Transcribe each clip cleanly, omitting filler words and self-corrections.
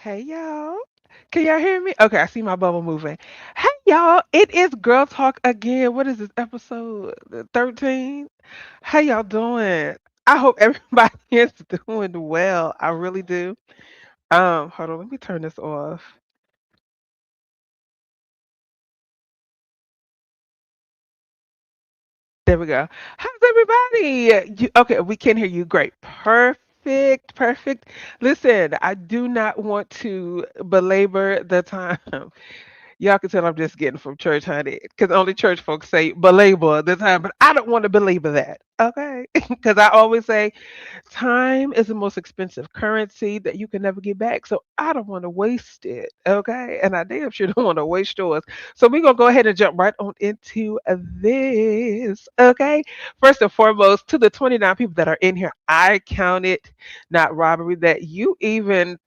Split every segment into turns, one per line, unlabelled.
Hey y'all. Can y'all hear me? Okay, I see my bubble moving. Hey y'all, it is Girl Talk again. What is this episode 13? How y'all doing? I hope everybody is doing well. I really do. Hold on, let me turn this off. There we go. How's everybody? Okay, we can hear you. Great. Perfect. Perfect. Listen, I do not want to belabor the time. Y'all can tell I'm just getting from church, honey, because only church folks say belabor the time, but I don't want to belabor that, okay? Because I always say time is the most expensive currency that you can never get back, so I don't want to waste it, okay? And I damn sure don't want to waste yours. So we're gonna go ahead and jump right on into this, okay? First and foremost, to the 29 people that are in here, I count it not robbery that you even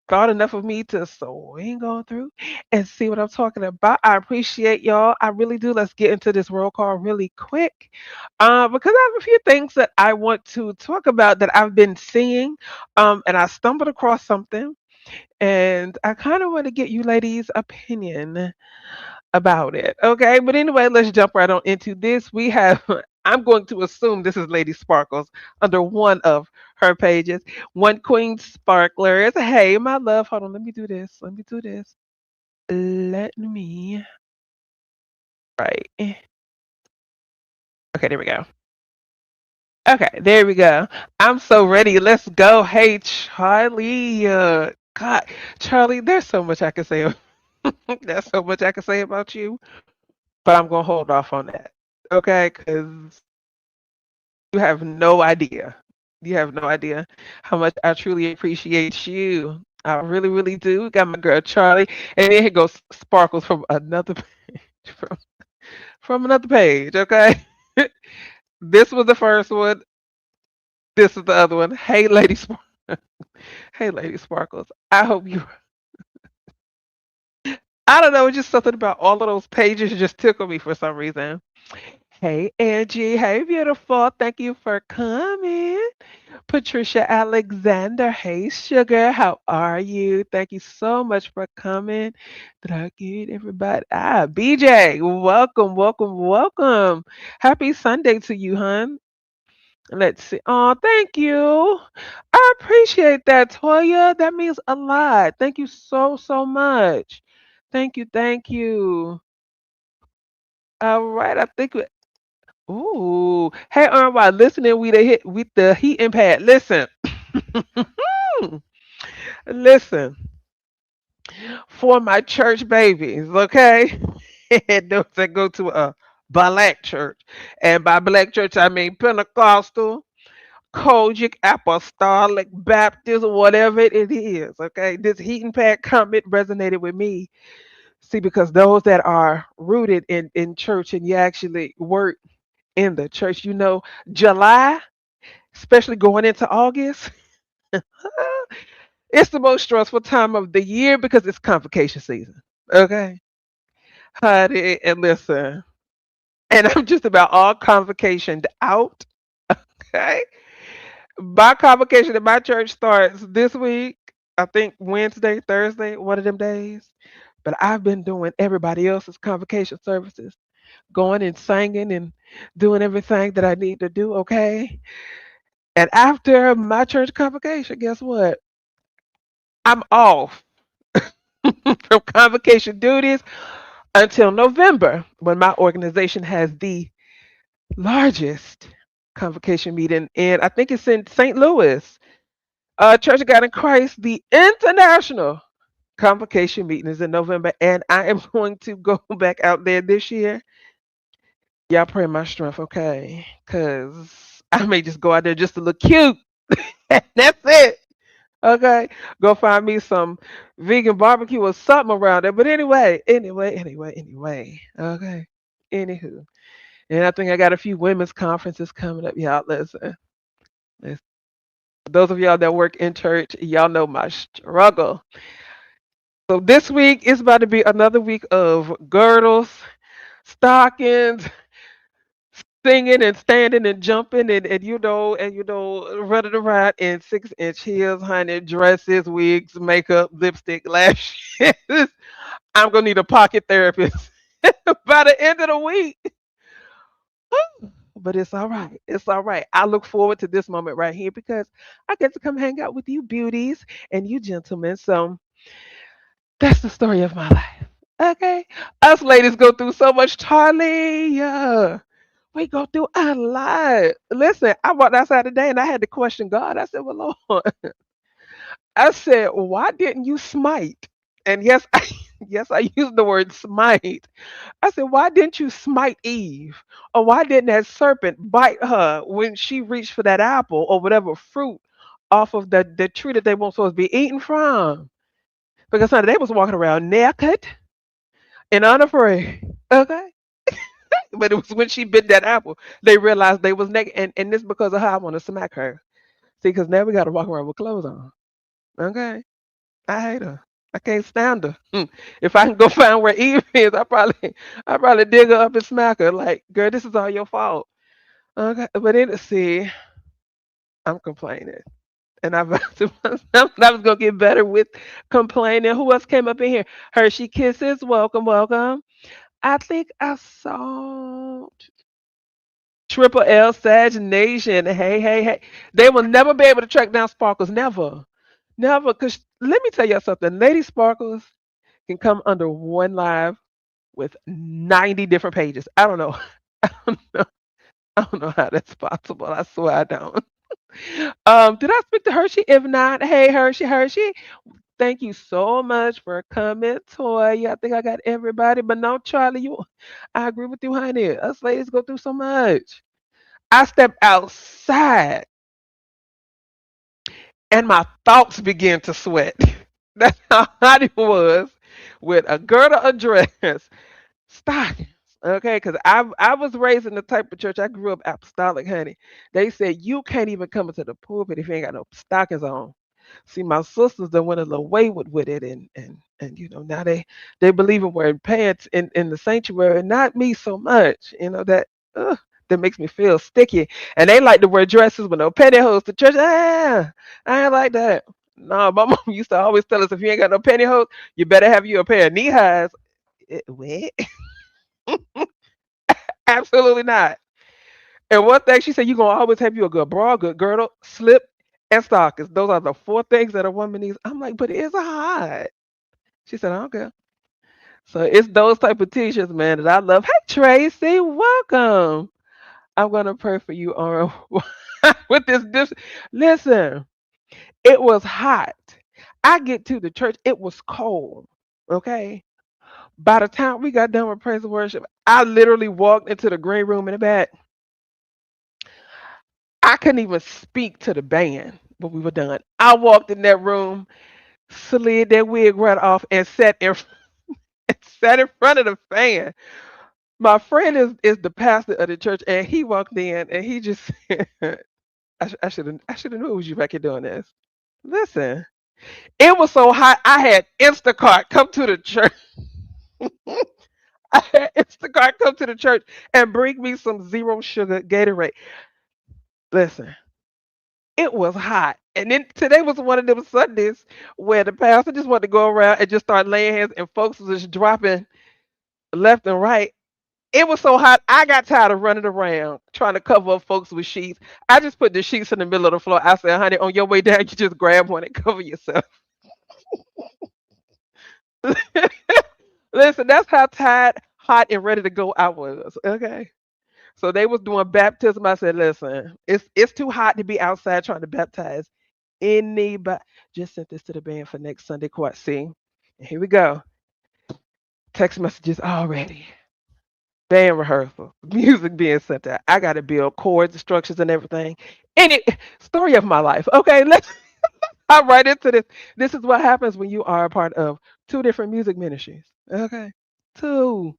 thought enough of me to swing on through and see what I'm talking about. I appreciate y'all. I really do. Let's get into this roll call really quick. Because I have a few things that I want to talk about that I've been seeing. And I stumbled across something and I kind of want to get you ladies' opinion about it. Okay. But anyway, let's jump right on into this. We have I'm going to assume this is Lady Sparkles under one of her pages. One Queen Sparklers. Hey, my love. Hold on. Let me do this. Let me do this. Let me right. Okay, there we go. Okay, there we go. I'm so ready. Let's go. Hey, Charlie. God, Charlie, there's so much I can say. There's so much I can say about you, but I'm gonna hold off on that. Okay, because you have no idea. You have no idea how much I truly appreciate you. I really, really do. Got my girl Charlie, and then here goes Sparkles from another page. From another page. Okay. This was the first one. This is the other one. Hey, Lady Hey, Lady Sparkles. I hope you. I don't know. It's just something about all of those pages just tickle me for some reason. Hey, Angie. Hey, beautiful. Thank you for coming. Patricia Alexander. Hey, sugar. How are you? Thank you so much for coming. Did I get everybody? BJ. Welcome, welcome, welcome. Happy Sunday to you, hon. Let's see. Oh, thank you. I appreciate that, Toya. That means a lot. Thank you so, so much. Thank you, thank you. All right, I think ooh. Hey, while listening we the hit with the heat impact. Listen. Listen. For my church babies, okay? And those that go to a black church. And by black church I mean Pentecostal, Kojic, Apostolic, Baptist, whatever it is. Okay, this heating pad comment resonated with me. See, because those that are rooted in church and you actually work in the church, July, especially going into August, it's the most stressful time of the year because it's convocation season. Okay, honey, and listen, and I'm just about all convocationed out. Okay, my convocation at my church starts this week. I think Wednesday, Thursday, one of them days. But I've been doing everybody else's convocation services, going and singing and doing everything that I need to do, okay? And after my church convocation, guess what? I'm off from convocation duties until November when my organization has the largest convocation meeting. And I think it's in St. Louis. Church of God in Christ, the international convocation meeting is in November, and I am going to go back out there this year. Y'all pray my strength, okay? Because I may just go out there just to look cute. That's it. Okay. Go find me some vegan barbecue or something around there. But anyway. Okay. Anywho. And I think I got a few women's conferences coming up. Y'all listen. Those of y'all that work in church, y'all know my struggle. So this week is about to be another week of girdles, stockings, singing and standing and jumping and running around in 6-inch heels, honey, dresses, wigs, makeup, lipstick, lashes. I'm gonna need a pocket therapist by the end of the week. But it's all right. It's all right. I look forward to this moment right here because I get to come hang out with you beauties and you gentlemen. So that's the story of my life. Okay. Us ladies go through so much, Charlie. Yeah. We go through a lot. Listen, I walked outside today and I had to question God. I said, well, Lord, I said, why didn't you smite? And yes, yes, I used the word smite. I said, why didn't you smite Eve? Or why didn't that serpent bite her when she reached for that apple or whatever fruit off of the tree that they weren't supposed to be eating from? Because honey, they was walking around naked and unafraid. Okay. But it was when she bit that apple, they realized they was naked. And this because of her, I want to smack her. See, because now we got to walk around with clothes on. Okay. I hate her. I can't stand her. If I can go find where Eve is, I probably dig her up and smack her. Like, girl, this is all your fault. Okay, but then see, I'm complaining, and I vowed to myself that I was gonna get better with complaining. Who else came up in here? Hershey Kisses, welcome, welcome. I think I saw Triple L Sag Nation. Hey, hey, hey. They will never be able to track down Sparkles. Never. Never. Because let me tell you something. Lady Sparkles can come under one live with 90 different pages. I don't know. I don't know. I don't know how that's possible. I swear I don't. Did I speak to Hershey? If not, hey Hershey, Hershey, thank you so much for coming, Toya. I think I got everybody, but no, Charlie, I agree with you, honey. Us ladies go through so much. I step outside and my thoughts begin to sweat. That's how hot it was with a girdle of dress, stockings. Okay, because I was raised in the type of church. I grew up apostolic, honey. They said you can't even come into the pulpit if you ain't got no stockings on. See, my sisters that went a little wayward with it, and now they believe in wearing pants in the sanctuary. Not me so much. That makes me feel sticky. And they like to wear dresses with no pantyhose to church. I ain't like that. No, my mom used to always tell us if you ain't got no pantyhose, you better have you a pair of knee highs. What? Absolutely not. And one thing she said, you're gonna always have you a good bra, good girdle, slip, and stockings. Those are the four things that a woman needs. I'm like, but it's hot. She said, I don't care. So it's those type of t-shirts, man, that I love. Hey Tracy, welcome. I'm gonna pray for you, Aura, with this. Listen, it was hot. I get to the church, it was cold. Okay. By the time we got done with praise and worship, I literally walked into the green room in the back. I couldn't even speak to the band when we were done. I walked in that room, slid that wig right off, and and sat in front of the fan. My friend is the pastor of the church, and he walked in and he just said, I should have knew it was you back here doing this. Listen, it was so hot. I had Instacart come to the church. I had Instacart come to the church and bring me some zero sugar Gatorade. Listen, it was hot. And then today was one of them Sundays where the pastor just wanted to go around and just start laying hands and folks was just dropping left and right. It was so hot, I got tired of running around trying to cover up folks with sheets. I just put the sheets in the middle of the floor. I said, honey, on your way down, you just grab one and cover yourself. Listen, that's how tired, hot, and ready to go I was. Okay. So they was doing baptism. I said, listen, it's too hot to be outside trying to baptize anybody. Just sent this to the band for next Sunday court. See, and here we go. Text messages already. Band rehearsal, music being sent out. I got to build chords, structures, and everything. Any story of my life. Okay, let's hop right into this. This is what happens when you are a part of two different music ministries. Okay, two.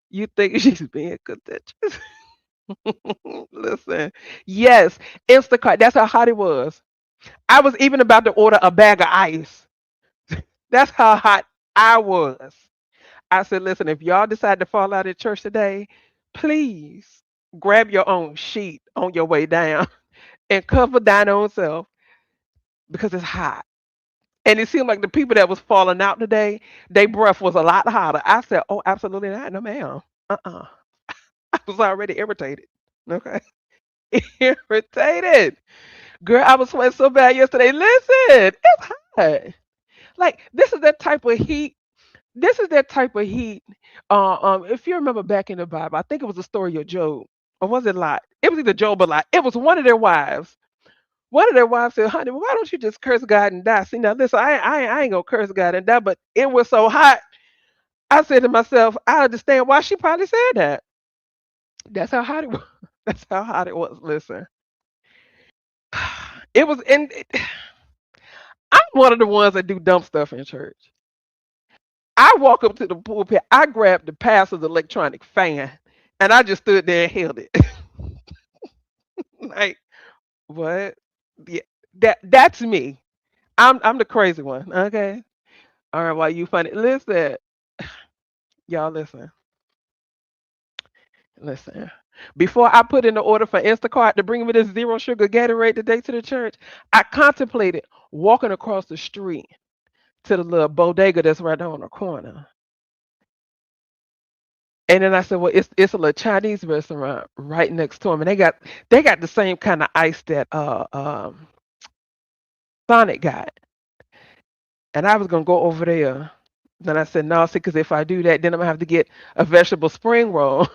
You think she's being contentious? Listen, yes, Instacart. That's how hot it was. I was even about to order a bag of ice. That's how hot I was. I said, listen, if y'all decide to fall out at church today, please grab your own sheet on your way down and cover thine own self because it's hot. And it seemed like the people that was falling out today, their breath was a lot hotter. I said, "Oh, absolutely not, no ma'am. Uh-uh." I was already irritated. Okay, irritated. Girl, I was sweating so bad yesterday. Listen, it's hot. Like this is that type of heat. This is that type of heat. If you remember back in the Bible, I think it was the story of Job, or was it Lot? It was either Job or Lot. It was one of their wives. One of their wives said, "Honey, why don't you just curse God and die?" See, now listen, I ain't gonna curse God and die, but it was so hot. I said to myself, I understand why she probably said that. That's how hot it was. That's how hot it was. Listen, it was in. I'm one of the ones that do dumb stuff in church. I walk up to the pulpit, I grabbed the pastor's electronic fan, and I just stood there and held it. Like, what? Yeah, that's me. I'm the crazy one. Okay. All right. Why you funny? Listen, y'all. Listen. Before I put in the order for Instacart to bring me this zero sugar Gatorade today to the church, I contemplated walking across the street to the little bodega that's right there on the corner. And then I said, well, it's a little Chinese restaurant right next to them, and they got the same kind of ice that Sonic got. And I was gonna go over there. Then I said, no, see, because if I do that, then I'm gonna have to get a vegetable spring roll,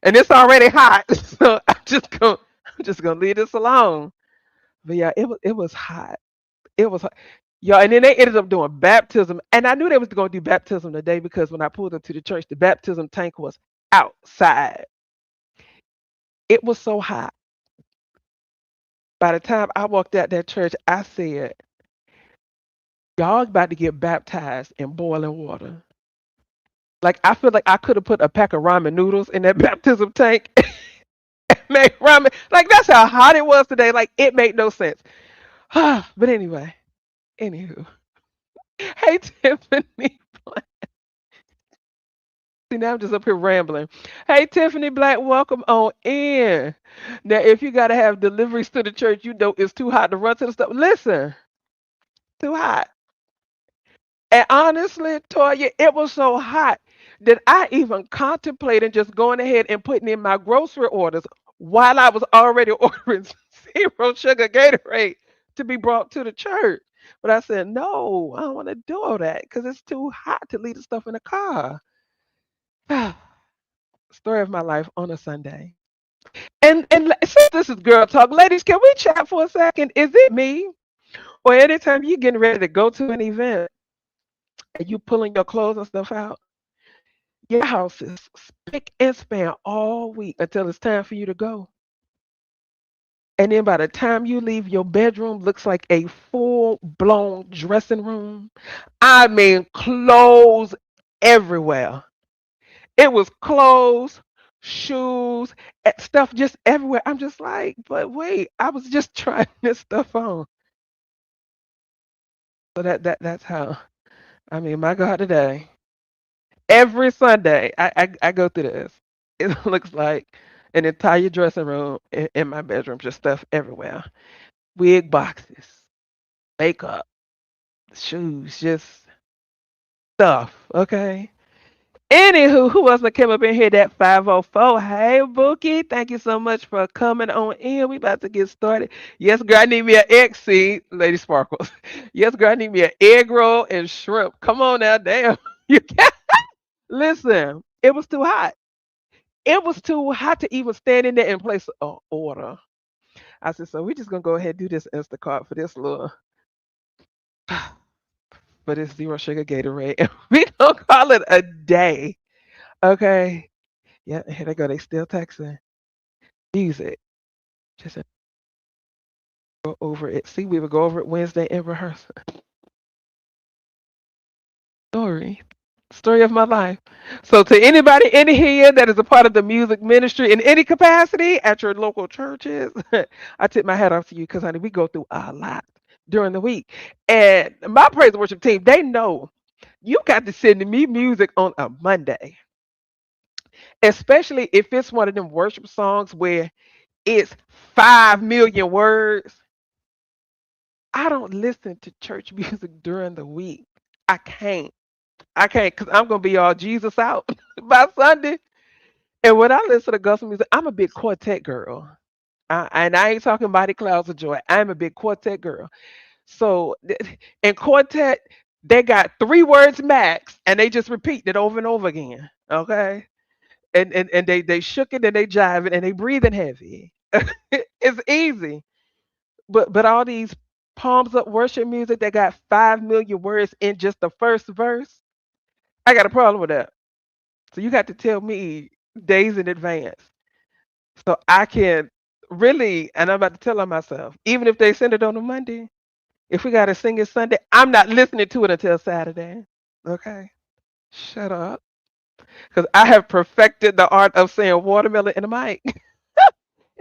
and it's already hot, so I'm just gonna leave this alone. But yeah, it was hot. It was hot. Yeah, and then they ended up doing baptism, and I knew they was gonna do baptism today because when I pulled up to the church, the baptism tank was outside. It was so hot. By the time I walked out that church, I said, y'all about to get baptized in boiling water. Like I feel like I could have put a pack of ramen noodles in that baptism tank and made ramen. Like that's how hot it was today. Like it made no sense. But anyway, anywho. Hey Tiffany. See now I'm just up here rambling. Hey Tiffany Black, welcome on in. Now if you gotta have deliveries to the church, you know it's too hot to run to the stuff. Listen, too hot. And honestly, Toya, it was so hot that I even contemplated just going ahead and putting in my grocery orders while I was already ordering zero sugar Gatorade to be brought to the church. But I said, no, I don't want to do all that because it's too hot to leave the stuff in the car. Story of my life on a Sunday. And since this is girl talk, ladies, can we chat for a second? Is it me? Or anytime you're getting ready to go to an event and you pulling your clothes and stuff out, your house is spick and span all week until it's time for you to go. And then by the time you leave, your bedroom looks like a full blown dressing room. I mean, clothes everywhere. It was clothes, shoes, stuff just everywhere. I'm just like, but wait, I was just trying this stuff on. So that's how. I mean, my God, today. Every Sunday, I go through this. It looks like an entire dressing room in my bedroom, just stuff everywhere. Wig boxes, makeup, shoes, just stuff. Okay. Anywho, who else that came up in here? That 504. Hey, Bookie. Thank you so much for coming on in. We about to get started. Yes, girl, I need me an egg seed, Lady Sparkles. Yes, girl, I need me an egg roll and shrimp. Come on now, damn. You can't listen. It was too hot. It was too hot to even stand in there and place an order. I said, so we just gonna go ahead and do this Instacart for this little for this zero sugar Gatorade. And we gonna call it a day. Okay. Yeah, here they go. They still texting. Music. Just go over it. See, we would go over it Wednesday in rehearsal. Story. Story of my life. So to anybody in here that is a part of the music ministry in any capacity at your local churches, I tip my hat off to you because honey, we go through a lot during the week. And my praise and worship team, they know you got to send me music on a Monday. especially if it's one of them worship songs where it's 5 million words. I don't listen to church music during the week. I can't. I can't because I'm gonna be all Jesus out by Sunday. And when I listen to gospel music, I'm a big quartet girl. And I ain't talking Mighty Clouds of Joy. I'm a big quartet girl. So in quartet, they got 3 words max, and they just repeat it over and over again. Okay, and they shook it and they jive it and they breathing heavy. It's easy, but all these palms up worship music that got 5 million words in just the first verse, I got a problem with that. So you got to tell me days in advance so I can really. And I'm about to tell on myself, even if they send it on a Monday, if we got to sing it Sunday, I'm not listening to it until Saturday. Okay, shut up, because I have perfected the art of saying watermelon in a mic.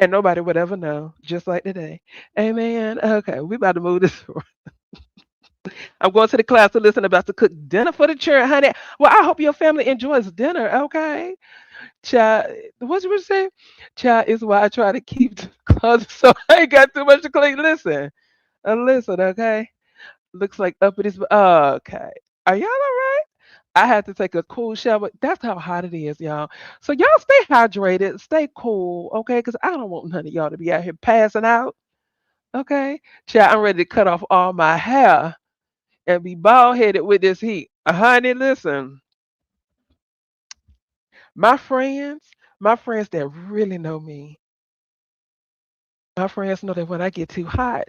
And nobody would ever know, just like today. Amen. Okay, we about to move this. I'm going to the class to listen about to cook dinner for the children, honey. Well, I hope your family enjoys dinner, okay? Child, what you say? Child is why I try to keep the closet so I ain't got too much to clean. Listen, listen, okay? Looks like up it is. Okay. Are y'all all right? I had to take a cool shower. That's how hot it is, y'all. So y'all stay hydrated, stay cool, okay? Because I don't want none of y'all to be out here passing out, okay? Child, I'm ready to cut off all my hair and be bald headed with this heat. Honey, listen, my friends, my friends that really know me, my friends know that when I get too hot,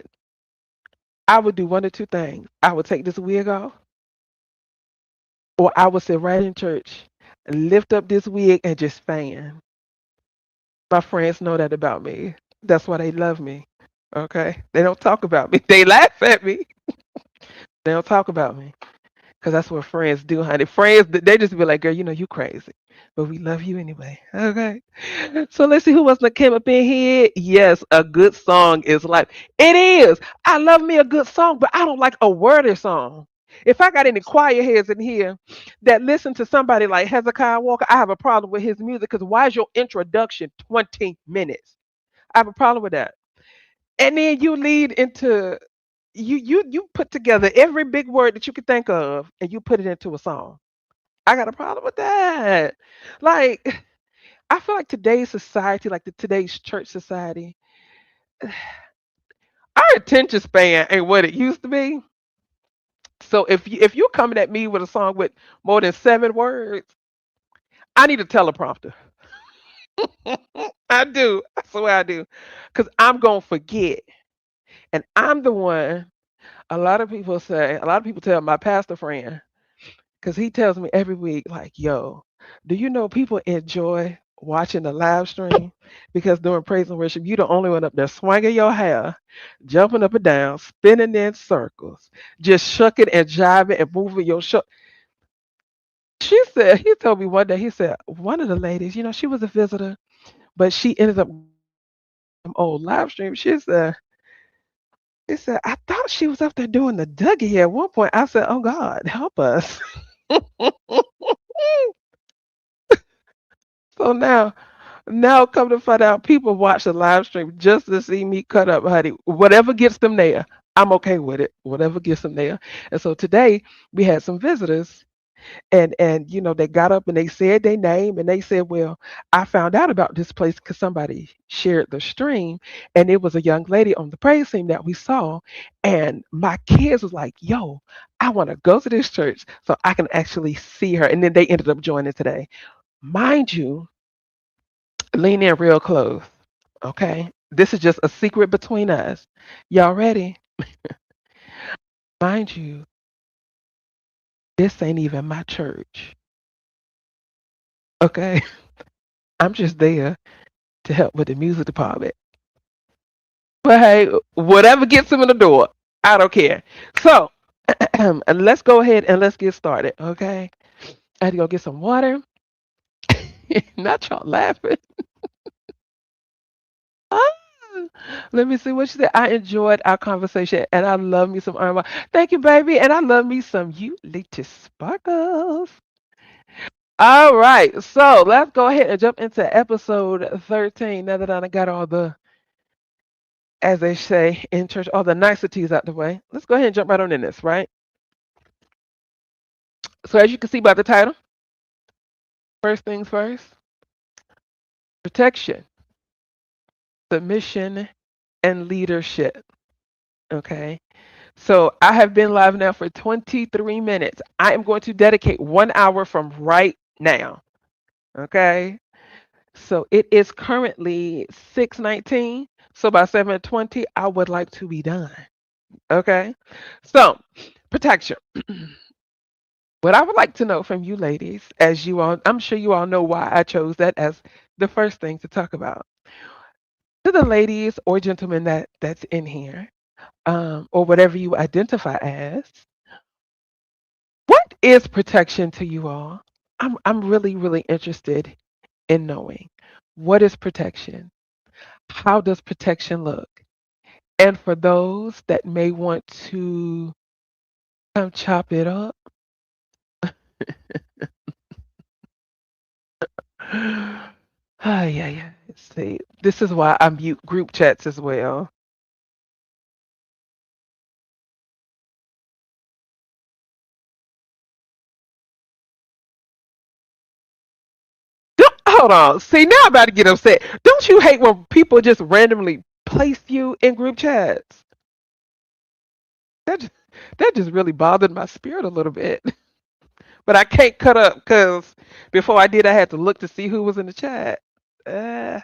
I would do one or two things. I would take this wig off, or I would sit right in church, lift up this wig, and just fan. My friends know that about me. That's why they love me. Okay? They don't talk about me. They laugh at me. They don't talk about me. Because that's what friends do, honey. Friends, they just be like, girl, you know you crazy. But we love you anyway. Okay. So let's see who else that came up in here. Yes, a good song is life. It is. I love me a good song, but I don't like a wordy song. If I got any choir heads in here that listen to somebody like Hezekiah Walker, I have a problem with his music because why is your introduction 20 minutes? I have a problem with that. And then you lead into you put together every big word that you could think of and you put it into a song. I got a problem with that. Like I feel like today's society, like today's church society, our attention span ain't what it used to be. So if you're coming at me with a song with more than 7 words, I need a teleprompter. I do. I swear I do. Cause I'm gonna forget. And I'm the one a lot of people tell my pastor friend, because he tells me every week, like, yo, do you know people enjoy watching the live stream? Because during praise and worship, you the only one up there swinging your hair, jumping up and down, spinning in circles, just shucking and jiving and moving your shuck. She said, he told me one day, he said, one of the ladies, she was a visitor, but she ended up old live stream. She said, I thought she was up there doing the Dougie at one point. I said, oh God, help us. So now come to find out people watch the live stream just to see me cut up, honey. Whatever gets them there, I'm okay with it. Whatever gets them there. And so today we had some visitors and they got up and they said their name and they said, well, I found out about this place because somebody shared the stream and it was a young lady on the praise team that we saw. And my kids was like, yo, I want to go to this church so I can actually see her. And then they ended up joining today. Mind you, lean in real close. Okay. This is just a secret between us. Y'all ready? Mind you, this ain't even my church. Okay. I'm just there to help with the music department. But hey, whatever gets them in the door, I don't care. So let's go ahead and let's get started. Okay. I had to go get some water. Not y'all laughing. Ah, let me see what she said. I enjoyed our conversation and I love me some Irma. Thank you, baby. And I love me some you little sparkles. All right, so let's go ahead and jump into episode 13. Now that I got all the, as they say in church, all the niceties out the way, let's go ahead and jump right on in this, right? So, as you can see by the title, first things first, protection, submission, and leadership. Okay. So, I have been live now for 23 minutes. I am going to dedicate 1 hour from right now. Okay. So, it is currently 6:19. So, by 7:20, I would like to be done. Okay. So, protection. What I would like to know from you ladies, as you all, I'm sure you all know why I chose that as the first thing to talk about. To the ladies or gentlemen that's in here, or whatever you identify as, what is protection to you all? I'm really really interested in knowing what is protection. How does protection look? And for those that may want to come chop it up. Ah, yeah, yeah. See, this is why I mute group chats as well. Hold on. See, now I'm about to get upset. Don't you hate when people just randomly place you in group chats? That just, that just really bothered my spirit a little bit. But I can't cut up because before I did, I had to look to see who was in the chat. Yeah,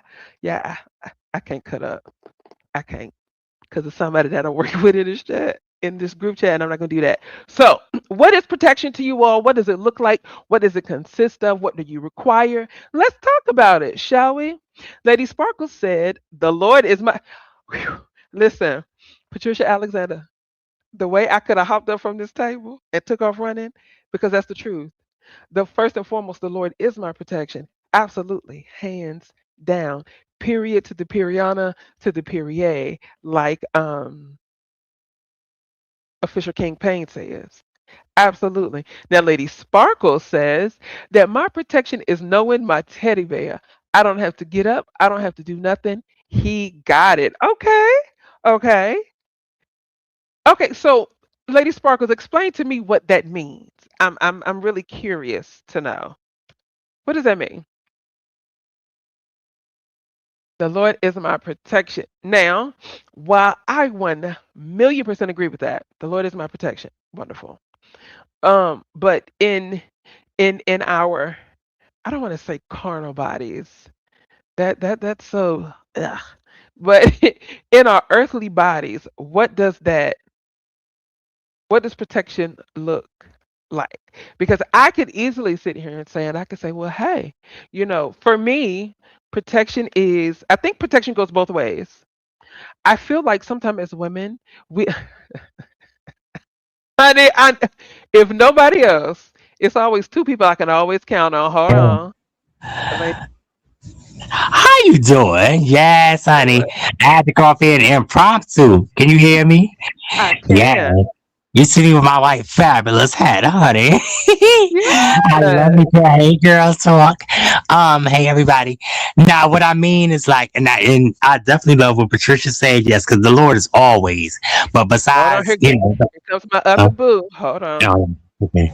I can't cut up. I can't. Because of somebody that I'm working with in this chat, in this group chat, and I'm not gonna do that. So, what is protection to you all? What does it look like? What does it consist of? What do you require? Let's talk about it, shall we? Lady Sparkle said, "The Lord is my." Whew. Listen, Patricia Alexander, the way I could have hopped up from this table and took off running, because that's the truth. The first and foremost, the Lord is my protection. Absolutely, hands down. Period to the periana to the period, like Official King Payne says. Absolutely. Now, Lady Sparkle says that my protection is knowing my teddy bear. I don't have to get up. I don't have to do nothing. He got it. Okay. Okay. Okay. So, Lady Sparkles, explain to me what that means. I'm really curious to know. What does that mean? The Lord is my protection. Now, while I 1,000,000% agree with that, the Lord is my protection. Wonderful. But in our, I don't want to say carnal bodies. That's so ugh. But in our earthly bodies, what does protection look like? Because I could easily sit here and say, and I could say, well, hey, for me, protection is, I think protection goes both ways. I feel like sometimes as women, we, honey, if nobody else, it's always two people I can always count on. Hold on. Like,
How you doing? Yes, honey. I had to call in impromptu. Can you hear me?
I
Yeah.
can.
You see me with my white fabulous hat, honey. I love
Yes.
me to hey girls talk. Hey everybody. Now what I mean is like, and I definitely love what Patricia said, yes, because the Lord is always. But
Hold on.
besides,
Here comes my other
uh,
boo. Hold on.
okay.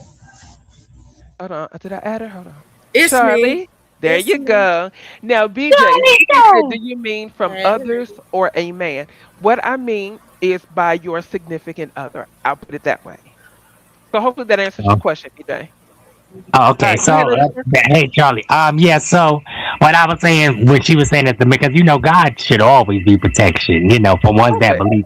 Hold on. Did I add her? Hold on.
It's me.
Charlie. There
It's
you
me.
go. Now, BJ, BJ said, do
Johnny,
you mean from
Hey,
others or a man? What I mean is by your significant other. I'll put it that way. So hopefully that answers your
go.
question, BJ.
Oh,
All
okay,
right. Go
so
ahead, Lady Sparkle.
hey Charlie, yeah. So what I was saying, when she was saying that, because God should always be protection. For ones that
Always.
believe,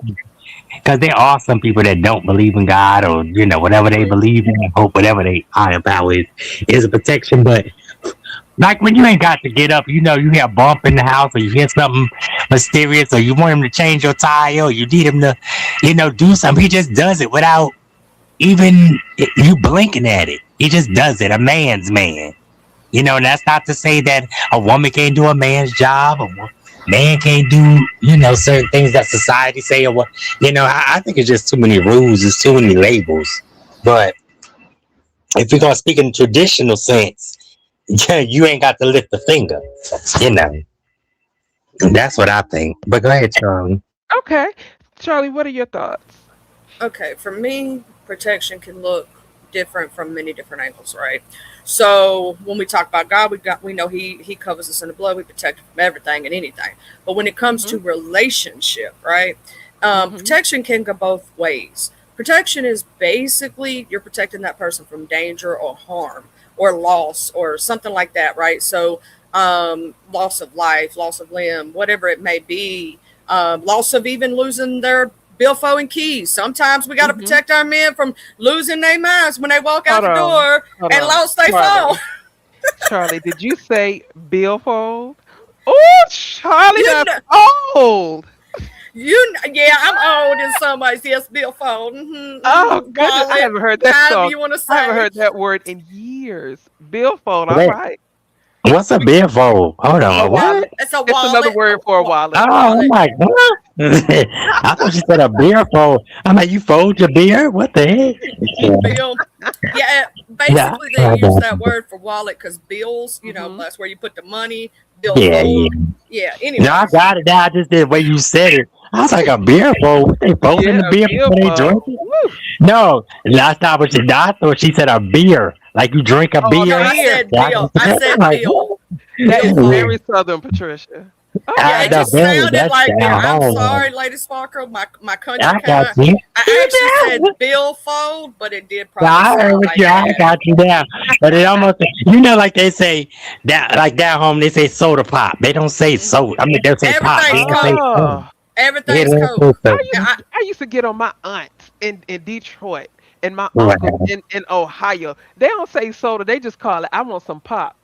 because there are some people that don't believe in God, or whatever they
Hmm.
believe in, hope whatever they higher power is a protection. But like when you ain't got to get up, you hear a bump in the house, or you hear something mysterious, or you want him to change your tire, or you need him to, do something. He just does it without even you blinking at it. He just does it. A man's man. And that's not to say that a woman can't do a man's job, man can't do, certain things that society say, or what. I think it's just too many rules, it's too many labels. But if we're gonna speak in traditional sense, Yeah, you ain't got to lift a finger. You know, that's what I think. But go ahead, Charlie.
Okay. Charlie, what are your thoughts?
Okay, for me, protection can look different from many different angles, right? So when we talk about God, we know He covers us in the blood. We protect from everything and anything. But when it comes
Mm-hmm.
to relationship, right?
Mm-hmm.
Protection can go both ways. Protection is basically you're protecting that person from danger or harm or loss or something like that, right? So loss of life, loss of limb, whatever it may be, loss of even losing their billfold and keys. Sometimes we got to
Mm-hmm.
protect our men from losing their minds when they walk out
Hold
the
on.
door
Hold
and
on.
lost their phone.
Charlie. Charlie, did you say billfold? Oh, Charlie,
You
that's
know,
old.
yeah, I'm old in some ways. Yes, billfold,
Oh goodness, I
wallet,
haven't heard that
however
song.
you want to
I haven't
say.
heard that word in years. Billfold, all
Wait,
right.
what's a
We,
beer for? Hold
a
on,
wallet.
what?
It's a
It's another
wallet.
word for a wallet.
Oh, I'm
Wallet.
like, what? I thought you said a beer fold. I'm like, you fold your beer? What the heck?
Bill. Yeah,
Yeah,
basically they
I
use
got
that
you.
word for wallet because bills,
Hmm.
that's where you put the money,
Yeah,
billfold.
yeah.
Yeah,
No, I
anyways.
got it now. I just did the way you said it. I was like, a beer fold? What, they folding
Yeah,
the
a
beer before they drink
billfold.
it?
Woo.
No, that's not what she. No, I thought she said a beer. Like you drink a
Oh, a
No,
beer.
I
beer.
said
Yeah,
bill. I
I'm
said
like,
bill.
what?
That is
Billfold.
very southern, Patricia.
Yeah,
I
it
Okay.
know
just
better.
sounded
That's
like beer.
down
I'm
home.
sorry, Lady Sparkle. My country
I
kind
got
of.
you.
I actually said billfold, but it did
Yeah,
probably
I heard
sound
what
like
you. I
that.
got you down. But it almost, like they say that, like down home, they say soda pop. They don't say
hmm
soda. I mean, they say pop. They
Everything's
don't say
coke.
soda.
Oh,
Yeah, they
Everything's
don't say
coke.
I
soda.
Yeah,
used I used to get on my aunts in Detroit and my uncles
Right.
in Ohio. They don't say soda. They just call it. I want some pop.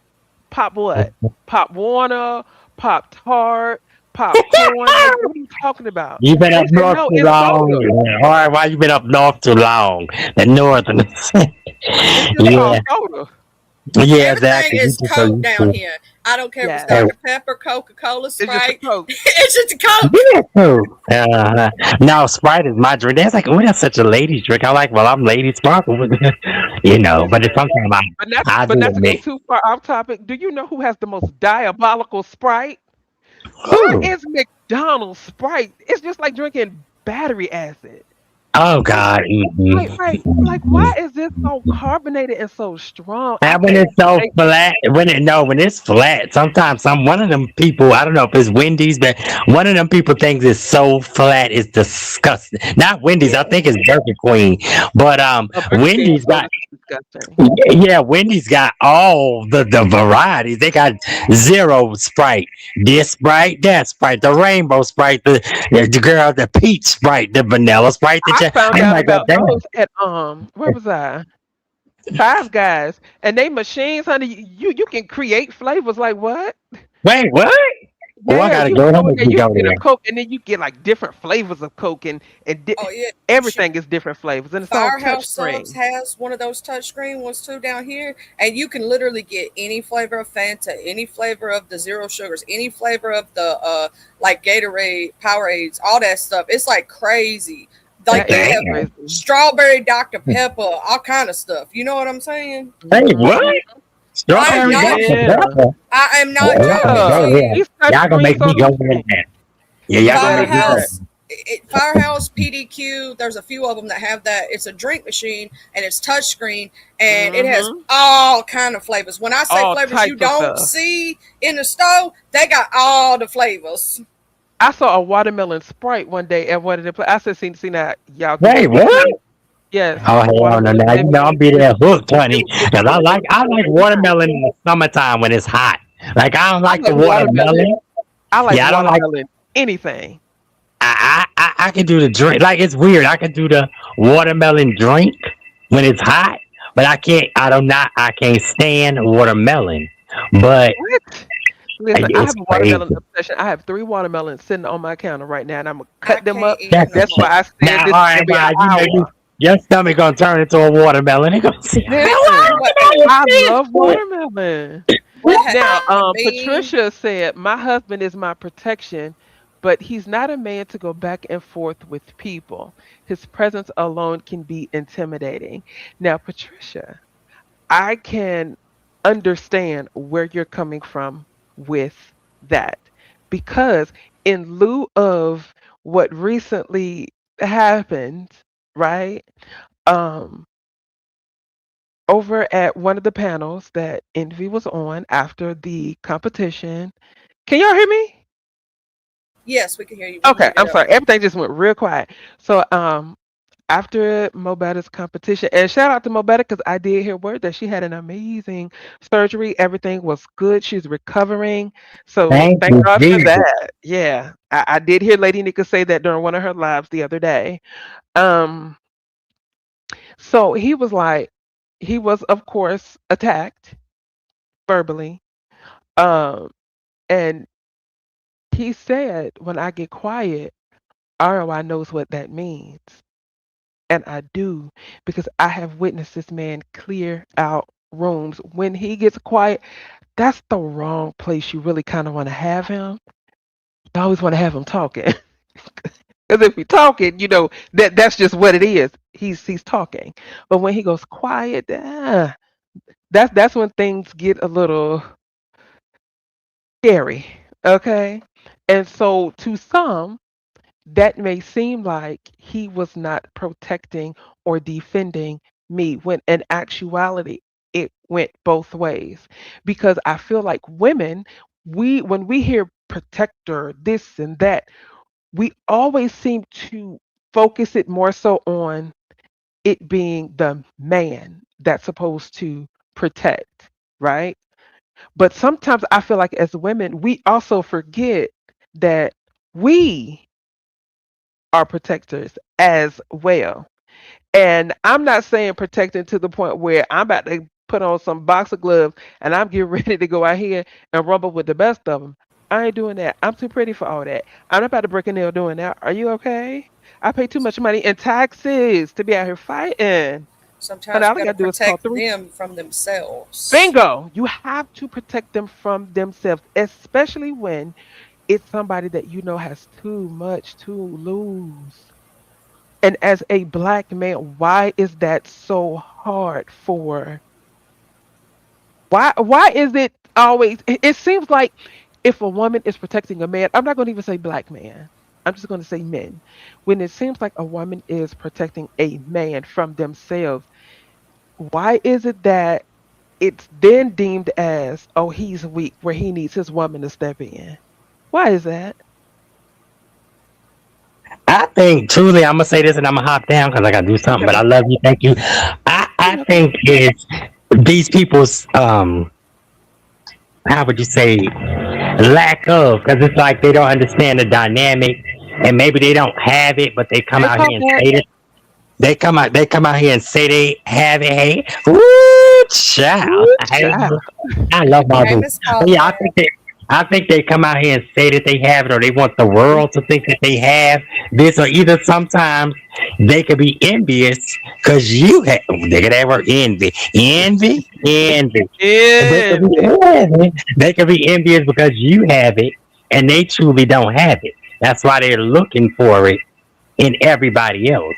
Pop what? Pop Warner, Pop Tart, popcorn. What are you talking about?
You been
They
up
said
north
no,
too
it's
long.
soda.
All right, why you been up north too long? The northerners.
It's just called
Yeah,
soda.
yeah,
everything
exactly. You
is
just so
coke
used
down
to.
here. I don't care if it's
Yes,
Uh,
Dr Pepper, Coca Cola,
it's just a
Sprite.
Coke.
It's just a coke.
yeah, too. Now Sprite is my drink. That's like, oh, that's such a ladies drink. I'm like, well, I'm lady sparkle, But it's
Listen,
sometimes I
but
do
not to go
admit,
too far off topic. Do you know who has the most diabolical Sprite? Why
who?
is McDonald's Sprite? It's just like drinking battery acid.
Oh
Like,
God.
like, why is this so carbonated and so strong? I
And when
can't
it's so
take it.
flat, when it's flat, sometimes one of them people, I don't know if it's Wendy's, but one of them people thinks it's so flat, it's disgusting. Not Wendy's, I think it's Burger Queen, but
A Burger King
Wendy's got
soda is disgusting.
yeah, Wendy's got all the varieties. They got zero Sprite, this Sprite, that Sprite, the rainbow Sprite, the girl, the peach Sprite, the vanilla Sprite.
I found
I'm
out
like, oh
about
damn.
those at where was I? Five Guys, and they machines, honey. You can create flavors like what?
Wait, what? Oh, I
Yeah,
gotta
you
go.
can
That
go in
makes
there.
me
You
go
can get a
there.
Coke, and then you get like different flavors of Coke, and
Oh yeah,
everything is different flavors, and it's all touch
Firehouse Subs
screen.
has one of those touchscreen ones too down here, and you can literally get any flavor of Fanta, any flavor of the zero sugars, any flavor of the like Gatorade, Powerades, all that stuff. It's like crazy. Like
That
they
is
have
Damn.
crazy.
strawberry Dr Pepper, all kind of stuff. You know what I'm saying?
Hey,
Hmm.
what?
I am
Strawberry
not.
Dr.
Yeah,
Pepper?
I am not
Well, y'all gonna
joking.
go
yeah.
G.
there.
These touch
Y'all gonna
screen
make me
soda
go there
machines.
now. Yeah,
You
y'all gonna
better
make me
do
go.
that.
Firehouse, PDQ. There's a few of them that have that. It's a drink machine and it's touchscreen and it has
Hmm.
all kind of flavors. When I say
All
flavors you
types of
don't
stuff.
see in the store, they got all the flavors.
I saw a watermelon Sprite one day at one of the. I said, see that y'all get
Wait,
it. What
what?
kind? Yes,
Oh hell no!
watermelon.
Now you know I'm be there hooked, honey.
It's
Cause
good.
I like
It's good.
watermelon in the summertime when it's hot. Like I don't
I
like the
like watermelon.
watermelon.
I like
Yeah, I don't like.
watermelon. Anything.
I can do the drink. Like it's weird. I can do the watermelon drink when it's hot, but I can't. I do not. I can't stand watermelon. But
What? Listen, I
it's
have a
crazy.
watermelon obsession. I have three watermelons sitting on my counter right now, and I'm gonna
I
cut them
can't
up.
even
That's
no
That's
more.
why I said
now. All
this
right,
every
now
hour.
your stomach gonna turn into a watermelon. It gonna see.
Listen,
What
I love watermelon.
what
Now,
happens to me?
Patricia said, "My husband is my protection, but he's not a man to go back and forth with people. His presence alone can be intimidating." Now, Patricia, I can. understand where you're coming from with that. Because in lieu of what recently happened, right? Um, Over at one of the panels that Envy was on after the competition. Can y'all hear me?
Yes, we can hear you. We
Okay,
muted
I'm
up.
sorry. Everything just went real quiet. So after Mobetta's competition, and shout out to Mobetta because I did hear word that she had an amazing surgery. Everything was good. She's recovering. So
Thank
thank
you,
God for
Jesus.
that. Yeah. I did hear Lady Nika say that during one of her lives the other day. Um, so he was of course attacked verbally. Um, and he said, when I get quiet, ROI knows what that means. And I do because I have witnessed this man clear out rooms. When he gets quiet, that's the wrong place you really kind of want to have him. You always want to have him talking. Because if he's talking, that's just what it is. He's talking. But when he goes quiet, that's when things get a little scary. Okay. And so to some, that may seem like he was not protecting or defending me when in actuality it went both ways, because I feel like women, we when we hear protector this and that, we always seem to focus it more so on it being the man that's supposed to protect, right? But sometimes I feel like as women we also forget that we are protectors as well. And I'm not saying protecting to the point where I'm about to put on some boxer gloves and I'm getting ready to go out here and rumble with the best of them. I ain't doing that. I'm too pretty for all that. I'm not about to break a nail doing that. Are you okay? I pay too much money in taxes to be out here fighting. And
Sometimes
all
we
I
got to
gotta do is call
protect
three.
them from themselves.
Bingo! You have to protect them from themselves, especially when it's somebody that you know has too much to lose. And as a black man, why is that so hard for why is it always it seems like if a woman is protecting a man, I'm not going to even say black man. I'm just going to say men. When it seems like a woman is protecting a man from themselves, why is it that it's then deemed as, oh, he's weak where he needs his woman to step in? Why is that?
I think truly, I'm gonna say this and I'm gonna hop down because I gotta do something. But I
Okay.
love you. Thank you. I
You're
think it's these people's how would you say lack of, because it's like they don't understand the dynamic and maybe they don't have it, but they come
They
out here
talk
and
that.
say it. They come out here and say they have it. Hey, woo, child.
Ooh, child.
I love my
Name
boo.
is
But
called
yeah,
that.
I think they come out here and say that they have it, or they want the world to think that they have this, or either sometimes they could be envious because you have. They could have envy. And they could be
Envy.
They could be envious because you have it, and they truly don't have it. That's why they're looking for it in everybody else.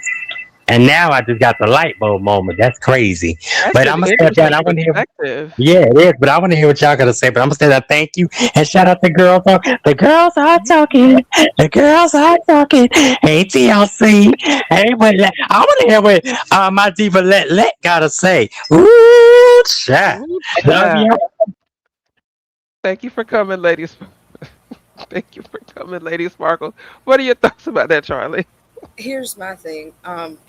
And now I just got the light bulb moment. That's crazy.
That's
But
an
I'm gonna step down.
interesting
I want to hear.
perspective.
Yeah, it is. But I want to hear what y'all gonna say. But I'm gonna say that thank you and shout out the girls. The girls are talking. The girls are talking. Hey TLC. Hey, I want to hear what my diva let gotta say. Ooh, chat.
Ooh,
Love
child.
you.
Thank you for coming, ladies. Thank you for coming, Lady Sparkle. What are your thoughts about that, Charlie?
Here's my thing.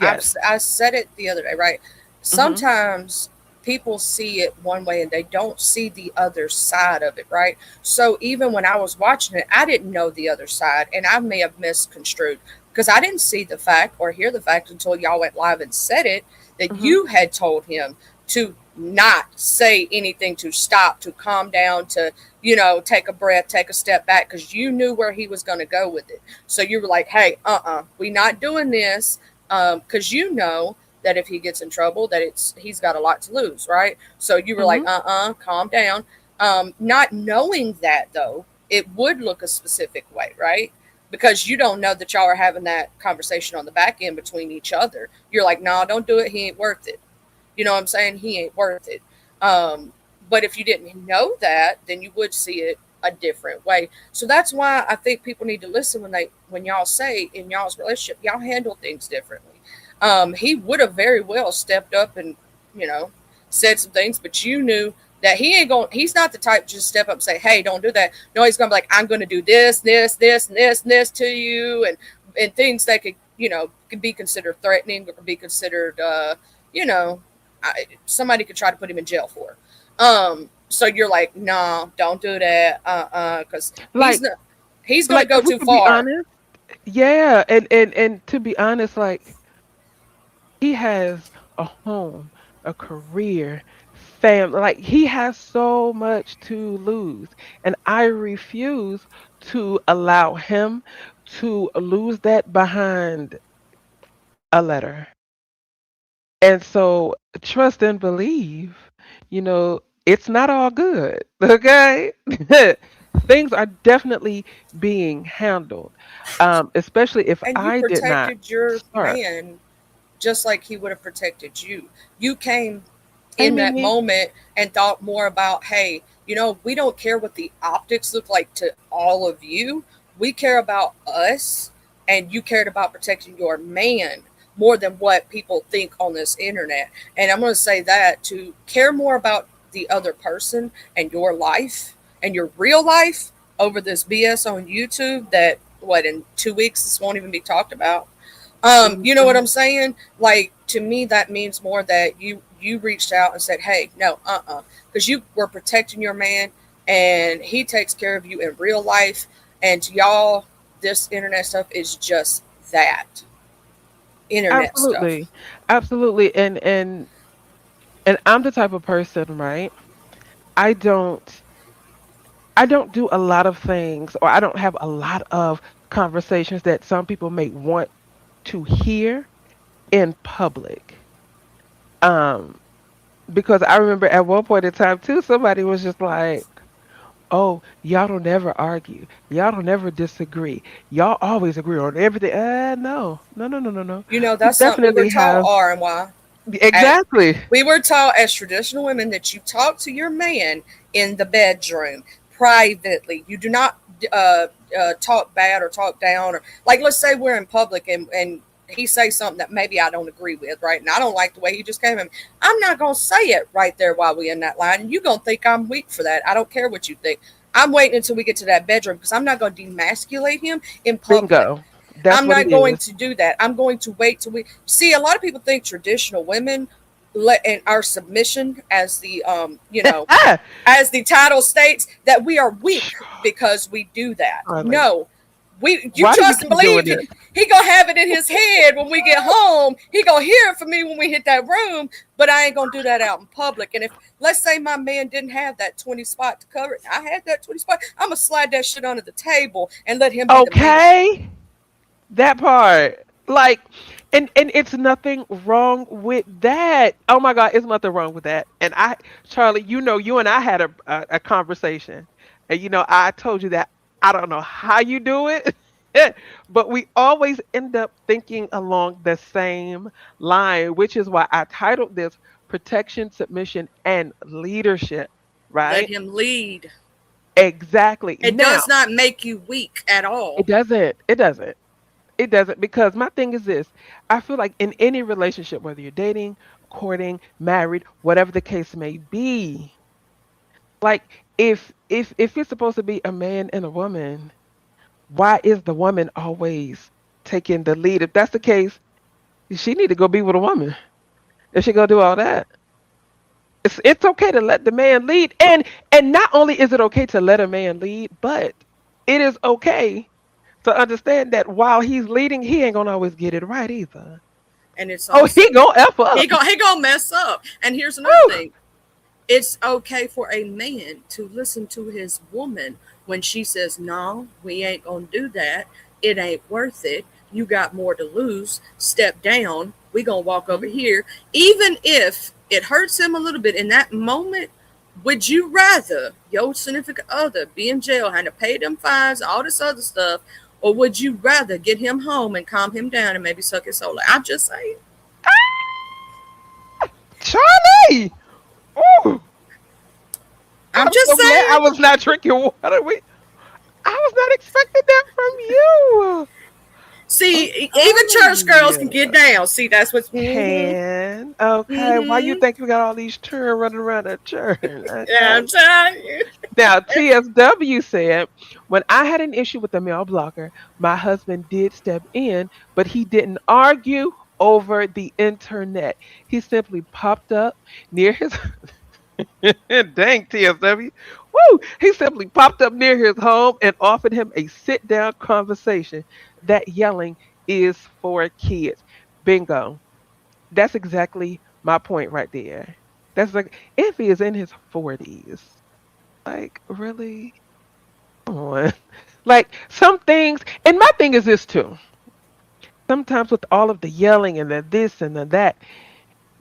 Yes.
I said it the other day, right?
Hmm.
Sometimes people see it one way and they don't see the other side of it, right? So even when I was watching it, I didn't know the other side, and I may have misconstrued because I didn't see the fact or hear the fact until y'all went live and said it that
Hmm.
you had told him to not say anything, to stop, to calm down, to take a breath, take a step back, because you knew where he was going to go with it. So you were like, hey, we not doing this, because you know that if he gets in trouble, that he's got a lot to lose, right? So you were like,
Hmm.
calm down. Not knowing that though, it would look a specific way, right? Because you don't know that y'all are having that conversation on the back end between each other. You're like, no, don't do it. He ain't worth it. You know what I'm saying? He ain't worth it. Um, But if you didn't know that, then you would see it a different way. So that's why I think people need to listen when y'all say in y'all's relationship, y'all handle things differently. He would have very well stepped up and, you know, said some things, but you knew that he ain't going. He's not the type to just step up and say, "Hey, don't do that." No, he's gonna be like, "I'm gonna do this, this, this, and this, and this to you," and things that could, you know, could be considered threatening or could be considered, you know, somebody could try to put him in jail for. So you're like, "No, don't do that," because he's
Like,
not. He's gonna
like
go
if we
too
can be
far.
honest, yeah, and to be honest, like he has a home, a career, family. Like he has so much to lose, and I refuse to allow him to lose that behind a letter. And so trust and believe, it's not all good. Okay. Things are definitely being handled. Especially if
And you
I did not
protected your
start.
man just like he would have protected you. You came
Hey
in that
Mimi.
moment and thought more about, hey, you know, we don't care what the optics look like to all of you. We care about us, and you cared about protecting your man more than what people think on this internet. And I'm going to say that to care more about the other person and your life and your real life over this BS on YouTube that, what, in 2 weeks this won't even be talked about. You know what
Mhm.
I'm saying? Like, to me, that means more that you reached out and said, "Hey, no, because you were protecting your man, and he takes care of you in real life." And to y'all, this internet stuff is just that internet stuff.
Absolutely. Absolutely. And I'm the type of person, right? I don't I don't do a lot of things, or I don't have a lot of conversations that some people may want to hear in public. Um, because I remember at one point in time too, somebody was just like, "Oh, y'all don't ever argue. Y'all don't ever disagree. Y'all always agree on everything." No, no, no, no, no, no.
You know,
We
that's something we were
definitely
taught,
have
R and Y.
exactly.
We were taught as traditional women that you talk to your man in the bedroom privately. You do not talk bad or talk down, or like, let's say we're in public and he say something that maybe I don't agree with, right? And I don't like the way he just came in. I'm not gonna say it right there while we in that line, and you gonna think I'm weak for that. I don't care what you think. I'm waiting until we get to that bedroom because I'm not gonna demasculate him in public.
Bingo. That's
I'm
what it
not going
is.
to do that. I'm going to wait till we see. A lot of people think traditional women let and our submission, as the you know,
Ah,
as the title states, that we are weak because we do that.
Charlie,
No, we, you
why do you
trust and
keep doing
believe.
this?
He gonna have it in his head when we get home. He gonna hear it from me when we hit that room. But I ain't gonna do that out in public. And if, let's say, my man didn't have that 20 spot to cover it, I had that 20 spot. I'm gonna slide that shit under the table and let him be the man.
Okay. That part. Like, and it's nothing wrong with that. Oh my God, it's nothing wrong with that. And Charlie, you and I had a conversation. And I told you that I don't know how you do it, but we always end up thinking along the same line, which is why I titled this Protection, Submission, and Leadership,
Let
right?
him lead.
Exactly.
It
Now,
does not make you weak at
it
all.
doesn't. It doesn't. It doesn't, because my thing is this. I feel like in any relationship, whether you're dating, courting, married, whatever the case may be, like if it's supposed to be a man and a woman, why is the woman always taking the lead? If that's the case, she need to go be with a woman. If she gonna do all that. It's okay to let the man lead. And not only is it okay to let a man lead, but it is okay to understand that while he's leading, he ain't gonna always get it right either.
And it's
Oh,
also
he gonna F up.
he gonna mess up. And here's another
Woo!
thing. It's okay for a man to listen to his woman when she says, "No, we ain't gonna do that. It ain't worth it. You got more to lose. Step down. We gonna walk over
Mhm.
here." Even if it hurts him a little bit in that moment, would you rather your significant other be in jail, having to pay them fines, all this other stuff, or would you rather get him home and calm him down and maybe suck his soul? I'm just saying.
Charlie! Ooh.
I'm
I'm
just
so glad I
saying.
was not drinking water. I was not expecting that from you. I'm
See, even church
telling
girls can
you.
get down. See, that's what's.
Can. Okay. Why you
Mm-hmm.
think we got all these children running around the church?
Yeah,
Okay.
I'm telling you.
Now, TSW said, when I had an issue with the male blogger, my husband did step in, but he didn't argue over the internet. He simply popped up near his dang TSW. Woo! He simply popped up near his home and offered him a sit down conversation. That yelling is for kids. Bingo. That's exactly my point right there. That's like if he is in his 40s. Like, really? Come on. Like some things, and my thing is this too. Sometimes with all of the yelling and the this and the that,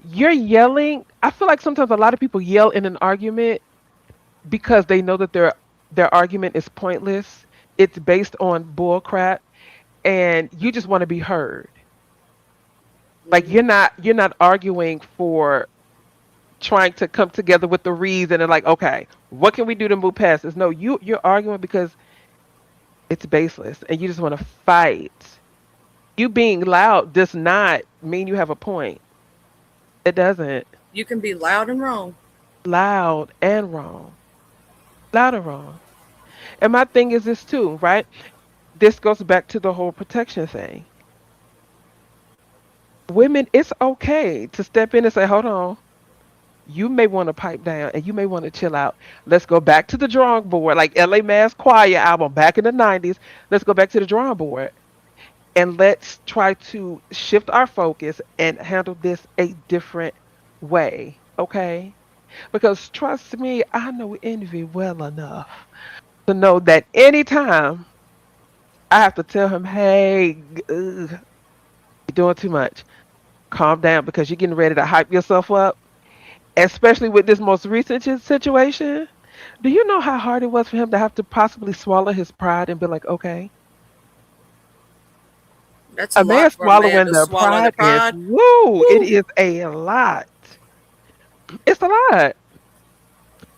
you're yelling. I feel like sometimes a lot of people yell in an argument because they know that their argument is pointless. It's based on bull crap, and you just want to be heard. Like
Mhm.
you're not arguing for trying to come together with the reason and like, okay, what can we do to move past this? No, you're arguing because it's baseless and you just want to fight. You being loud does not mean you have a point. It doesn't.
You can be loud and wrong.
Loud and wrong. Loud and wrong. And my thing is this too, right? This goes back to the whole protection thing. Women, it's okay to step in and say, hold on, you may want to pipe down and you may want to chill out. Let's go back to the drawing board, like LA Mass Choir album back in the 90s. Let's go back to the drawing board and let's try to shift our focus and handle this a different way. Okay? Because trust me, I know Envy well enough to know that anytime I have to tell him, hey, you're doing too much, calm down because you're getting ready to hype yourself up, especially with this most recent situation. Do you know how hard it was for him to have to possibly swallow his pride and be like, okay,
That's a
a man
lot for a man
swallowing
to
their
swallow the
pride is,
pride.
woo, it
Woo.
is a lot. It's a lot.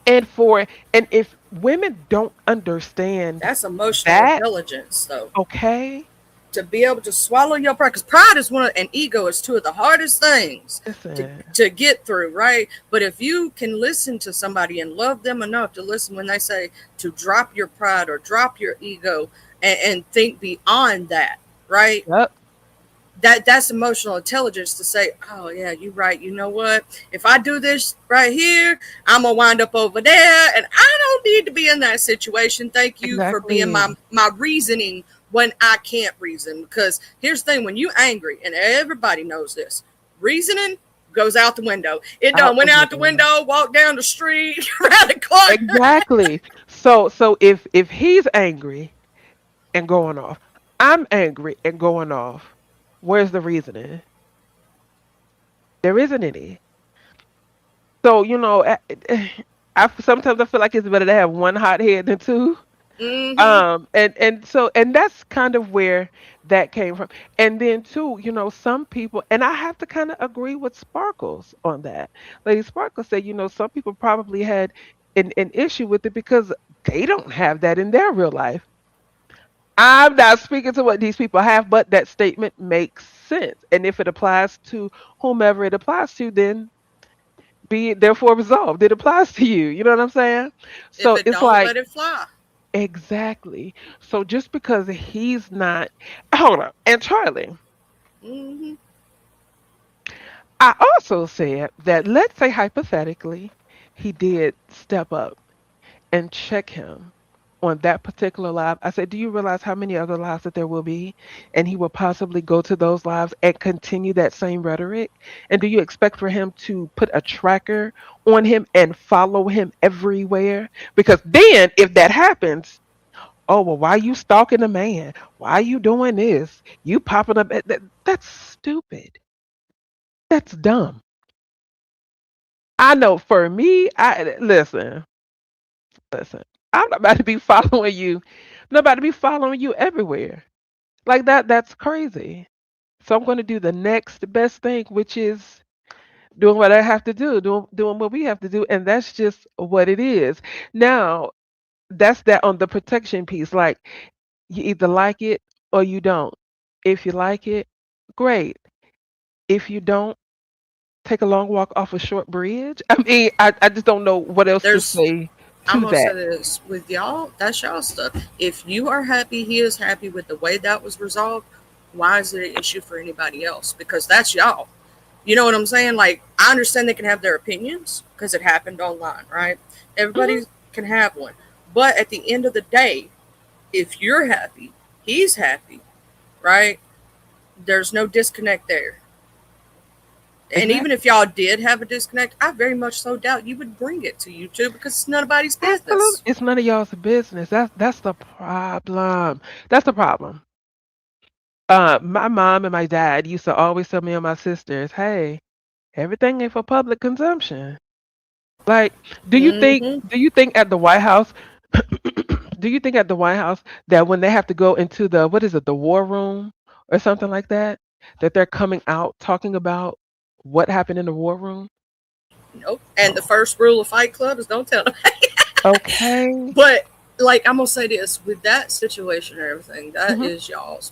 And if women don't understand
That's emotional
that,
intelligence, though.
okay,
To be able to swallow your pride, because pride is one of, and ego is two of the hardest things
listen,
to get through, right? But if you can listen to somebody and love them enough to listen when they say to drop your pride or drop your ego and think beyond that, right?
yep,
That's emotional intelligence to say, oh yeah, you're right. You know what? If I do this right here, I'm gonna wind up over there, and I don't need to be in that situation. Thank you for being
exactly.
my reasoning when I can't reason. Because here's the thing: when you angry, and everybody knows this, reasoning goes out the window. It done
Out the
went out the
window.
window, walked down the street, around the corner.
Exactly. So if he's angry and going off, I'm angry and going off. Where's the reasoning? There isn't any. So sometimes I feel like it's better to have one hot head than two.
Mm-hmm.
And that's kind of where that came from. And then too, some people, and I have to kind of agree with Sparkles on that. Lady Sparkles said, some people probably had an issue with it because they don't have that in their real life. I'm not speaking to what these people have, but that statement makes sense. And if it applies to whomever it applies to, then be it therefore resolved. It applies to you. You know what I'm saying?
If
So
it
it's
don't,
like,
let it fly.
exactly. So just because he's not, hold on. And Charlie,
Mm-hmm.
I also said that let's say hypothetically he did step up and check him on that particular live. I said, do you realize how many other lives that there will be? And he will possibly go to those lives and continue that same rhetoric. And do you expect for him to put a tracker on him and follow him everywhere? Because then if that happens, oh, well, why you stalking a man? Why you doing this? You popping up. That's stupid. That's dumb. I know for me, listen. I'm not about to be following you. I'm not about to be following you everywhere. Like that, that's crazy. So I'm going to do the next best thing, which is doing what I have to do, doing what we have to do, and that's just what it is. Now, that's that on the protection piece. Like, you either like it or you don't. If you like it, great. If you don't, take a long walk off a short bridge. I mean, I just don't know what else to
There's
say
I'm
to
gonna say
that.
this with y'all. That's y'all stuff. If you are happy, he is happy with the way that was resolved. Why is it an issue for anybody else? Because that's y'all. You know what I'm saying? Like, I understand they can have their opinions because it happened online, right?
Mhm.
Everybody can have one. But at the end of the day, if you're happy, he's happy, right? There's no disconnect there. And even
Exactly.
if y'all did have a disconnect, I very much so doubt you would bring it to YouTube because it's nobody's
Absolutely.
business.
It's none of y'all's business. That's the problem. That's the problem. My mom and my dad used to always tell me and my sisters, "Hey, everything ain't for public consumption." Like,
Hmm.
do you think at the White House, do you think at the White House that when they have to go into the what is it, the war room or something like that, that they're coming out talking about what happened in the war room?
Nope. And the
Oh,
first rule of Fight Club is don't tell them.
okay.
But like I'm gonna say this with that situation and everything, that
Hmm.
is y'all's.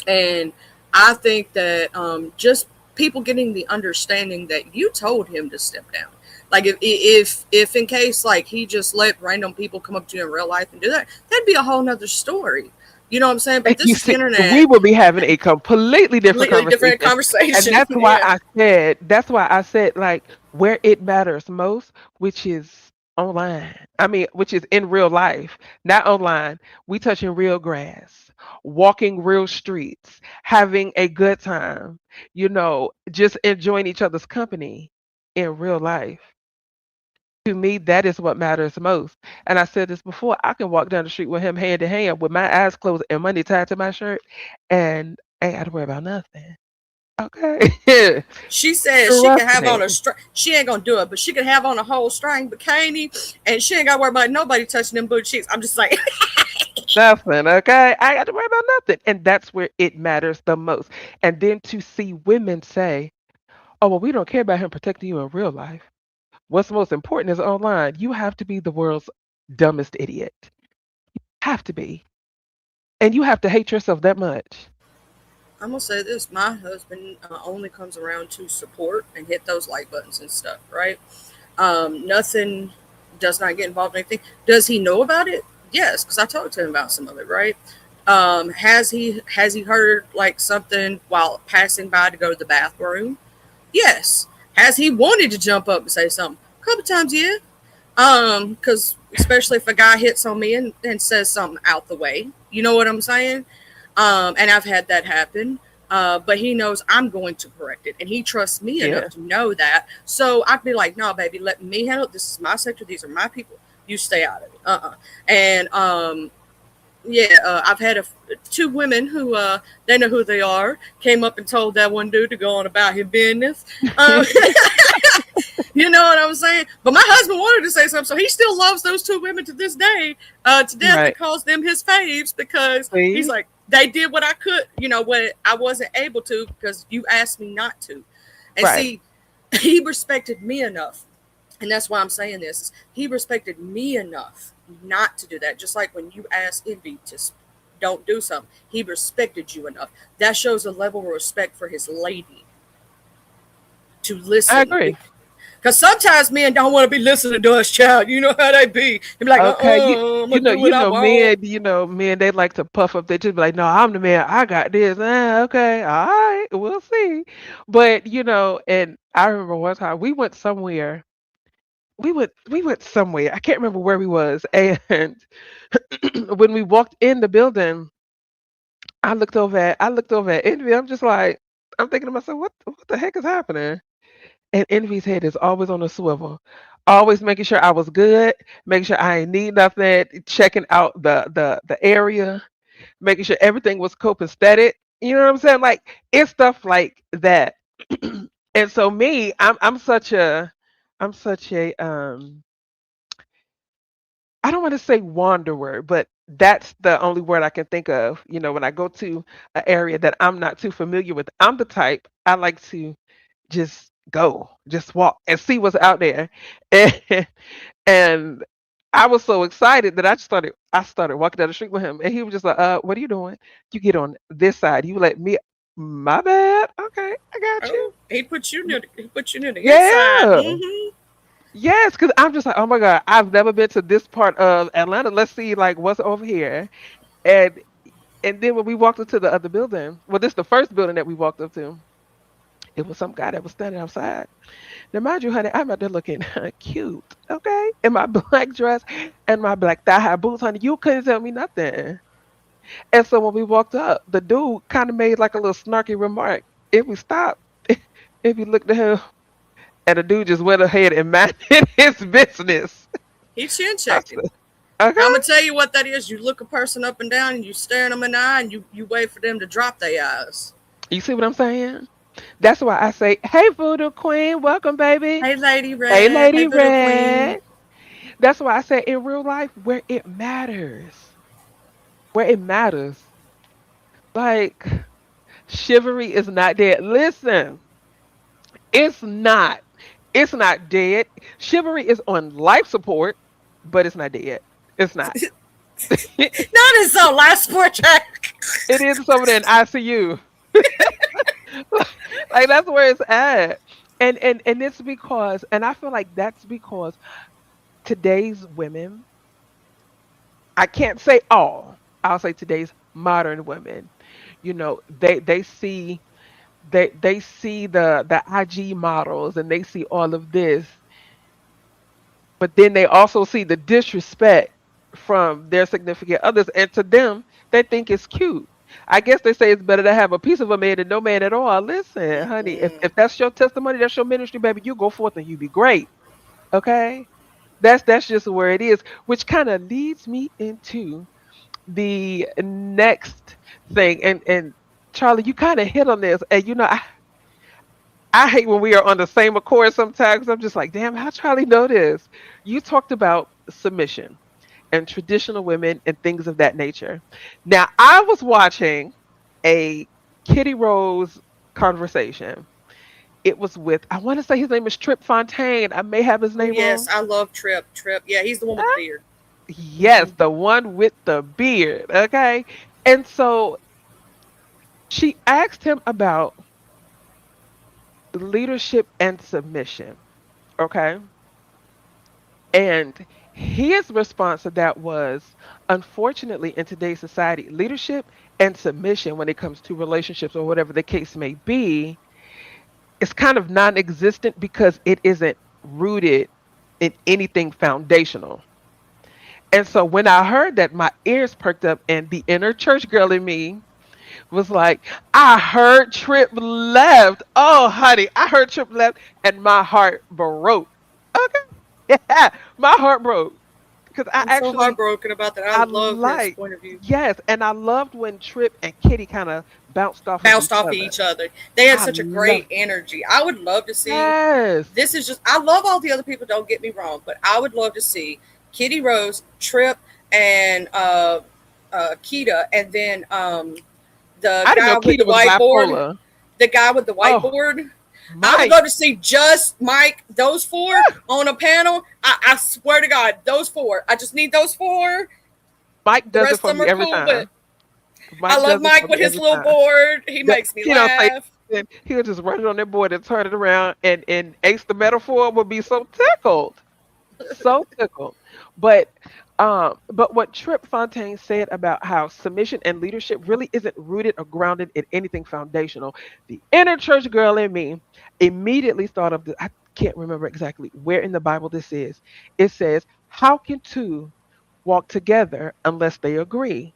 And I think that just people getting the understanding that you told him to step down. Like if in case like he just let random people come up to you in real life and do that, that'd be a whole nother story. You know what I'm saying? But
And
this
you
is the
see, we
internet,
will be having a completely different
completely different
conversation. And
conversation. Yeah.
that's why I said, like, where it matters most, which is online. I mean, which is in real life, not online. We touching real grass, walking real streets, having a good time, just enjoying each other's company in real life. To me, that is what matters most. And I said this before, I can walk down the street with him hand in hand with my eyes closed and money tied to my shirt, and I ain't got to worry about nothing. Okay.
She says she
Trust
could have
me.
on a string. She ain't gonna do it, but she could have on a whole string bikini, and she ain't got to worry about nobody touching them booty cheeks. I'm just like,
Nothing. Okay. I ain't got to worry about nothing. And that's where it matters the most. And then to see women say, oh, well, we don't care about him protecting you in real life. What's most important is online. You have to be the world's dumbest idiot. Have to be. And you have to hate yourself that much.
I'm gonna say this: my husband only comes around to support and hit those like buttons and stuff, right? Nothing does not get involved in anything. Does he know about it? Yes, because I talked to him about some of it, right? Has he heard like something while passing by to go to the bathroom? Yes. Has he wanted to jump up and say something? A couple times, yeah. Because especially if a guy hits on me and says something out the way, you know what I'm saying? And I've had that happen. But he knows I'm going to correct it, and he trusts me enough
Yeah.
to know that. So I'd be like, "No, baby, let me handle it. This is my sector. These are my people. You stay out of it." And yeah, I've had two women who they know who they are came up and told that one dude to go on about his business. Um, You know what I'm saying? But my husband wanted to say something, so he still loves those two women to this day, to death, and
Right.
calls them his faves because he's
See?
like, they did what I could, what I wasn't able to because you asked me not to. And
Right.
see, he respected me enough, and that's why I'm saying this. Is he respected me enough not to do that? Just like when you asked Envy to don't do something, he respected you enough. That shows a level of respect for his lady to
I
listen.
agree.
Because sometimes men don't want to be listening to us, child. You know how they be. They be like,
Okay,
I'm going to do what I want.
men, they like to puff up. They just be like, "No, I'm the man. I got this." Okay, all right, we'll see. But and I remember one time we went somewhere. We went somewhere. I can't remember where we was. And when we walked in the building, I looked over at Envy. I'm just like, I'm thinking to myself, what the heck is happening? And Envy's head is always on a swivel, always making sure I was good, making sure I ain't need nothing, checking out the area, making sure everything was copacetic. You know what I'm saying? Like, it's stuff like that. And so me, I'm such a I don't want to say wanderer, but that's the only word I can think of. When I go to an area that I'm not too familiar with, I'm the type I like to just Go, just walk and see what's out there. And, and I was so excited that I started walking down the street with him, and he was just like, what are you doing? You get on this side. You let me. My bad. Okay, I got you.
Oh, he put you near the inside.
Yeah.
Mm-hmm.
Yes, because I'm just like, oh my God, I've never been to this part of Atlanta. Let's see like what's over here. And and then when we walked into the other building, well, this is the first building that we walked up to. It was some guy that was standing outside. Now, mind you, honey, I'm out there looking cute, okay, in my black dress and my black thigh high boots, honey. You couldn't tell me nothing. And so when we walked up, the dude kind of made like a little snarky remark. If we stopped, if you looked at him, and the dude just went ahead and minded his business.
He chin
I
checking.
said,
I'm
okay.
gonna tell you what that is. You look a person up and down, and you staring them in the eye, and you wait for them to drop their eyes.
You see what I'm saying? That's why I say, hey, Voodoo Queen, welcome, baby.
Hey, Lady
Hey,
Red. Hey,
Lady
Voodoo Queen.
Red. That's why I say in real life, where it matters, like chivalry is not dead. Listen, it's not. It's not dead. Chivalry is on life support, but it's not dead. It's not. It
Not as so last sport track.
is over there in ICU. Like that's where it's at. And it's because, and I feel like that's because today's women, I can't say all. I'll say today's modern women. They see the IG models and they see all of this, but then they also see the disrespect from their significant others, and to them, they think it's cute. I guess they say it's better to have a piece of a man than no man at all. Listen, honey, if
Mm-mm.
that's your testimony, that's your ministry, baby, you go forth and you be great. Okay? That's just where it is, which kind of leads me into the next thing. And Charlie, you kind of hit on this, and I hate when we are on the same accord sometimes. I'm just like, damn, how Charlie know this? You talked about submission and traditional women and things of that nature. Now, I was watching a Kitty Rose conversation. It was with, I want to say his name is Trip Fontaine. I may have his
Oh
name
yes,
wrong.
I love Trip. Trip. Yeah, he's the one with the
Ah,
beard.
yes, the one with the beard. Okay. And so she asked him about leadership and submission. Okay. And his response to that was, unfortunately, in today's society, leadership and submission, when it comes to relationships or whatever the case may be, is kind of non existent because it isn't rooted in anything foundational. And so when I heard that, my ears perked up, and the inner church girl in me was like, I heard Trip left. Oh, honey, I heard Trip left, and my heart broke. Okay. Yeah, my heart broke because I
I'm so
actually
heartbroken about that. I
I
love his
like,
point of view.
yes, and I loved when Trip and Kitty kind of bounced off of
Bounced
each
off of
other.
each other. They had
I
such a
love,
great energy. I would love to see.
yes,
This is just. I love all the other people. Don't get me wrong, but I would love to see Kitty Rose, Trip, and Kita, and then the
I didn't know
guy with the
Kitty was
whiteboard.
bipolar.
The guy with the
Oh,
whiteboard. I would
Mike,
love to see just Mike, those four on a panel. I swear to God, those four. I just need those four.
Mike
The
does it
rest
for
of them
me
are
every
cool, but
time.
I
Mike
love
does it
Mike
for
with
me
his
every
little
time.
board. He
That,
makes me
you know, say
laugh.
he'll just run it on their board and turn it around, and Ace the metaphor would be so tickled. So tickled. But but what Trip Fontaine said about how submission and leadership really isn't rooted or grounded in anything foundational. The inner church girl in me immediately thought of the, I can't remember exactly where in the Bible this is. It says, how can two walk together unless they agree?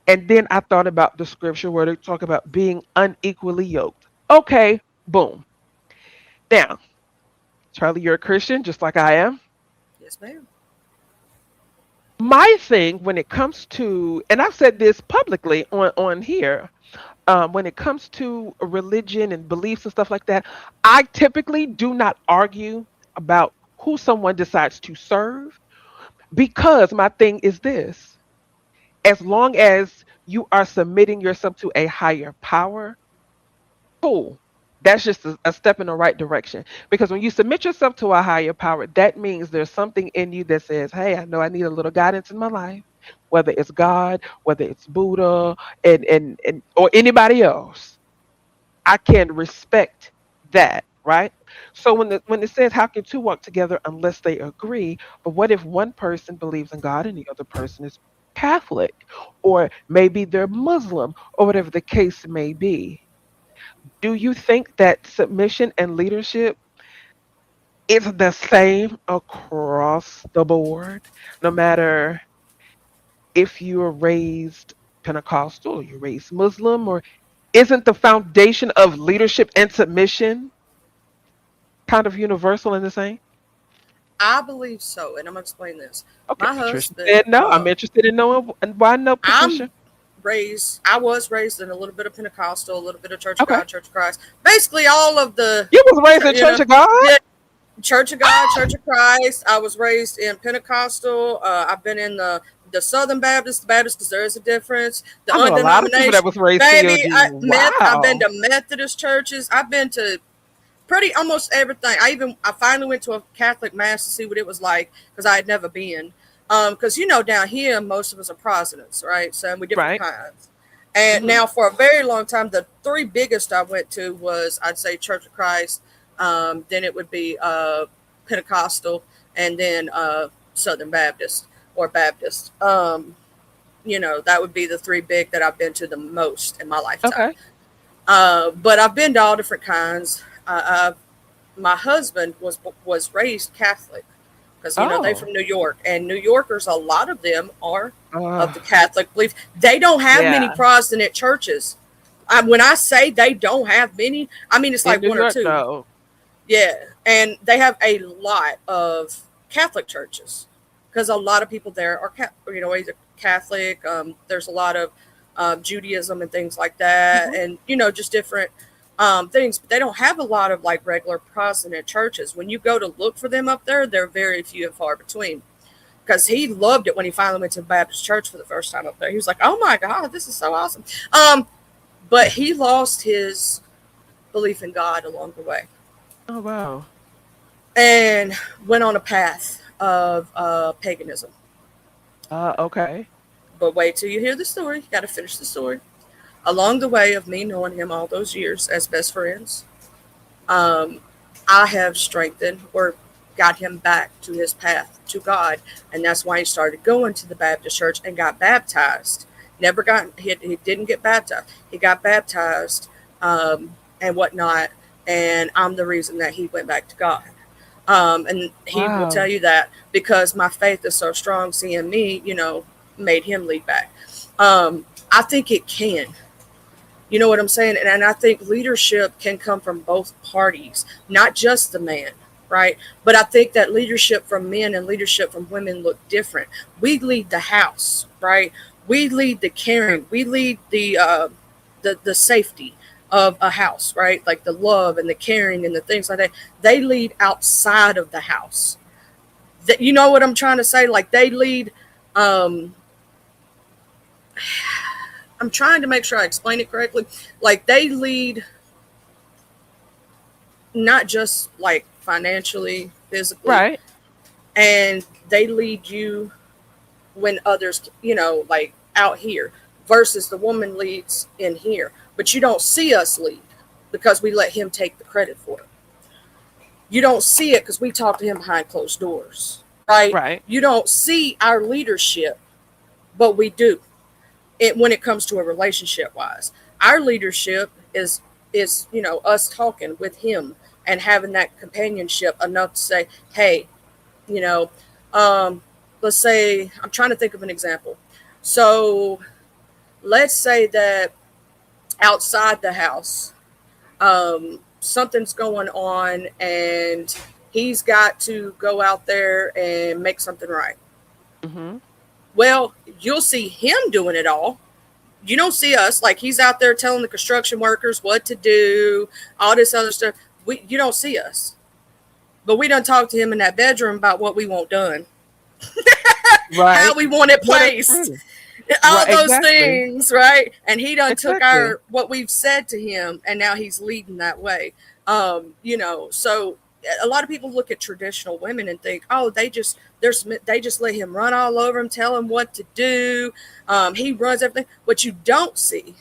And then I thought about the scripture where they talk about being unequally yoked. Okay, boom. Now, Charlie, you're a Christian just like I am.
Yes, ma'am.
My thing when it comes to, and I've said this publicly on here, when it comes to religion and beliefs and stuff like that, I typically do not argue about who someone decides to serve, because my thing is this: as long as you are submitting yourself to a higher power, cool. That's just a step in the right direction. Because when you submit yourself to a higher power, that means there's something in you that says, hey, I know I need a little guidance in my life, whether it's God, whether it's Buddha, and or anybody else. I can respect that, right? So when it says how can two walk together unless they agree, but what if one person believes in God and the other person is Catholic, or maybe they're Muslim, or whatever the case may be? Do you think that submission and leadership is the same across the board, no matter if you are raised Pentecostal or you're raised Muslim, or isn't the foundation of leadership and submission kind of universal and the same?
I believe so, and I'm gonna explain this.
Okay,
My
Patricia
husband,
said no. I'm interested in knowing and why no,
I'm
Patricia.
I was raised in a little bit of Pentecostal, a little bit of Church of
Okay.
God, Church of Christ, basically all of the,
You was raised in
you know,
Church of God?
yeah, Church of God, Church of Christ. I was raised in Pentecostal. I've been in the Southern Baptist, because there is a difference. The
I know a lot of people that
undenomination,
was raised
baby.
COG.
I've been
Wow.
to Methodist churches. I've been to pretty almost everything. I finally went to a Catholic mass to see what it was like because I had never been. Because down here most of us are Protestants, right? So we different
Right.
kinds. And
Hmm.
now for a very long time, the three biggest I went to was I'd say Church of Christ, then it would be Pentecostal, and then Southern Baptist or Baptist. That would be the three big that I've been to the most in my lifetime.
Okay.
But I've been to all different kinds. My husband was raised Catholic because they
Oh.
from New York, and New Yorkers, a lot of them are of
Uh,
the Catholic belief. They don't have many
yeah.
Protestant churches. When I say they don't have many, I mean it's
In
like
New
one or
York,
two.
no.
Yeah, and they have a lot of Catholic churches because a lot of people there are either Catholic. There's a lot of Judaism and things like that,
Hmm.
and just different things. But they don't have a lot of like regular Protestant churches. When you go to look for them up there, they're very few and far between. Because he loved it when he finally went to the Baptist church for the first time up there. He was like, "Oh my God, this is so awesome!" But he lost his belief in God along the way
Oh wow.
and went on a path of paganism.
Okay.
But wait till you hear the story. You got to finish the story. Along the way of me knowing him all those years as best friends, um, I have strengthened or got him back to his path to God, and that's why he started going to the Baptist church and got baptized. Never got he didn't get baptized. He got baptized and whatnot, and I'm the reason that he went back to God. And he will tell
Wow.
you that because my faith is so strong, seeing me, made him lead back. I think it can. You know what I'm saying? And I think leadership can come from both parties, not just the man, right? But I think that leadership from men and leadership from women look different. We lead the house, right? We lead the caring. We lead the safety of a house, right? Like the love and the caring and the things like that. They lead outside of the house. That you know what I'm trying to say? Like they lead. Um, I'm trying to make sure I explain it correctly. Like they lead not just like financially, physically,
Right.
and they lead you when others, like out here versus the woman leads in here. But you don't see us lead because we let him take the credit for it. You don't see it because we talk to him behind closed doors, right?
Right.
You don't see our leadership, but we do when it comes to a relationship wise. Our leadership is us talking with him and having that companionship enough to say, hey, you know, um, let's say I'm trying to think of an example. So let's say that outside the house, something's going on and he's got to go out there and make something right.
Hmm.
Well, you'll see him doing it all. You don't see us like he's out there telling the construction workers what to do, all this other stuff. You don't see us, but we done talk to him in that bedroom about what we want done, how
Right.
we want it
No, that's
placed.
true.
all
Right,
those
exactly.
things, right? And he done took
Exactly.
our what we've said to him, and now he's leading that way. So a lot of people look at traditional women and think, oh, they just let him run all over him, tell him what to do. He runs everything. What you don't see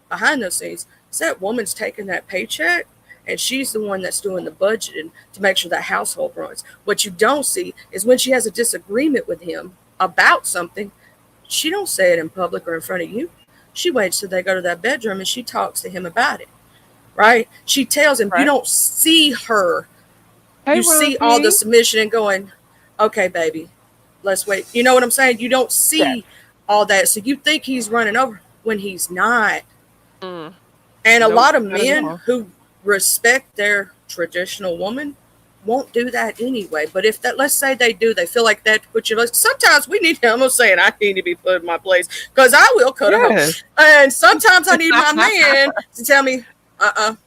behind those scenes is that woman's taking that paycheck. And she's the one that's doing the budgeting to make sure that household runs. What you don't see is when she has a disagreement with him about something, she don't say it in public or in front of you. She waits till they go to that bedroom and she talks to him about it, right? She tells him, you
Right.
don't see her.
Hey,
You
Ron
see all the
P.
submission and going, okay, baby, let's wait. You know what I'm saying? You don't
Yes.
see all that. So you think he's running over when he's not.
Mm.
And a
Nope,
lot of
not at
men
all.
who respect their traditional woman won't do that anyway. But if that, let's say they do, they feel like that put you. Sometimes we need. I'm not saying I need to be put in my place because I will cut a hoe.
Yes.
And sometimes I need my man to tell me,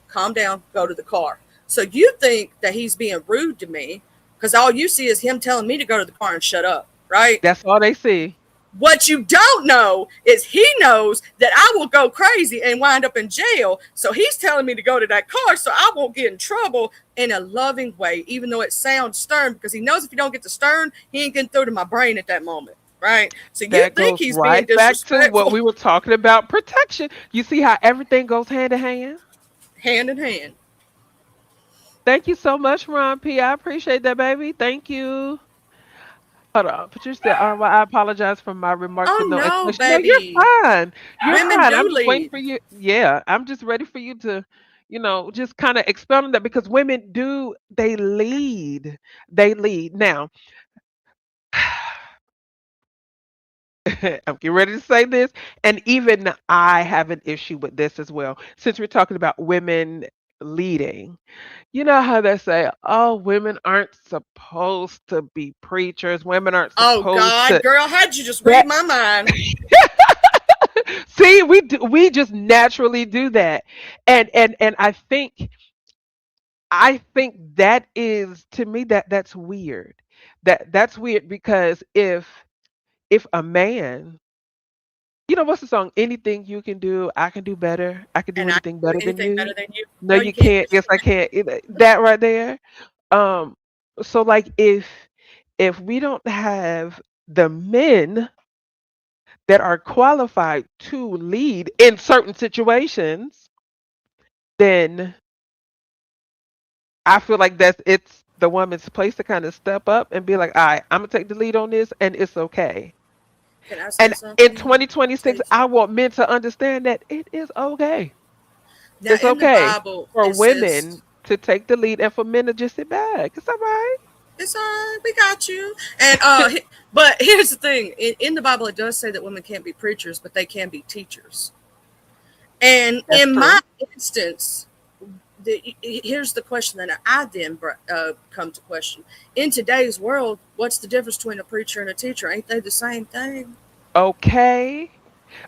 calm down, go to the car. So you think that he's being rude to me because all you see is him telling me to go to the car and shut up, right?
That's all they see.
What you don't know is he knows that I will go crazy and wind up in jail. So he's telling me to go to that car so I won't get in trouble in a loving way, even though it sounds stern, because he knows if he don't get the stern, he ain't getting through to my brain at that moment. Right. So you
That
think
goes
he's being
right back to what
disrespectful
we were talking about protection. You see how everything goes hand in hand?
hand in hand.
Thank you so much, Ron P. I appreciate that, baby. Thank you. Hold on. Patricia said, well, I apologize for my remarks
Oh
with no
no,
explanation. No, you're
baby.
fine. You're
Women
fine. I'm
do
just waiting
lead.
for you. Yeah, I'm just ready for you to, just kind of expound on that because women do, they lead. They lead. Now, I'm getting ready to say this, and even I have an issue with this as well. Since we're talking about women leading, you know how they say, "Oh, women aren't supposed to be preachers. Women aren't
Oh
supposed
God,
to."
girl, how'd you just read
That
my mind?
see, we just naturally do that, and I think that is to me that's weird. That's weird because if a man what's the song? Anything you can do, I can do better. I can do
And I
anything
do
better than
anything
you.
better than you.
No,
No, you
you
can't.
can't. Yes, I can't. That right there. Um, so like if we don't have the men that are qualified to lead in certain situations, then I feel like it's the woman's place to kind of step up and be like, all right, I'm gonna take the lead on this and it's okay.
Can I say
And in
something? Tell
2026,
you
I
something.
want men to understand that it is okay.
Now
It's
in the
okay
Bible
for
it says
women to take the lead and for men to just sit back. It's all right.
it's all right, we got you. And but here's the thing: in the Bible, it does say that women can't be preachers, but they can be teachers. And
That's
in my
true.
instance, here's the question that I then come to question: in today's world, what's the difference between a preacher and a teacher? Ain't they the same thing?
Okay.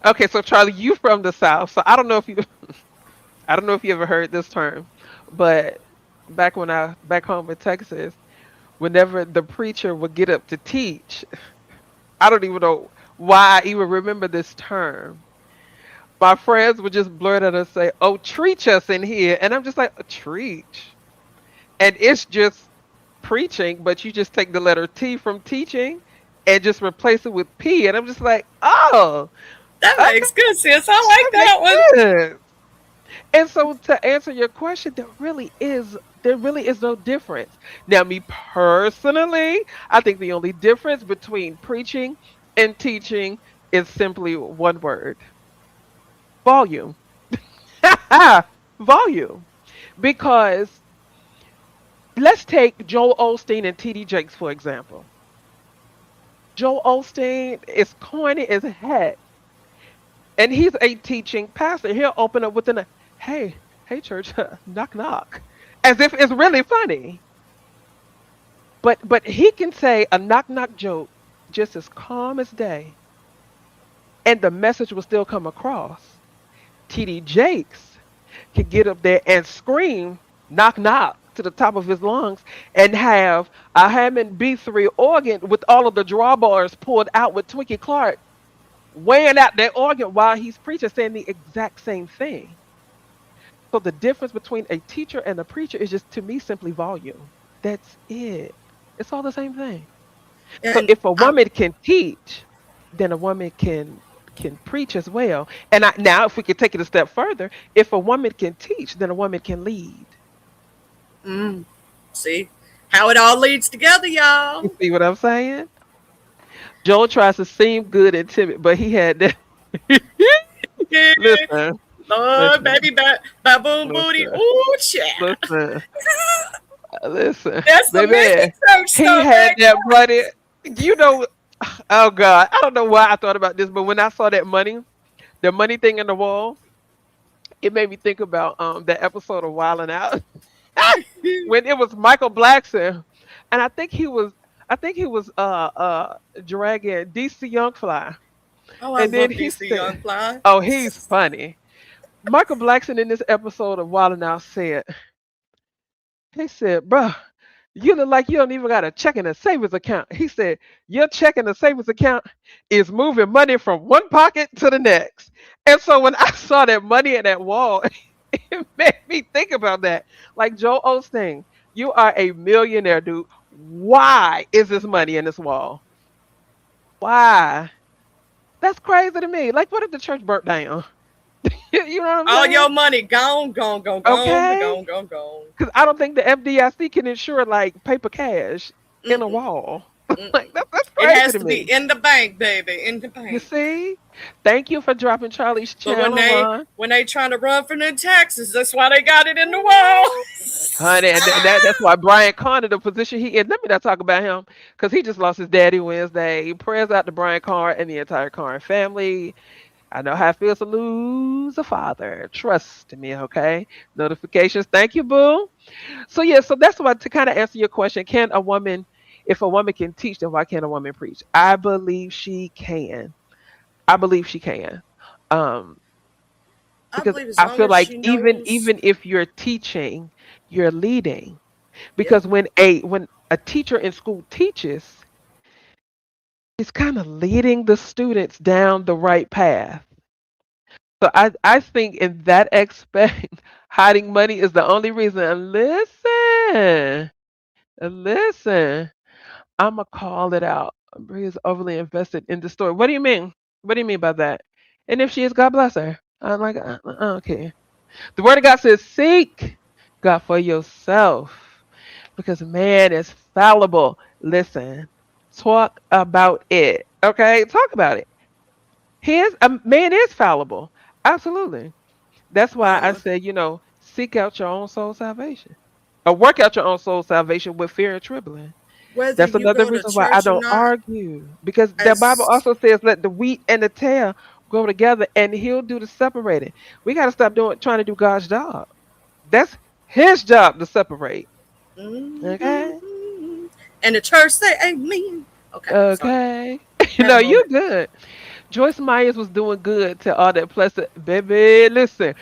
Okay, so Charlie, you from the South, so I don't know if you ever heard this term, but back home in Texas, whenever the preacher would get up to teach, I don't even know why I even remember this term. My friends would just blurt out and say, "Oh, treach us in here," and I'm just like, "Treach," and it's just preaching, but you just take the letter T from teaching and just replace it with P, and I'm just like, "Oh,
That
okay,
makes good sense. I
that
like
makes
that one.
sense." And so to answer your question, there really is no difference. Now, me personally, I think the only difference between preaching and teaching is simply one word: volume. Volume. Because let's take Joel Osteen and TD Jakes, for example. Joel Osteen is corny as heck, and he's a teaching pastor. He'll open up with hey, hey, church, knock, knock, as if it's really funny. But he can say a knock, knock joke just as calm as day, and the message will still come across. TD Jakes can get up there and scream knock knock to the top of his lungs and have a Hammond B3 organ with all of the drawbars pulled out with Twinkie Clark. weighing out that organ while he's preaching, saying the exact same thing. So the difference between a teacher and a preacher is just to me simply volume. That's it. It's all the same thing. So
And
if a woman can teach, then a woman can preach as well. And now if we could take it a step further, if a woman can teach, then a woman can lead.
mm, see how it all leads together,
You
y'all.
see what I'm saying? Joel tries to seem good and timid, but he had that. listen,
Lord,
listen,
baby, baboon booty.
listen,
Ooh, chat.
listen, listen,
That's some messy
baby.
church
He
stuff
had
right
that money. You know, oh God, I don't know why I thought about this, but when I saw that money, the money thing in the wall, it made me think about that episode of Wildin' Out
there.
when it was Michael Blackson, and I think he was dragging DC Young Fly,
Oh, I
and then
love
he
DC Young
said,
Fly.
"Oh, he's funny." Michael Blackson in this episode of Wildin' Out said, he said, "Bruh, you look like you don't even got a checking and savings account." He said, "Your checking and savings account is moving money from one pocket to the next." And so when I saw that money in that wall, it made me think about that. Like Joe Osteen, you are a millionaire, dude. Why is this money in this wall? Why? That's crazy to me. Like, what if the church burnt down? You know what I'm
All
saying?
your money gone, gone, gone, gone,
Okay.
gone, gone, gone.
Because I don't think the FDIC can insure like paper cash in a
Mm-mm,
wall. Like
mm-mm.
that's
It
crazy
has
to
to be
me.
in the bank, baby, in the
You
bank.
see? Thank you for dropping Charlie's
But when
channel,
they
Ron.
when they trying to run for the taxes, that's why they got it in the wall.
Ooh. Honey, and that's why Brian Connor, the position he in. Let me not talk about him because he just lost his daddy Wednesday. Prayers out to Brian Carr and the entire Carr family. I know how it feels to lose a father. Trust me, okay? Notifications. Thank you, boo. So yeah, so that's what to kind of answer your question. Can a woman, if a woman can teach, then why can't a woman preach? I believe she can. I believe she can. Um,
I
because
believe as
I
long
feel
as
like
she
even
knows.
even if you're teaching, you're leading.
Yep.
Because when a teacher in school teaches, it's kind of leading the students down the right path. So I think in that aspect, hiding money is the only reason. And listen. I'ma call it out. Brie is overly invested in the story. What do you mean? What do you mean by that? And if she is, God bless her. I'm like, I don't care. The word of God says, seek God for yourself because man is fallible. Listen, talk about it. Okay, talk about it. Man is fallible. Absolutely. That's why I
Uh,
say, seek out your own soul salvation, or work out your own soul salvation with fear and trembling.
whether
That's
you
another
go to
reason why I
church or
don't
not,
argue because the Bible
as
also says let the wheat and the tare grow together and he'll do the separating. We got to stop trying to do God's job. That's his job to separate. Okay?
mm-hmm. And the church say amen. Okay, sorry.
Okay.
Had a
You
moment.
good. Joyce Myers was doing good to all that pleasant baby. Listen,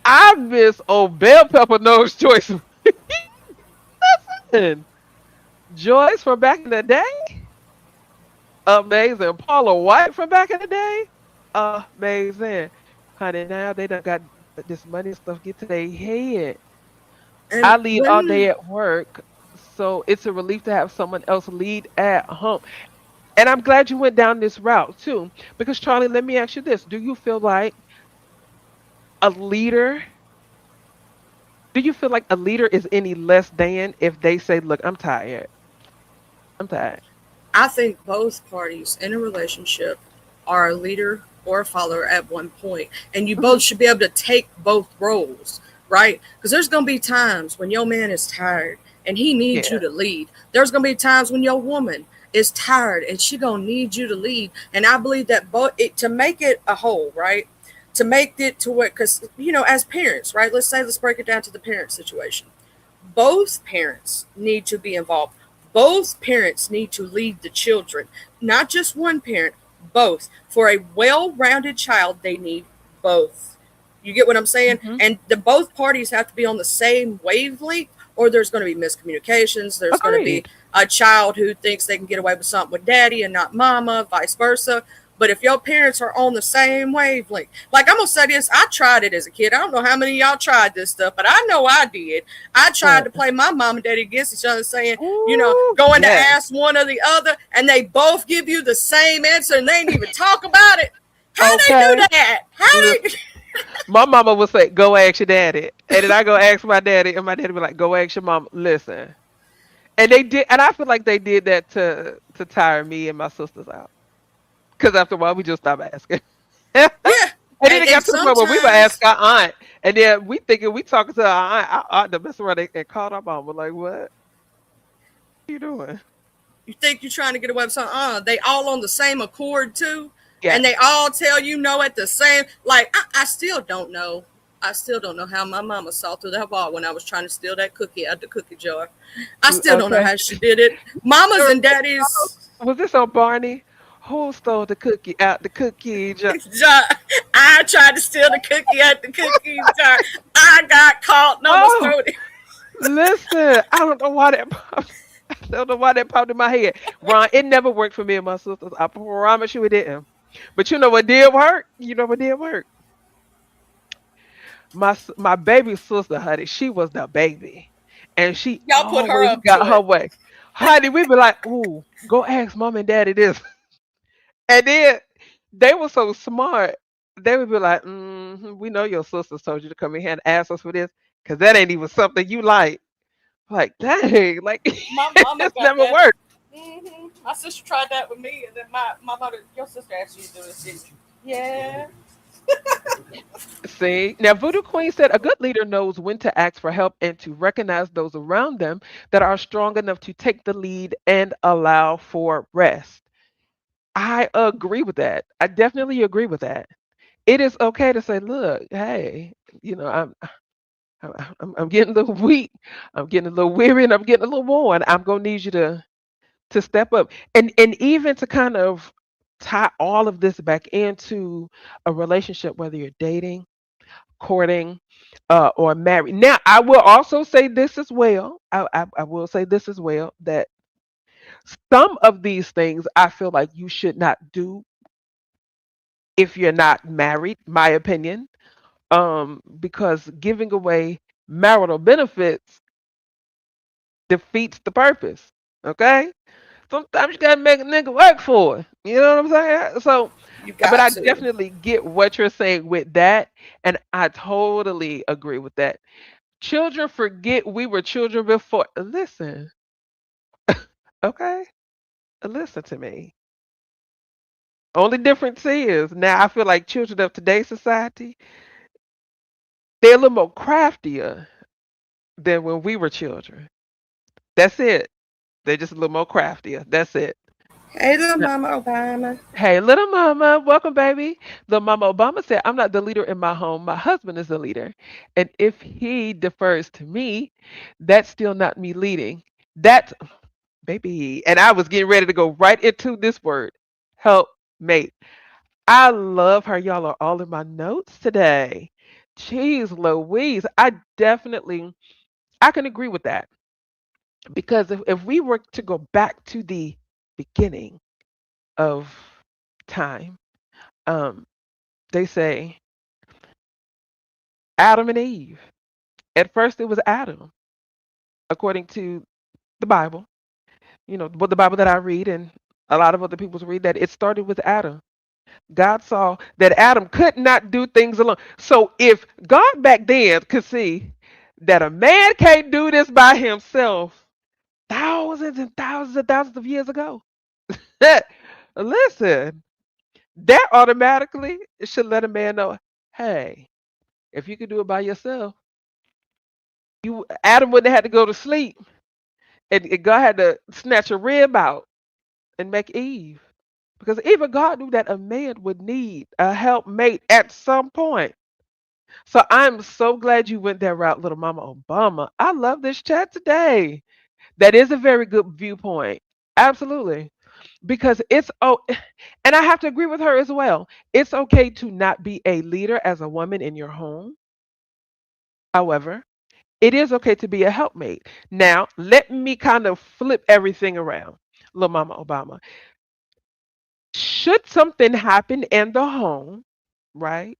I miss old bell pepper nose Joyce. Listen, Joyce from back in the day, amazing. Paula White from back in the day, amazing. Honey, now they done got this money and stuff get to their head.
And
I lead all
when
day at work, so it's a relief to have someone else lead at home. And I'm glad you went down this route too, because Charlie, let me ask you this: Do you feel like a leader? Do you feel like a leader is any less than if they say, "Look, I'm tired. I'm tired."
I think both parties in a relationship are a leader or a follower at one point, and you
Mhm.
both should be able to take both roles, right? Because there's going to be times when your man is tired and he needs you
Yeah.
to lead. There's going to be times when your woman is tired and she going to need you to lead. And I believe that both to make it a whole, right? To make it to what, because as parents, right? Let's break it down to the parent situation. Both parents need to be involved. Both parents need to lead the children, not just one parent, both. For a well rounded child, they need both. You get what I'm saying?
Hmm.
And the both parties have to be on the same wavelength, or there's going to be miscommunications. There's going to be
Agreed.
a child who thinks they can get away with something with daddy and not mama, vice versa. But if your parents are on the same wavelength, like I'm gonna say this, I tried it as a kid. I don't know how many of y'all tried this stuff, but I know I did. I tried
What?
to play my mom and daddy against each other, saying,
Ooh,
going to
yes.
ask one or the other, and they both give you the same answer, and they ain't even talk about it. How they do
Okay.
that? How they?
Listen, my mama would say, "Go ask your daddy," and then I go ask my daddy, and my daddy be like, "Go ask your mom." Listen, and they did, and I feel like they did that to tire me and my sisters out. Because after a while, we just stopped asking. and
Yeah,
then it
and
got to the point where we would ask
sometimes
our aunt, and then we thinking we talking to our aunt to mess around and called our mama like, "What you doing?"
you think you're trying to get away with something. They all on the same accord too, and
Yes.
they all tell you no at the same. Like I still don't know. I still don't know how my mama saw through that wall when I was trying to steal that cookie out the cookie jar. I still don't know
Okay.
how she did it. Mamas
Sure.
and daddies.
Was this on Barney? Who stole the cookie out the cookie jar?
Jar. I tried to steal the cookie out the cookie jar. I got caught and almost
Oh,
threw it.
listen, I don't know why that popped. I don't know why that popped in my head. Ron, it never worked for me and my sisters. I promise you it didn't. But you know what did work? You know what did work? My baby sister, honey, she was the baby, and she
Y'all put her
always
up to
got her
it.
way. Honey, we be like, "Ooh, go ask mom and daddy this," and then they were so smart. They would be like, "We know your sisters told you to come in here and ask us for this, cause that ain't even something you like." Like, dang, like
My mama
it's
got
never
that.
worked.
My sister tried that with me, and then my mother, your sister asked you to do this, didn't you? Yeah.
See, now Voodoo Queen said a good leader knows when to ask for help and to recognize those around them that are strong enough to take the lead and allow for rest. I agree with that. I definitely agree with that. It is okay to say, look, hey, you know, I'm getting a little weak, I'm getting a little weary, and I'm getting a little worn. I'm gonna need you to step up, and even to kind of tie all of this back into a relationship, whether you're dating, courting, or married. Now, I will also say this as well. I will say this as well that some of these things I feel like you should not do if you're not married. My opinion, because giving away marital benefits defeats the purpose. Okay, sometimes you gotta make a nigga work for it. You know what I'm saying? So,
You
but
got
I
to.
definitely get what you're saying with that, and I totally agree with that. Children forget we were children before. Listen, okay? Listen to me. Only difference is now I feel like children of today's society, they're a little more craftier than when we were children. That's it. They're just a little more craftier. That's it.
Hey, little
No.
Mama Obama.
Hey, little mama, welcome, baby. Little mama Obama said, I'm not the leader in my home. My husband is the leader. And if he defers to me, that's still not me leading. That's baby. And I was getting ready to go right into this word, help mate. I love how y'all are all in my notes today. Jeez Louise. I can agree with that. Because if we were to go back to the beginning of time, um, they say Adam and Eve. At first it was Adam, according to the Bible. You know, what the Bible that I read and a lot of other people read that it started with Adam. God saw that Adam could not do things alone. So if God back then could see that a man can't do this by himself thousands and thousands of years ago, listen, that automatically should let a man know, hey, if you could do it by yourself, you Adam wouldn't have had to go to sleep and God had to snatch a rib out and make Eve. Because even God knew that a man would need a helpmate at some point. So I'm so glad you went that route, little Mama Obama. I love this chat today. That is a very good viewpoint. Absolutely. Because it's and I have to agree with her as well. It's okay to not be a leader as a woman in your home. However, it is okay to be a helpmate. Now, let me kind of flip everything around. Little Mama Obama. should something happen in the home, right?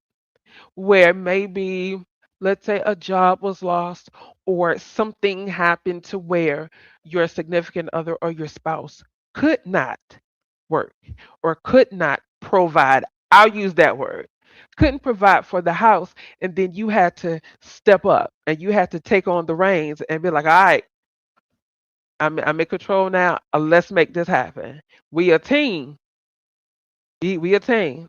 Where maybe, let's say, a job was lost or something happened to where your significant other or your spouse could not work or could not provide. I'll use that word. Couldn't provide for the house, and then you had to step up and you had to take on the reins and be like, all right, I'm in control now. Let's make this happen. We a team. We a team.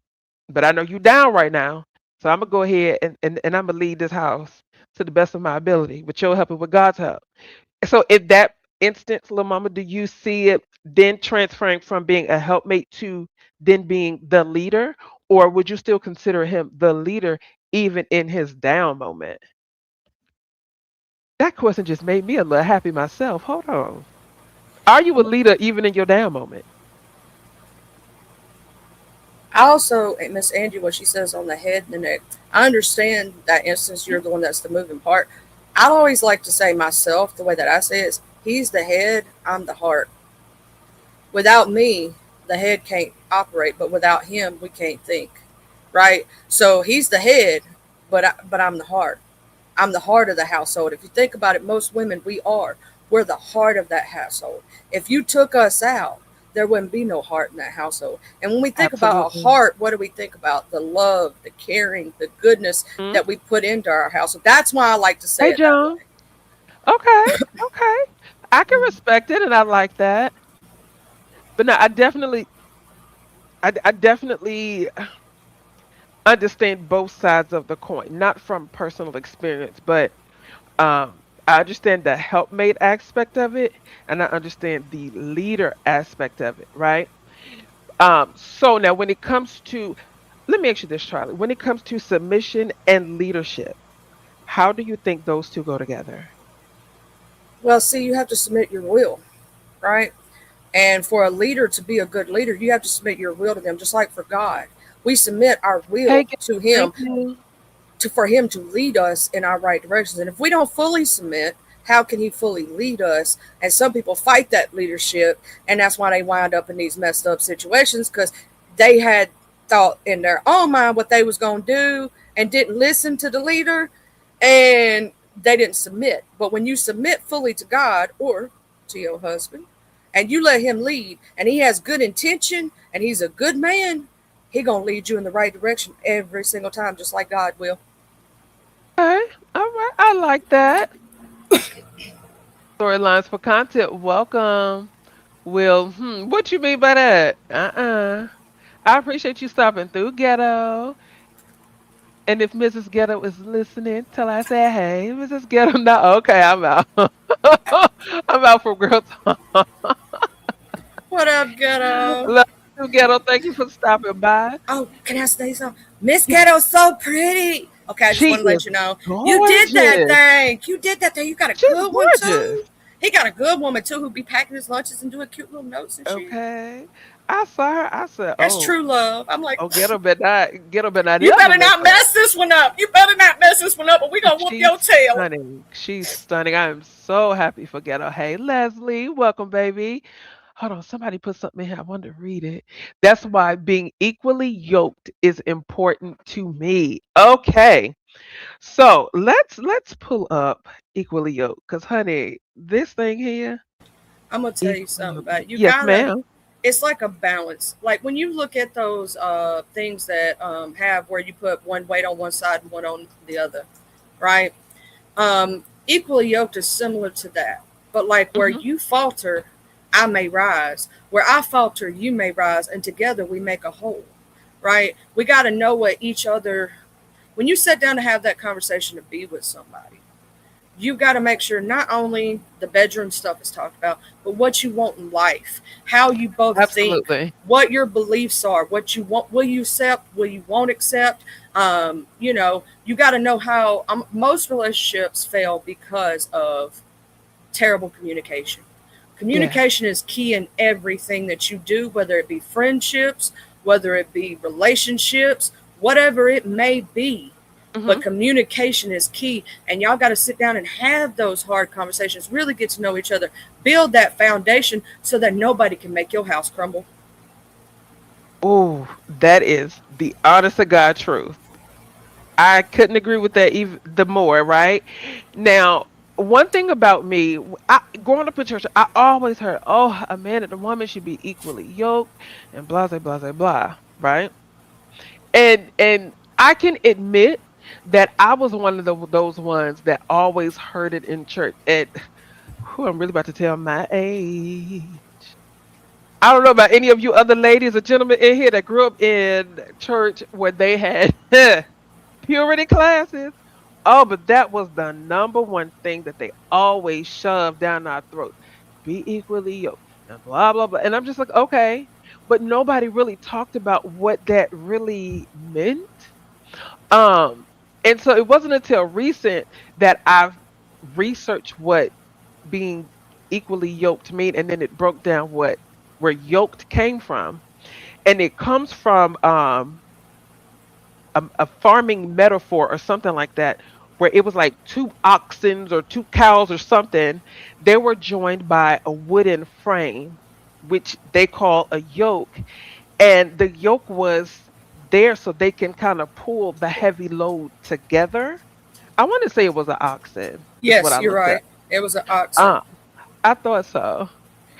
But I know you down right now. So I'm gonna go ahead and I'm gonna lead this house to the best of my ability with your help and with God's help. So in that instance, little mama, do you see it then transferring from being a helpmate to then being the leader? Or would you still consider him the leader even in his down moment? That question just made me a little happy myself. Hold on. Are you a leader even in your down moment?
I also, Miss Angie, what she says on the head and the neck, I understand that instance, you're the one that's the moving part. I always like to say myself, the way that I say it is, he's the head, I'm the heart. Without me, the head can't operate, but without him, we can't think, right? So he's the head, but I'm the heart. I'm the heart of the household. If you think about it, most women, we're the heart of that household. If you took us out, there wouldn't be no heart in that household. And when we think about a
Absolutely.
heart, what do we think about? The love, the caring, the goodness
Mhm.
that we put into our household. That's why I like to say
Hey,
it that
John.
way.
Okay. Okay. I can respect it and I like that. But no, I definitely understand both sides of the coin, not from personal experience, but I understand the helpmate aspect of it, and I understand the leader aspect of it, right? So now when it comes to, let me ask you this, Charlie. When it comes to submission and leadership, how do you think those two go together?
Well, see, you have to submit your will, right? And for a leader to be a good leader, you have to submit your will to them, just like for God. We submit our
Hey,
will to
thank
Him
you.
for Him to lead us in our right directions. And if we don't fully submit, how can He fully lead us? And some people fight that leadership, and that's why they wind up in these messed up situations because they had thought in their own mind what they was going to do and didn't listen to the leader, and they didn't submit. But when you submit fully to God or to your husband, and you let him lead, and he has good intention, and he's a good man, he gonna lead you in the right direction every single time, just like God will.
Okay, all right, I like that. Storylines for content. Welcome. Will, what you mean by that? I appreciate you stopping through, Ghetto. And if Mrs. Ghetto is listening, tell her I say, hey, Mrs. Ghetto. No, okay, I'm out. I'm out from Girl Talk.
What up, ghetto?
Love you, Ghetto. Thank you for stopping by.
Oh, can I say something? Miss
Yes,
Ghetto's so pretty. Okay, I just
she
want to let
is
you know you did that
gorgeous.
thing. You did that thing. You got a
She's
good one
gorgeous.
too. He got a good woman too who be packing his lunches and doing cute little notes and shit.
Okay. I saw her. I said,
That's true love. I'm like,
oh, Ghetto better not
you
ever
better
mess
not
up.
mess this one up. You better not mess this one up, or we gonna whoop
She's
your tail.
stunning. She's stunning. I am so happy for Ghetto. Hey, Leslie, welcome, baby. Hold on, somebody put something in here. I wanted to read it. That's why being equally yoked is important to me. Okay, so let's pull up equally yoked, cause honey, this thing here,
I'm gonna tell you
equally
something
yoked.
about it. You
Yes,
gotta.
ma'am.
It's like a balance. Like when you look at those things that have where you put one weight on one side and one on the other, right? Equally yoked is similar to that. But like where
Hmm.
you falter, I may rise. Where I falter, you may rise, and together we make a whole, right? We got to know what each other. When you sit down to have that conversation to be with somebody, you got to make sure not only the bedroom stuff is talked about, but what you want in life, how you both think,
Absolutely.
what your beliefs are, what you want, will you accept, will you won't accept. You got to know how most relationships fail because of terrible communication.
Yes.
Communication is key in everything that you do, whether it be friendships, whether it be relationships, whatever it may be. But
Hmm.
communication is key, and y'all got to sit down and have those hard conversations, really get to know each other, build that foundation so that nobody can make your house crumble.
Oh, that is the honest to God truth. I couldn't agree with that even the more, right? Now, one thing about me, growing up in church, I always heard, oh, a man and a woman should be equally yoked and blah, blah, blah, blah, blah, right? And I can admit that I was one of those ones that always heard it in church. And who I'm really about to tell my age. I don't know about any of you other ladies or gentlemen in here that grew up in church where they had purity classes. Oh, but that was the number one thing that they always shoved down our throats. Be equally yoked and blah blah blah. And I'm just like, okay. But nobody really talked about what that really meant. Um, and so it wasn't until recent that I've researched what being equally yoked mean, and then it broke down what where yoked came from. And it comes from a farming metaphor or something like that, where it was like two oxen or two cows or something. They were joined by a wooden frame, which they call a yoke. And the yoke was there so they can kind of pull the heavy load together. I want to say it was an oxen, is what
Yes,
I
you're
looked
right.
up.
It was an oxen.
Uh, I thought so.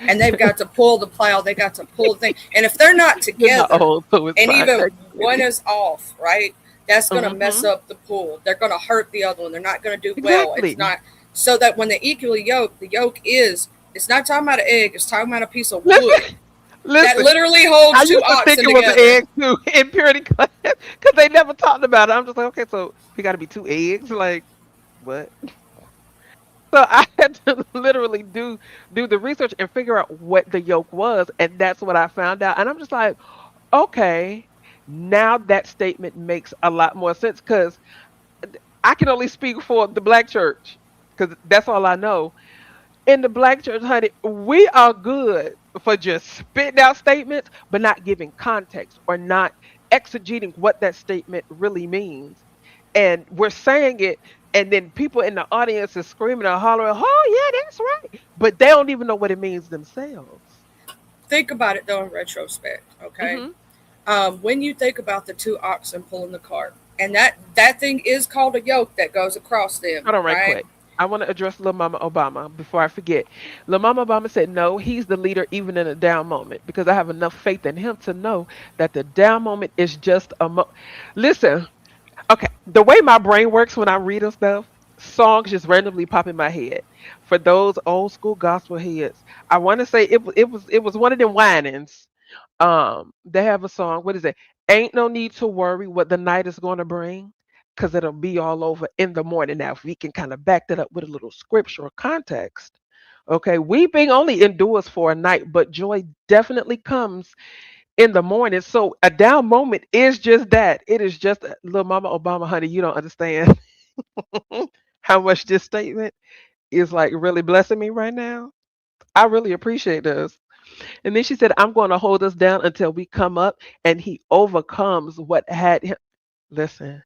And they've got to pull the plow, they got to pull the thing. And if they're not
You're not
together
old, so it's
and
fine.
even one is off, right? That's going to mess
Hmm.
up the pull. They're going to hurt the other one. They're not going to do well. It's
Exactly.
not so that when they equally yoke, the yoke is it's not talking about an egg, it's talking about a piece of wood
Listen,
that
listen.
literally
I
holds two
used to think
oxen
it was an
together.
egg too in purity class because they never talked about it. I'm just like, okay, so we got to be two eggs, like what? So I had to literally do the research and figure out what the yolk was, and that's what I found out. And I'm just like, okay, now that statement makes a lot more sense because I can only speak for the black church because that's all I know. In the black church, honey, we are good for just spitting out statements, but not giving context or not exegeting what that statement really means. And we're saying it, and then people in the audience is screaming and hollering, "Oh yeah, that's right!" But they don't even know what it means themselves.
Think about it though in retrospect, okay?
Hmm.
When you think about the two oxen pulling the cart, and that thing is called a yoke that goes across them,
Hold on, right
right?
quick. I want to address Lil Mama Obama before I forget. Lil Mama Obama said, no, he's the leader even in a down moment because I have enough faith in him to know that the down moment is just a Listen, okay, the way my brain works when I'm reading stuff, songs just randomly pop in my head. For those old school gospel heads, I want to say it was one of them whinings. They have a song. What is it? Ain't no need to worry what the night is going to bring, because it'll be all over in the morning. Now, if we can kind of back that up with a little scriptural context, okay, weeping only endures for a night, but joy definitely comes in the morning. So a down moment is just that. It is just little Mama Obama, honey. You don't understand how much this statement is like really blessing me right now. I really appreciate this. And then she said, I'm going to hold us down until we come up and he overcomes what had him. Listen,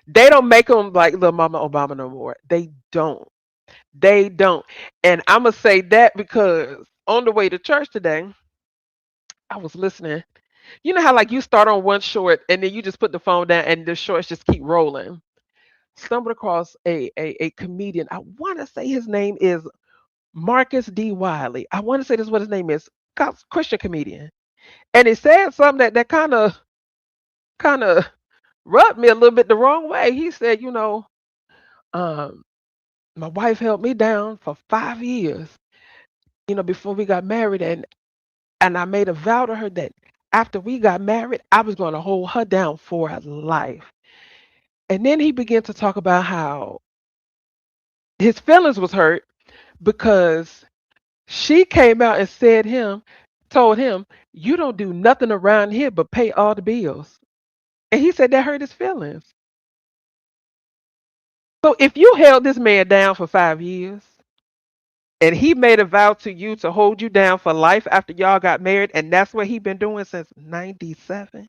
they don't make them like little Mama Obama no more. They don't. They don't. And I'm going to say that because on the way to church today, I was listening. You know how like you start on one short and then you just put the phone down and the shorts just keep rolling. Stumbled across a comedian. I want to say his name is Marcus D. Wiley. I want to say this is what his name is. Christian comedian. And he said something that kind of rubbed me a little bit the wrong way. He said, um, my wife held me down for 5 years, before we got married, and I made a vow to her that after we got married, I was going to hold her down for life. And then he began to talk about how his feelings was hurt because she came out and told him, you don't do nothing around here but pay all the bills. And he said that hurt his feelings. So if you held this man down for 5 years and he made a vow to you to hold you down for life after y'all got married, and that's what he been doing since 97,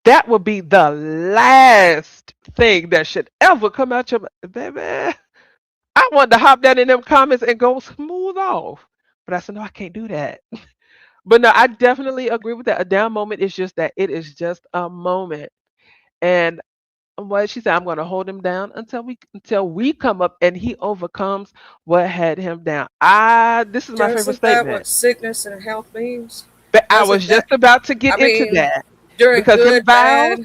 that would be the last thing that should ever come out your baby. I wanted to hop down in them comments and go smooth off. But I said, no, I can't do that. But no, I definitely agree with that. A down moment is just that, it is just a moment. And what she said, I'm going to hold him down until we come up and he overcomes what had him down. I This is my favorite
Doesn't that
statement.
what sickness and health means?
But I
Doesn't
was just
that,
about to
I
get into
mean,
that
during
because
good, bad,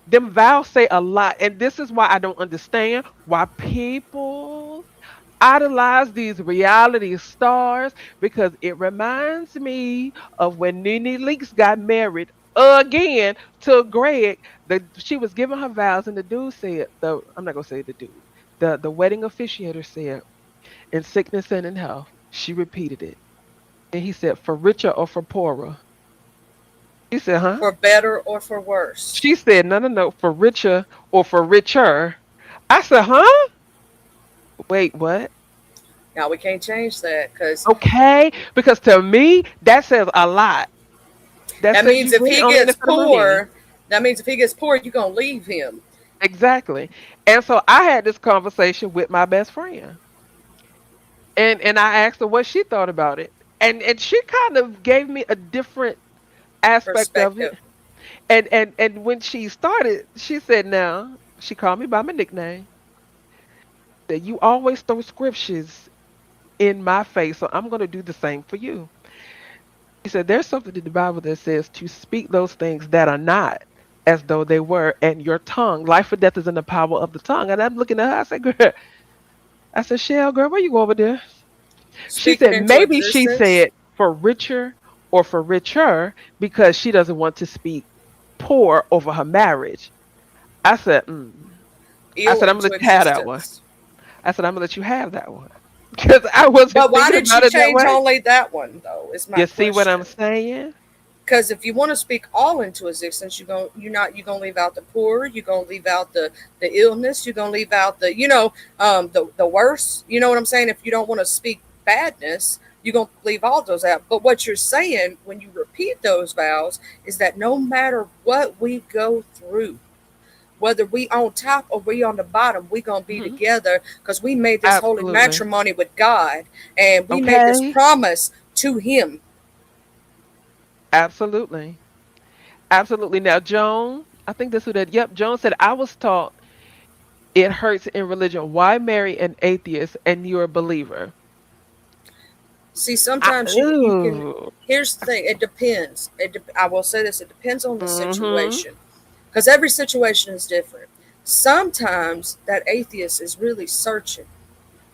them vows say a lot, and this is why I don't understand why people idolize these reality stars, because it reminds me of when Nene Leakes got married again to Greg. She was giving her vows, and the dude said, I'm not gonna say the dude, the wedding officiator said, in sickness and in health. She repeated it, and he said, for richer or for poorer. He said, huh?
for better or for worse.
She said, no, no, no, for richer or for richer. I said, huh? Wait, what?
Now we can't change that because
Okay, because to me that says a lot. That
that
says
means
you
if
really
he
only in
gets
it for the money.
poor, that means if he gets poor, you're gonna leave him.
Exactly. And so I had this conversation with my best friend, and I asked her what she thought about it, and she kind of gave me a different aspect of it.
Perspective.
And when she started, she said, "Now," she called me by my nickname, that you always throw scriptures in my face, so I'm going to do the same for you. He said, there's something in the Bible that says to speak those things that are not as though they were, and your tongue, life or death is in the power of the tongue. And I'm looking at her, I said, girl, I said, Shell, girl, where you go over there? She
Speak it
said,
into
maybe she
existence.
said for richer or for richer because she doesn't want to speak poor over her marriage. I said, I
Ill
said, I'm going to
into
let you have that one.
existence.
I said, I'm going to let you have that one. Because I wasn't
But why
thinking
did she
about it that
change
way.
only that one though? Is my
You see what I'm
question.
saying?
Because if you want to speak all into existence, you're gonna leave out the poor, you're gonna leave out the illness, you're gonna leave out the worst. You know what I'm saying? If you don't want to speak badness, you're gonna leave all those out. But what you're saying when you repeat those vows is that no matter what we go through, whether we on top or we on the bottom, we gonna be
Hmm.
together because we made this holy
Absolutely.
matrimony with God and we made this
Okay.
promise to Him.
Absolutely. Absolutely. Now, Joan, I think this who that. Yep, Joan said, I was taught it hurts in religion. Why marry an atheist and you're a believer?
See, sometimes you can.
Ooh.
Here's the thing. It depends. I will say this. It depends on the
Mm-hmm.
situation, because every situation is different. Sometimes that atheist is really searching,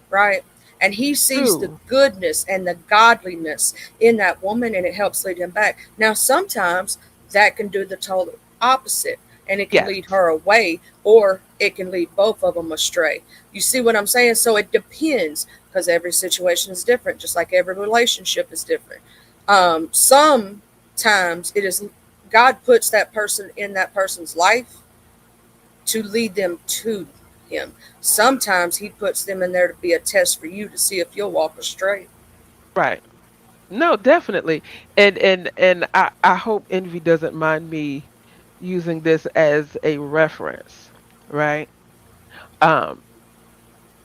right? And he sees the
True.
goodness and the godliness in that woman, and it helps lead him back. Now, sometimes that can do the total opposite, and it can
Yes.
lead her away, or it can lead both of them astray. You see what I'm saying? So it depends because every situation is different, just like every relationship is different. Sometimes it is God puts that person in that person's life to lead them to Him. Sometimes He puts them in there to be a test for you to see if you'll walk astray.
Right. No, definitely. And I hope Envy doesn't mind me using this as a reference, right? Um,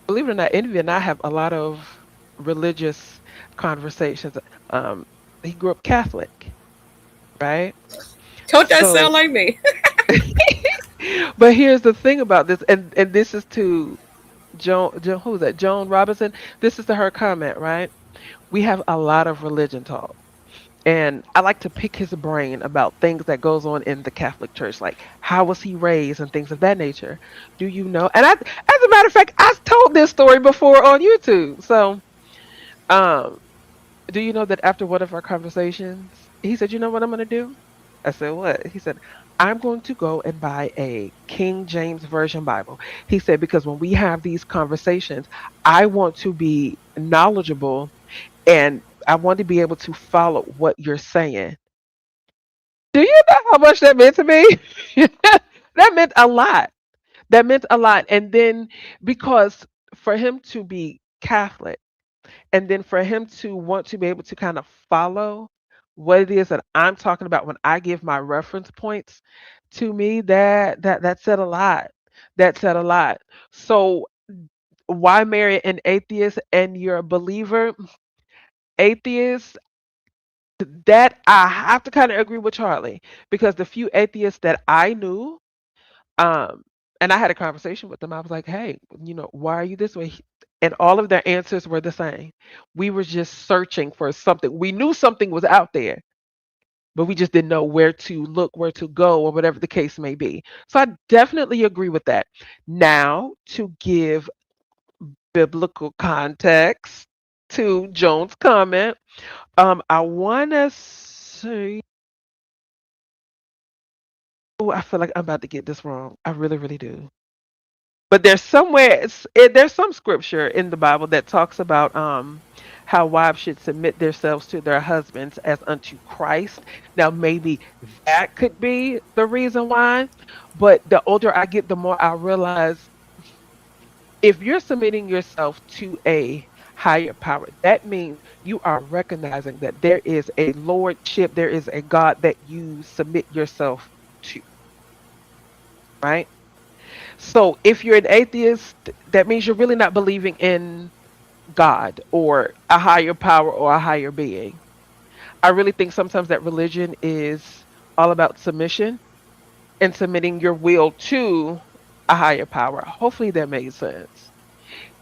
Believe it or not, Envy and I have a lot of religious conversations. Um, he grew up Catholic, right?
Don't that
So
sound like me?
but here's the thing about this, and this is to Joan, who's that? Joan Robinson. This is to her comment, right? We have a lot of religion talk, and I like to pick his brain about things that goes on in the Catholic Church, like how was he raised and things of that nature. Do you know? And as a matter of fact, I've told this story before on YouTube. So, um, do you know that after one of our conversations, he said, "You know what I'm going to do?" I said, "What?" He said, "I'm going to go and buy a King James Version Bible." He said, "Because when we have these conversations, I want to be knowledgeable and I want to be able to follow what you're saying." Do you know how much that meant to me? That meant a lot. That meant a lot. And then because for him to be Catholic, and then for him to want to be able to kind of follow what it is that I'm talking about when I give my reference points, to me that said a lot. That said a lot. So why marry an atheist and you're a believer? Atheists, That I have to kind of agree with Charlie because the few atheists that I knew, um, and I had a conversation with them, I was like, hey, why are you this way? And all of their answers were the same. We were just searching for something. We knew something was out there, but we just didn't know where to look, where to go, or whatever the case may be. So I definitely agree with that. Now, to give biblical context to Joan's comment, I want to say, oh, I feel like I'm about to get this wrong. I really, really do. But there's somewhere, there's some scripture in the Bible that talks about how wives should submit themselves to their husbands as unto Christ. Now, maybe that could be the reason why. But the older I get, the more I realize if you're submitting yourself to a higher power, that means you are recognizing that there is a lordship, there is a God that you submit yourself to, right? So if you're an atheist, that means you're really not believing in God or a higher power or a higher being. I really think sometimes that religion is all about submission and submitting your will to a higher power. Hopefully that made sense.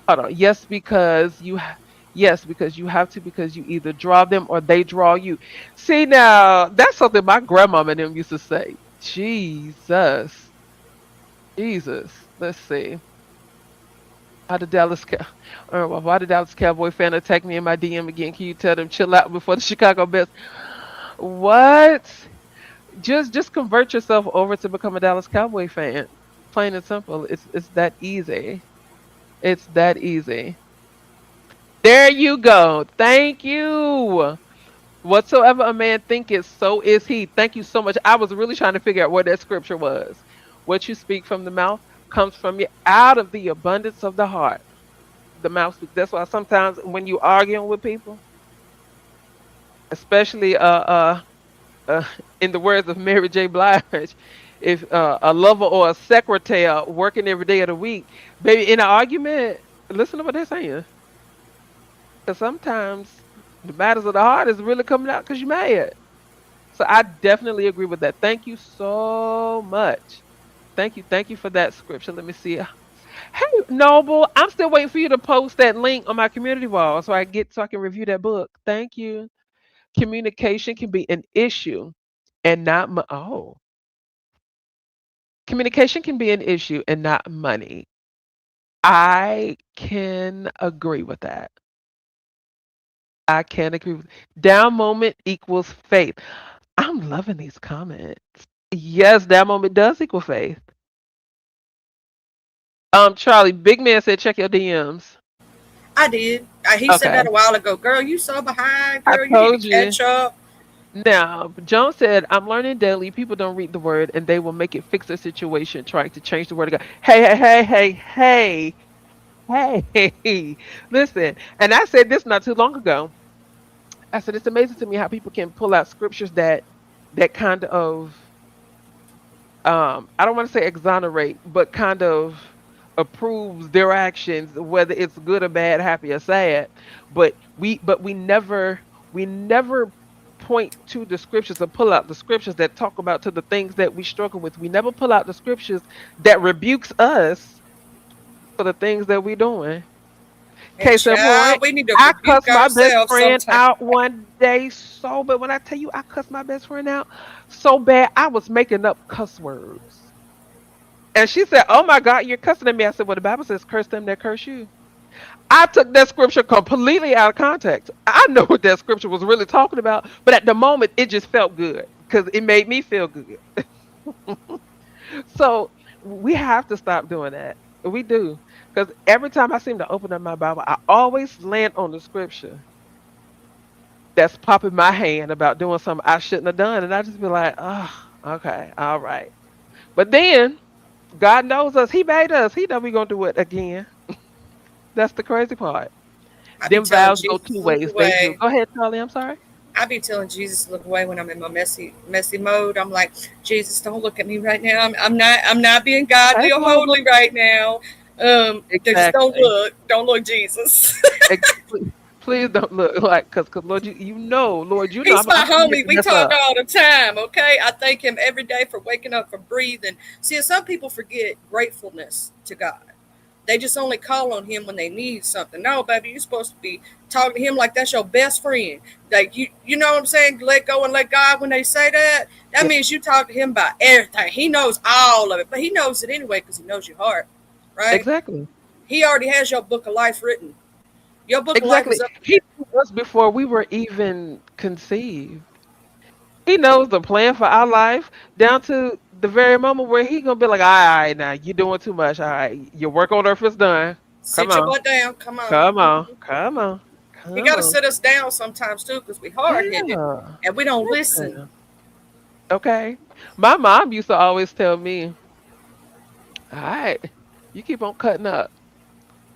Hold on. Yes, because you have to, because you either draw them or they draw you. See, now that's something my grandmama and them used to say. Jesus. Jesus. Let's see. Why the Dallas Cow- why the Dallas Cowboy fan attack me in my DM again? Can you tell them chill out before the Chicago Bears? What? Just convert yourself over to become a Dallas Cowboy fan. Plain and simple. It's that easy. It's that easy. There you go. Thank you. Whatsoever a man thinketh, so is he. Thank you so much. I was really trying to figure out where that scripture was. What you speak from the mouth comes from you out of the abundance of the heart. The mouth speaks. That's why sometimes when you arguing with people, especially uh in the words of Mary J. Blige, if a lover or a secretary working every day of the week, baby, in an argument, listen to what they're saying. Because sometimes the matters of the heart is really coming out because you're mad. So I definitely agree with that. Thank you so much. Thank you for that scripture. Let me see. Hey, Noble, I'm still waiting for you to post that link on my community wall so I can review that book. Thank you. Communication can be an issue and not communication can be an issue and not money. I can agree with that. I can agree with down moment equals faith. I'm loving these comments. Yes, that moment does equal faith. Charlie, big man said check your DMs.
I did. He said
Okay.
that a while ago. Girl, you so behind.
I
Girl, you need to
told you.
catch up.
Now, Jones said, I'm learning daily. People don't read the word and they will make it fix their situation, trying to change the word of God. Hey, hey, hey, hey, hey, hey. Listen, and I said this not too long ago. I said it's amazing to me how people can pull out scriptures that kind of I don't want to say exonerate, but kind of approves their actions, whether it's good or bad, happy or sad. But we never point to the scriptures or pull out the scriptures that talk about to the things that we struggle with. We never pull out the scriptures that rebukes us for the things that we're doing.
And
Case in point,
child, we need to
I
rebuke
cussed my best
ourselves
friend
sometimes.
out one day so bad. When I tell you I cussed my best friend out so bad, I was making up cuss words. And she said, "Oh my God, you're cussing at me." I said, "Well, the Bible says, curse them that curse you." I took that scripture completely out of context. I know what that scripture was really talking about, but at the moment, it just felt good because it made me feel good. So we have to stop doing that. We do. Because every time I seem to open up my Bible, I always land on the scripture that's popping my hand about doing something I shouldn't have done. And I just be like, oh, okay, all right. But then God knows us. He made us. He know we gonna do it again. That's the crazy part.
I be
Them
telling
vows go
Jesus
two
to look
ways. They do.
away.
Go ahead, Charlie. I'm sorry.
I be telling Jesus to look away when I'm in my messy mode. I'm like, Jesus, don't look at me right now. I'm not being
Hey,
godly or
Global.
holy right now. They just don't
Exactly.
look. Don't look, Jesus.
Ex- Please don't look like, cause Lord, Lord,
He's
I'm
my
gonna make
homie.
a
We
mess
talk
up.
all the time, okay? I thank him every day for waking up, for breathing. See, some people forget gratefulness to God. They just only call on him when they need something. No, baby, you're supposed to be talking to him like that's your best friend. Like you know what I'm saying? Let go and let God. When they say that, that
Yeah,
means you talk to him about everything. He knows all of it, but he knows it anyway because he knows your heart, right?
exactly,
He already has your book of life written. Your book of life
exactly.
is up
He
there.
knew us before we were even conceived. He knows the plan for our life down to the very moment where he gonna be like, all right, now you're doing too much. All right, your work on earth is done. Come
Sit your
on,
butt down. Come on.
come on, come on,
He
come
got to
on.
sit us down sometimes too because we hard headed
Yeah,
and we don't listen.
listen. Okay. My mom used to always tell me, all right, you keep on cutting up.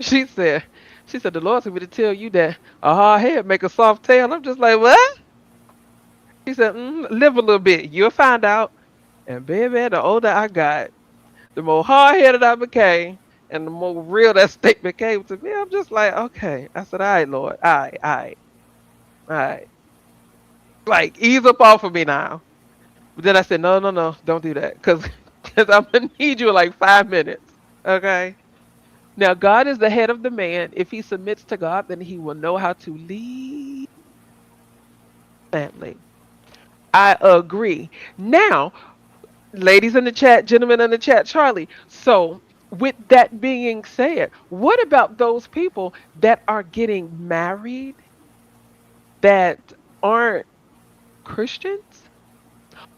She said, she said, the Lord told me to tell you that a hard head make a soft tail. I'm just like, what? She said, live a little bit. You'll find out. And baby, the older I got, the more hard headed I became, and the more real that statement came to me. I'm just like, okay. I said, all right, Lord. All right, all right, all right. Like, ease up off of me now. But then I said, no, no, no, don't do that. Because I'm going to need you in like 5 minutes. Okay. Now, God is the head of the man. If he submits to God, then he will know how to lead family. I agree. Now, ladies in the chat, gentlemen in the chat, Charlie. So, with that being said, what about those people that are getting married that aren't Christians,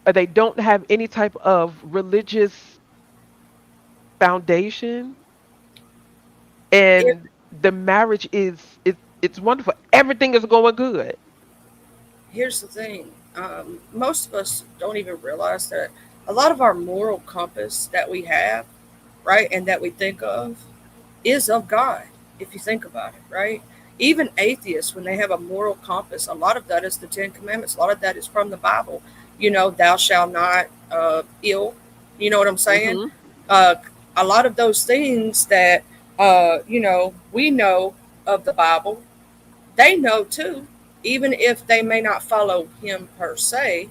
or they don't have any type of religious foundation,
Here,
and the marriage is it's wonderful. Everything is going good.
here's the thing. Most of us don't even realize that a lot of our moral compass that we have, right, and that we think of is of God, if you think about it, right? Even atheists, when they have a moral compass, a lot of that is the Ten Commandments. A lot of that is from the Bible. You know, thou shalt not ill. You know what I'm saying?
Hmm.
Uh, a lot of those things that, we know of the Bible, they know too. Even if they may not follow him per se,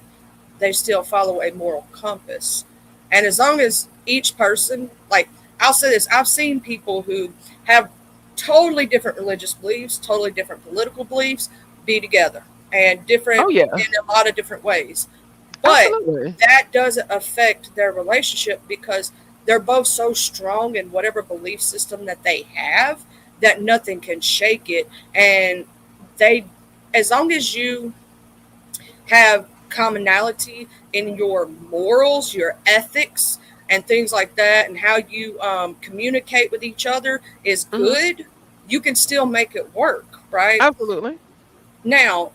they still follow a moral compass. And as long as each person, like, I'll say this, I've seen people who have totally different religious beliefs, totally different political beliefs be together and different
Oh yeah,
in a lot of different ways. But
absolutely.
that doesn't affect their relationship because they're both so strong in whatever belief system that they have that nothing can shake it. And they, as long as you have commonality in your morals, your ethics, and things like that, and how you communicate with each other is
Hmm.
good, you can still make it work, right?
Absolutely.
Now,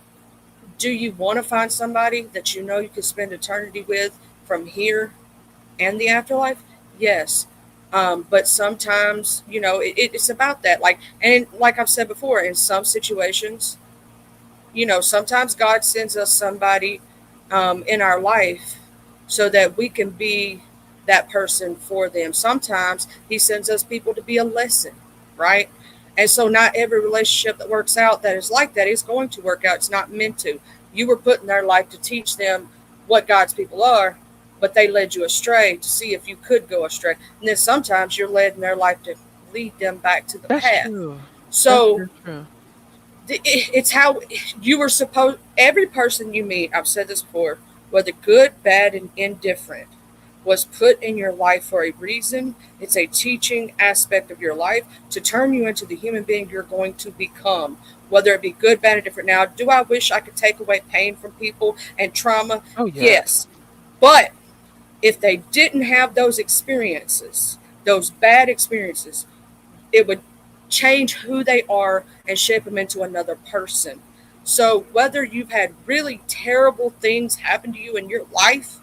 do you want to find somebody that you know you can spend eternity with from here and the afterlife? Yes. But sometimes, it's about that. And like I've said before, in some situations, sometimes God sends us somebody in our life so that we can be that person for them. Sometimes He sends us people to be a lesson, right? And so, not every relationship that works out that is like that is going to work out. It's not meant to. You were put in their life to teach them what God's people are, but they led you astray to see if you could go astray. And then sometimes you're led in their life to lead them back to the
That's
path.
true. That's
So,
very true.
it's how you were supposed, every person you meet, I've said this before, whether good, bad, and indifferent, was put in your life for a reason. It's a teaching aspect of your life to turn you into the human being you're going to become, whether it be good, bad, and different. Now, do I wish I could take away pain from people and trauma?
Oh yes.
Yes. But if they didn't have those experiences, those bad experiences, it would change who they are and shape them into another person. So, whether you've had really terrible things happen to you in your life,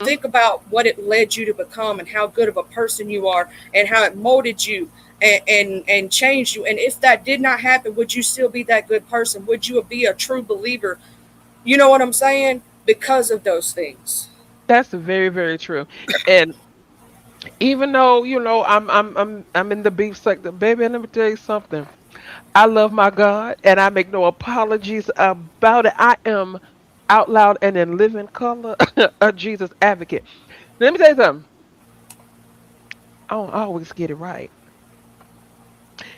Mhm.
think about what it led you to become and how good of a person you are and how it molded you and changed you. And if that did not happen, would you still be that good person? Would you be a true believer? You know what I'm saying? Because of those things.
That's very, very true. And even though I'm in the beef sector, baby, let me tell you something. I love my God and I make no apologies about it. I am out loud and in living color a Jesus advocate. Let me tell you something. I don't always get it right.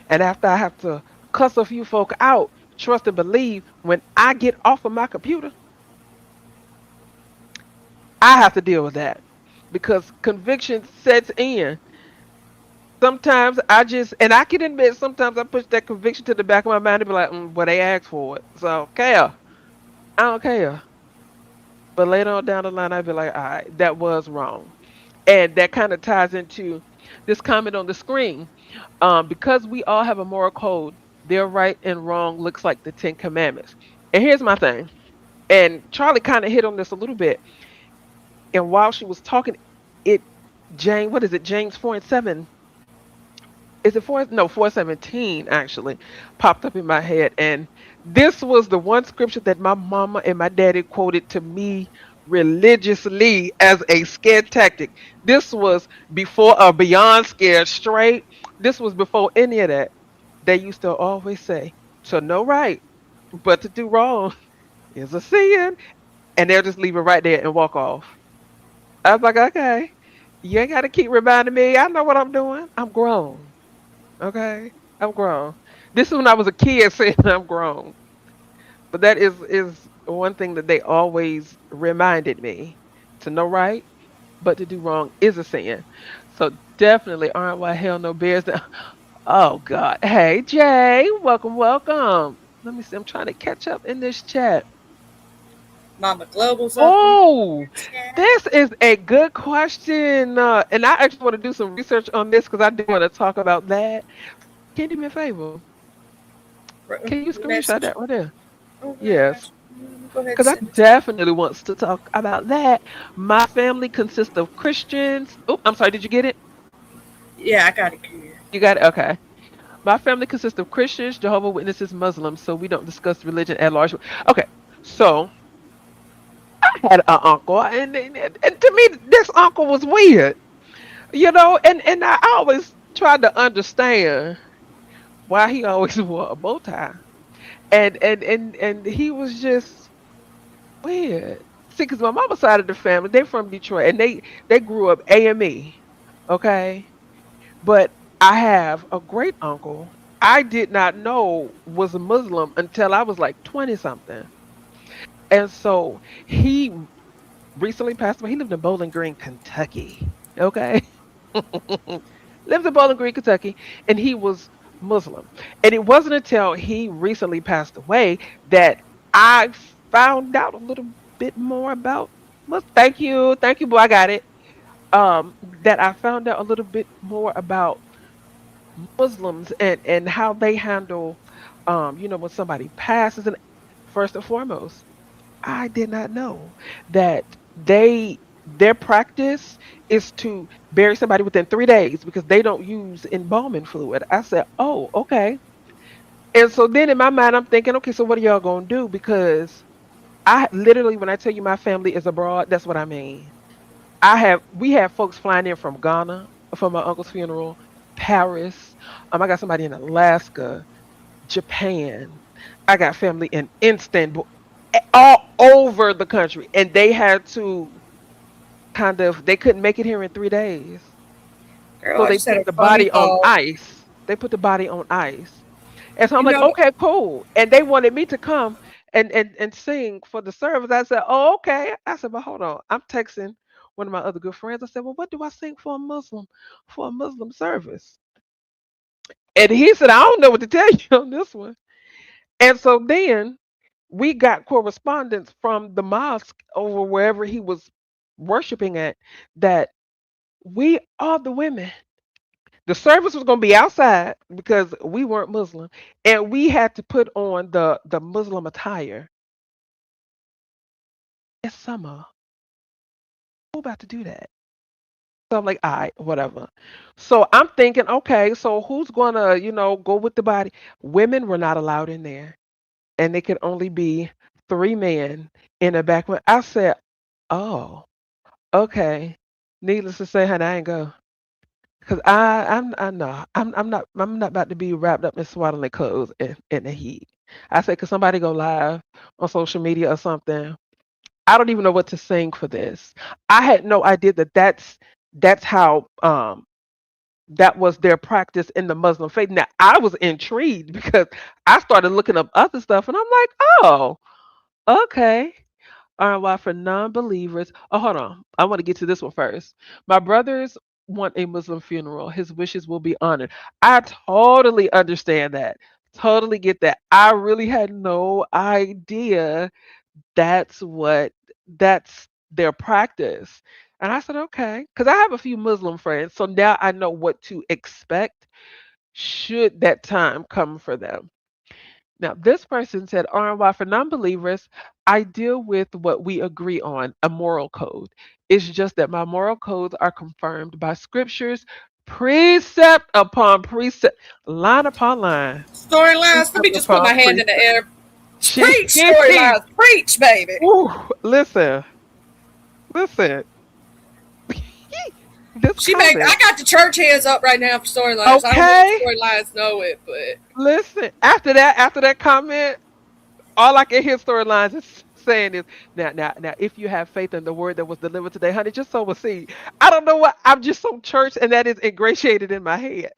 And after I have to cuss a few folk out, trust and believe when I get off of my computer, I have to deal with that because conviction sets in. Sometimes I just, and I can admit, sometimes I push that conviction to the back of my mind and be like, well, they asked for it. So, care. I don't care. But later on down the line, I'd be like, all right, that was wrong. And that kind of ties into this comment on the screen. Because we all have a moral code, their right and wrong looks like the Ten Commandments. And here's my thing. And Charlie kind of hit on this a little bit. And while she was talking, it, what is it? James 4 and 7. Is it 4? No, 4:17 actually popped up in my head. And this was the one scripture that my mama and my daddy quoted to me religiously as a scare tactic. This was before a beyond scared straight. This was before any of that. They used to always say, to know right, but to do wrong is a sin. And they'll just leave it right there and walk off. I was like, okay, you ain't got to keep reminding me. I know what I'm doing. I'm grown. Okay, I'm grown. This is when I was a kid saying I'm grown. But that is one thing that they always reminded me. To know right, but to do wrong is a sin. So definitely aren't why hell no bears. Oh God. Hey Jay, welcome, welcome. Let me see. I'm trying to catch up in this chat.
Mama Global's up in
Oh,
the chat.
this is a good question. And I actually want to do some research on this because I do want to talk about that. Can you do me a favor? Can you screenshot
Message.
that right there?
Okay, I got
Yes,
you. Go ahead and
because I
send it to me.
definitely wants to talk about that. My family consists of Christians. Oh, I'm sorry. Did you get it?
Yeah, I got it here.
You got it. Okay. My family consists of Christians, Jehovah Witnesses, Muslims, so we don't discuss religion at large. Okay. So I had an uncle, and to me, this uncle was weird, and I always tried to understand why he always wore a bow tie, and he was just weird. See, because my mama's side of the family, they from Detroit, and they grew up AME, okay. But I have a great uncle I did not know was a Muslim until I was like 20 something, and so he recently passed away. He lived in Bowling Green, Kentucky, okay. Lived in Bowling Green, Kentucky, and he was Muslim. And it wasn't until he recently passed away that I found out a little bit more about thank you, boy, I got it. That I found out a little bit more about Muslims and how they handle when somebody passes. And first and foremost, I did not know that their practice is to bury somebody within 3 days because they don't use embalming fluid. I said, oh, okay. And so then in my mind, I'm thinking, okay, so what are y'all gonna do? Because I literally, when I tell you my family is abroad, that's what I mean. We have folks flying in from Ghana for my uncle's funeral, Paris. I got somebody in Alaska, Japan. I got family in Istanbul, all over the country, and they had to they couldn't make it here in 3 days,
Girl,
so
I
they
just had
put
a
the
funny
body on
thought.
ice. They put the body on ice, and so I'm
You
like,
know,
okay, cool. And they wanted me to come and sing for the service. I said, oh, okay. I said, but hold on, I'm texting one of my other good friends. I said, well, what do I sing for a Muslim service? And he said, I don't know what to tell you on this one. And so then we got correspondence from the mosque over wherever he was worshiping at that we are the women. The service was going to be outside because we weren't Muslim, and we had to put on the Muslim attire. It's summer. Who about to do that? So I'm like, all right, whatever. So I'm thinking, okay, so who's gonna, go with the body? Women were not allowed in there, and they could only be 3 men in the back. I said, oh, okay. Needless to say, honey, I ain't go. Cause I know I'm not about to be wrapped up in swaddling clothes in the heat. I say, could somebody go live on social media or something? I don't even know what to sing for this. I had no idea that that's how that was their practice in the Muslim faith. Now I was intrigued because I started looking up other stuff, and I'm like, oh, okay. Why for non-believers? Oh, hold on. I want to get to this one first. My brothers want a Muslim funeral. His wishes will be honored. I totally understand that. Totally get that. I really had no idea that's their practice. And I said, okay, because I have a few Muslim friends, so now I know what to expect should that time come for them. Now, this person said, RNY for non-believers, I deal with what we agree on, a moral code. It's just that my moral codes are confirmed by scriptures, precept upon precept, line upon line,
Storylines. Let me
precept
just put my
upon
hand in the
precept.
air.
She,
Preach, storylines. Preach, baby.
ooh, listen, listen. This
She make. I
comment,
got the church hands up right now for storylines. I don't know if
okay?
storylines know it, but
Listen, after that comment, all I can hear storylines is saying is now if you have faith in the word that was delivered today, honey, just sow a seed. I don't know what I'm just so church and that is ingratiated in my head.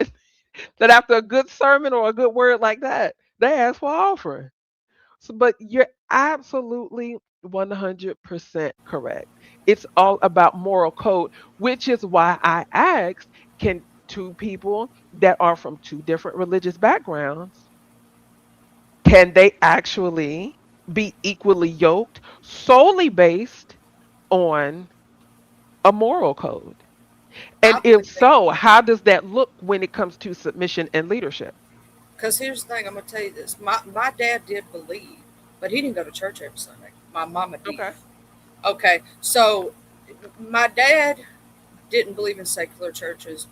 That after a good sermon or a good word like that, they ask for offering. So, but you're absolutely 100% correct. It's all about moral code, which is why I asked, can two people that are from two different religious backgrounds, can they actually be equally yoked solely based on a moral code? And
I
if
believe they
so,
can.
how does that look when it comes to submission and leadership?
Because here's the thing, I'm gonna tell you this. My dad did believe, but he didn't go to church every Sunday. My mama did.
Okay.
Okay, so my dad didn't believe in secular churches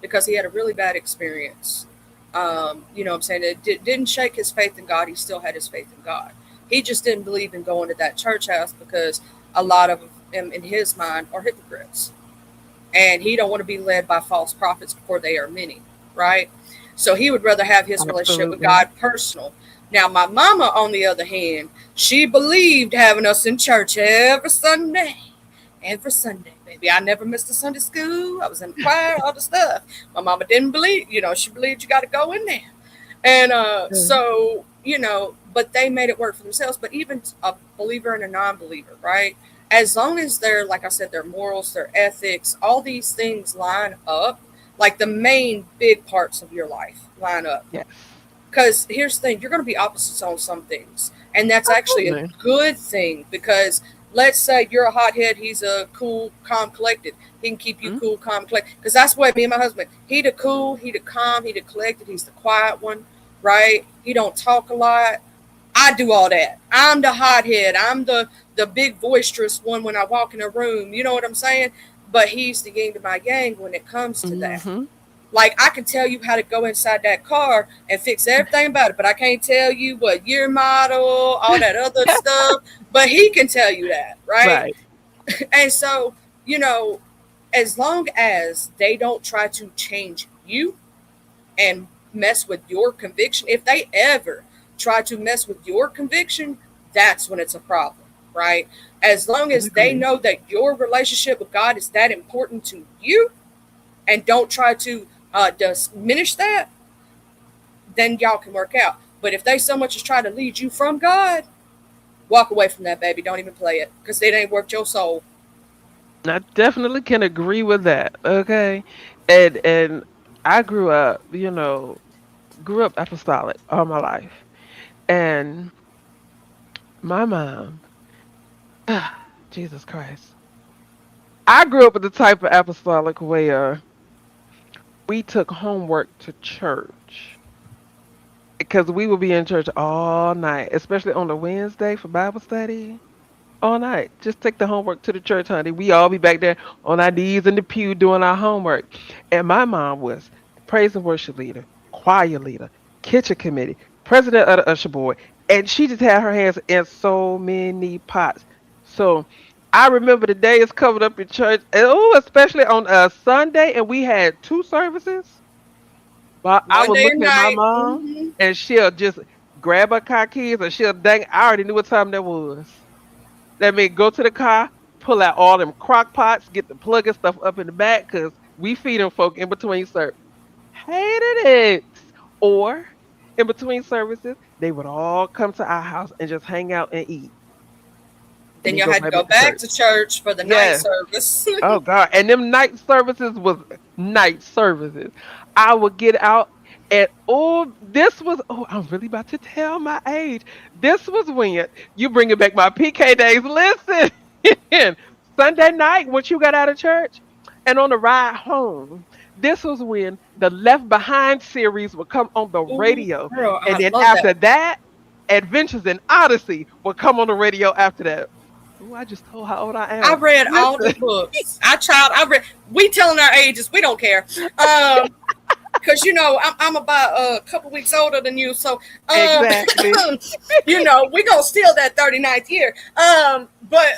because he had a really bad experience. You know what I'm saying? Didn't shake his faith in God. He still had his faith in God. He just didn't believe in going to that church house because a lot of them, in his mind, are hypocrites. And he don't want to be led by false prophets before they are many, right? So he would rather have his relationship with
Absolutely.
God personal. Now, my mama, on the other hand, she believed having us in church every Sunday, baby. I never missed a Sunday school. I was in the choir, all the stuff. My mama didn't believe, she believed you got to go in there. And
Yeah.
but they made it work for themselves. But even a believer and a non believer, right? As long as their, like I said, their morals, their ethics, all these things line up, like the main big parts of your life line up.
Yes.
Because here's the thing, you're going to be opposites on some things. And that's actually a
Absolutely.
good thing because let's say you're a hothead, he's a cool, calm, collected. He can keep you
Mhm.
cool, calm, collected. Because that's what me and my husband, he the cool, he the calm, he the collected, he's the quiet one, right? He don't talk a lot. I do all that. I'm the hothead. I'm the big boisterous one when I walk in a room. You know what I'm saying? But he's the yin to my yang when it comes to that.
Mhm.
Like I can tell you how to go inside that car and fix everything about it, but I can't tell you what year model, all that other stuff. But he can tell you that, right?
Right.
And so, you know, as long as they don't try to change you and mess with your conviction, if they ever try to mess with your conviction, that's when it's a problem, right? As long
I
as they
agree.
know that your relationship with God is that important to you and don't try to diminish that, then y'all can work out. But if they so much as try to lead you from God, walk away from that, baby. Don't even play it because it ain't worth your soul.
I definitely can agree with that. Okay. And I grew up apostolic all my life. And my mom, Jesus Christ. I grew up with the type of apostolic where we took homework to church because we would be in church all night, especially on a Wednesday for Bible study. All night. Just take the homework to the church, honey. We all be back there on our knees in the pew doing our homework. And my mom was praise and worship leader, choir leader, kitchen committee, president of the usher board. And she just had her hands in so many pots. So I remember the days coming up in church, and oh, especially on a Sunday, and we had two services. But I
One
would
day
look
and
at my
night.
mom,
Hmm.
and she'll just grab her car keys, and she'll dang. I already knew what time that was. That means go to the car, pull out all them crock pots, get the plug and stuff up in the back, cause we feed them folk in between service. Hated it. Or in between services, they would all come to our house and just hang out and eat, and
Then
then
y'all
go
had to
right
go
back to
back
church.
to church for the night
Yeah.
service.
Oh God. And them night services was night services. I would get out and oh, this was oh, I'm really about to tell my age. This was when you bringing back my PK days. Listen, Sunday night once you got out of church and on the ride home. This was when the Left Behind series would come on the
Ooh,
radio,
girl,
and
I
then
love that.
after that, Adventures in Odyssey would come on the radio after that. Oh, I just told how old I
I
am.
read all the
Listen.
books. I read. We telling our ages. We don't care. Because I'm about a couple weeks older than you, so
Exactly.
we gonna steal that 39th year. But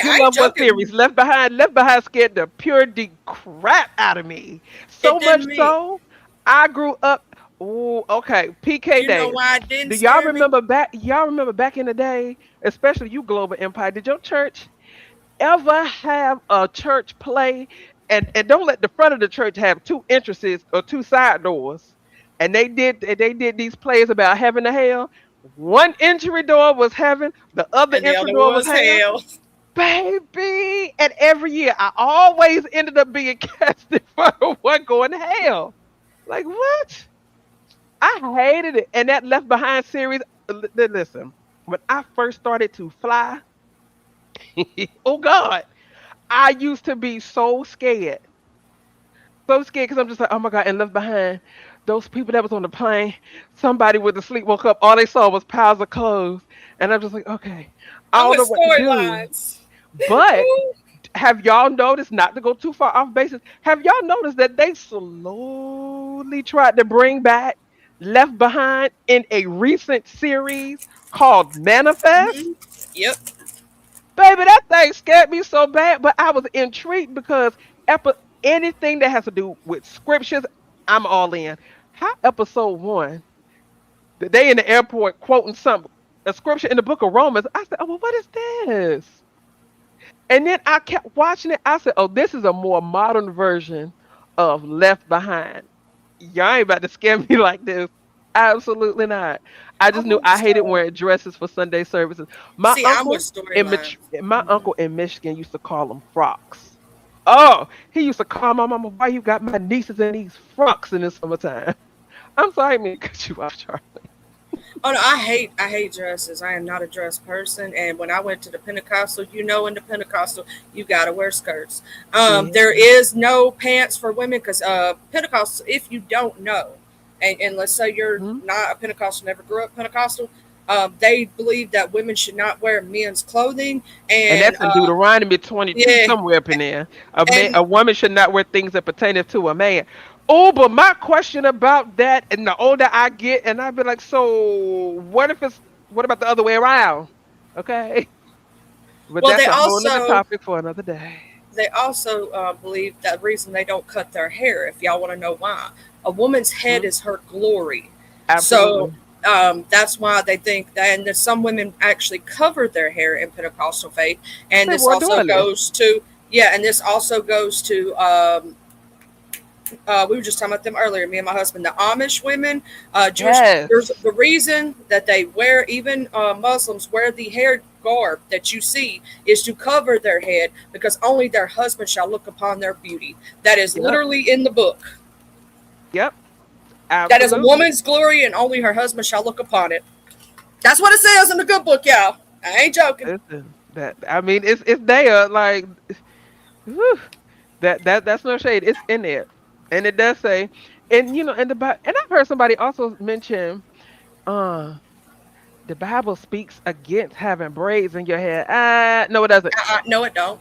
You
I ain't
love what
joking.
series? Left Behind. Left Behind scared the pure crap out of me.
It
So much
didn't me.
so, I grew up. Ooh, okay. PK
You know
days.
why it didn't
Do y'all
scare me?
remember back? Y'all remember back in the day, especially you, Global Empire. Did your church ever have a church play? And don't let the front of the church have two entrances or two side doors. And they did these plays about heaven and hell. One entry door was heaven, the other
And the
entry
other
door was
was
hell.
hell.
Baby, and every year I always ended up being casted for the one going to hell. Like what? I hated it. And that Left Behind series. Listen, when I first started to fly, oh God, I used to be so scared because I'm just like, oh my God, and Left Behind. Those people that was on the plane, somebody with the sleep woke up, all they saw was piles of clothes, and I'm just like, okay, I
I'm
don't
with
know what to do.
storylines.
But have y'all noticed, not to go too far off basis, have y'all noticed that they slowly tried to bring back Left Behind in a recent series called Manifest?
Hmm. Yep.
Baby, that thing scared me so bad, but I was intrigued because anything that has to do with scriptures, I'm all in. How episode one, the day in the airport quoting some a scripture in the book of Romans, I said, oh, well, what is this? And then I kept watching it. I said, "Oh, this is a more modern version of Left Behind." Y'all ain't about to scare me like this. Absolutely not. I just
I'm
knew
with
I hated
story.
wearing dresses for Sunday services. My
See, I'm with
uncle
storylines.
My
Hmm.
uncle in Michigan used to call them frocks. Oh, he used to call my mama, "Why you got my nieces in these frocks in the summertime?" I'm sorry, man, cut you off, Charlie.
Oh no, I hate dresses. I am not a dress person. And when I went to the Pentecostal, in the Pentecostal, you gotta wear skirts.
Yeah.
There is no pants for women because Pentecostal. If you don't know, and let's say you're
Mhm.
not a Pentecostal, never grew up Pentecostal, they believe that women should not wear men's clothing.
And
And
that's in Deuteronomy 22,
yeah,
somewhere up in there.
and
A woman should not wear things that pertain to a man. Oh, but my question about that, and the older I get, and I'd be like, so what about the other way around? Okay. But
well,
that's a whole other topic for another day.
they also believe that reason they don't cut their hair. If y'all want to know why, a woman's head
Mhm.
is her glory. So
Absolutely.
that's why they think that. And that some women actually cover their hair in Pentecostal faith. And
They
this
wore
also
doilies.
goes to and this also goes to we were just talking about them earlier, me and my husband, the Amish women, Jewish. There's
Yes.
the reason that they wear, even Muslims wear the hair garb that you see is to cover their head because only their husband shall look upon their beauty. That is
Yep.
literally in the book.
Yep.
That is a
Absolutely.
woman's glory, and only her husband shall look upon it. That's what it says in the good book, y'all. I ain't joking.
Listen, that I mean, it's there. Like, whew, that's no shade. It's in there, and it does say, and and and I've heard somebody also mention, uh, the Bible speaks against having braids in your hair. No, it doesn't.
No, it don't.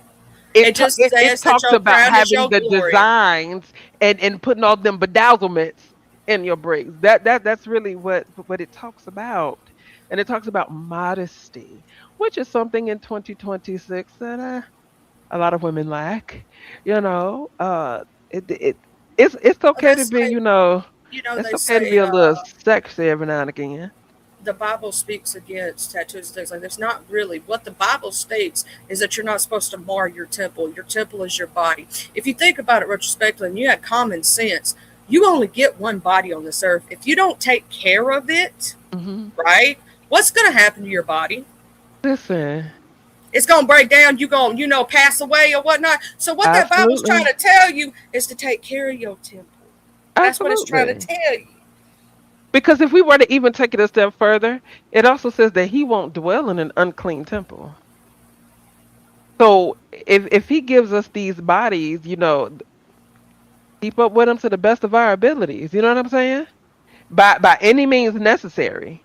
It
It ta-
just
it
says that
talks
your
about
crown is
having
your
the
glory.
designs and putting all them bedazzlements in your braids. That's really what it talks about, and it talks about modesty. which is something in 2026 that a lot of women lack. You know, it it's okay to
That's
be,
like,
it's
they
okay to
say
be a little sexy every now and again.
the Bible speaks against tattoos and things like this. Not really. What the Bible states is that you're not supposed to mar your temple. Your temple is your body. If you think about it retrospectively and you have common sense, you only get one body on this earth. If you don't take care of it,
Hmm.
right, what's going to happen to your body?
Listen,
It's going to break down. You're going to, pass away or whatnot. So what that Bible's trying
absolutely,
to tell you is to take care of your temple. That's what it's trying to
absolutely.
tell you.
Because if we were to even take it a step further, it also says that he won't dwell in an unclean temple. So if he gives us these bodies, keep up with them to the best of our abilities. You know what I'm saying? By any means necessary.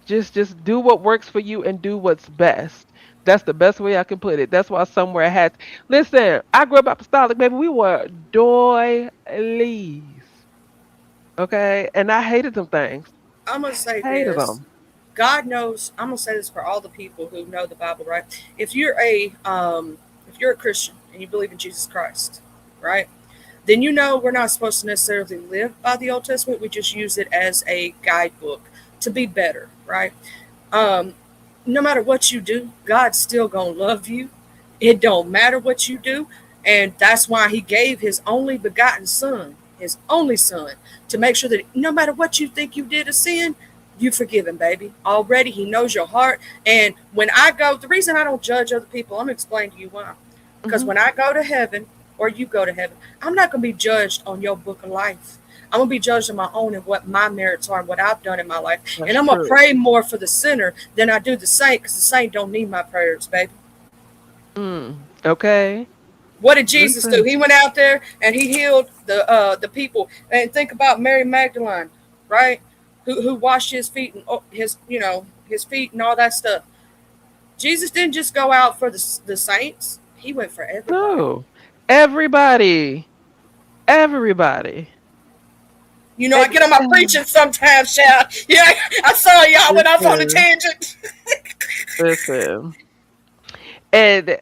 Just do what works for you and do what's best. That's the best way I can put it. That's why somewhere has. Listen, I grew up apostolic, baby. We were doilies, okay, and I hated them things.
I'm going to say
Hated
this.
them.
God knows. I'm gonna say this for all the people who know the Bible, right? If you're a Christian and you believe in Jesus Christ, right? Then we're not supposed to necessarily live by the Old Testament. We just use it as a guidebook to be better, right? Um, no matter what you do, God's still gonna love you. It don't matter what you do, and that's why He gave His only begotten Son, His only Son, to make sure that no matter what you think you did a sin, you forgive Him, baby. Already, He knows your heart. And when I go, the reason I don't judge other people, I'm gonna explain to you why. Because
Hmm.
when I go to heaven, or you go to heaven, I'm not gonna be judged on your book of life. I'm gonna be judged on my own and what my merits are and what I've done in my life.
That's
And I'm gonna
true.
pray more for the sinner than I do the saint, because the saint don't need my prayers, baby.
Okay.
What did Jesus do?
Listen.
He went out there and he healed the people. And think about Mary Magdalene, right? Who washed his feet and his feet and all that stuff. Jesus didn't just go out for the saints. He went for everybody.
No. Everybody. Everybody.
I
And
get on my preaching sometimes, child. Yeah, I saw y'all when I was on the
listen.
tangent.
Listen. And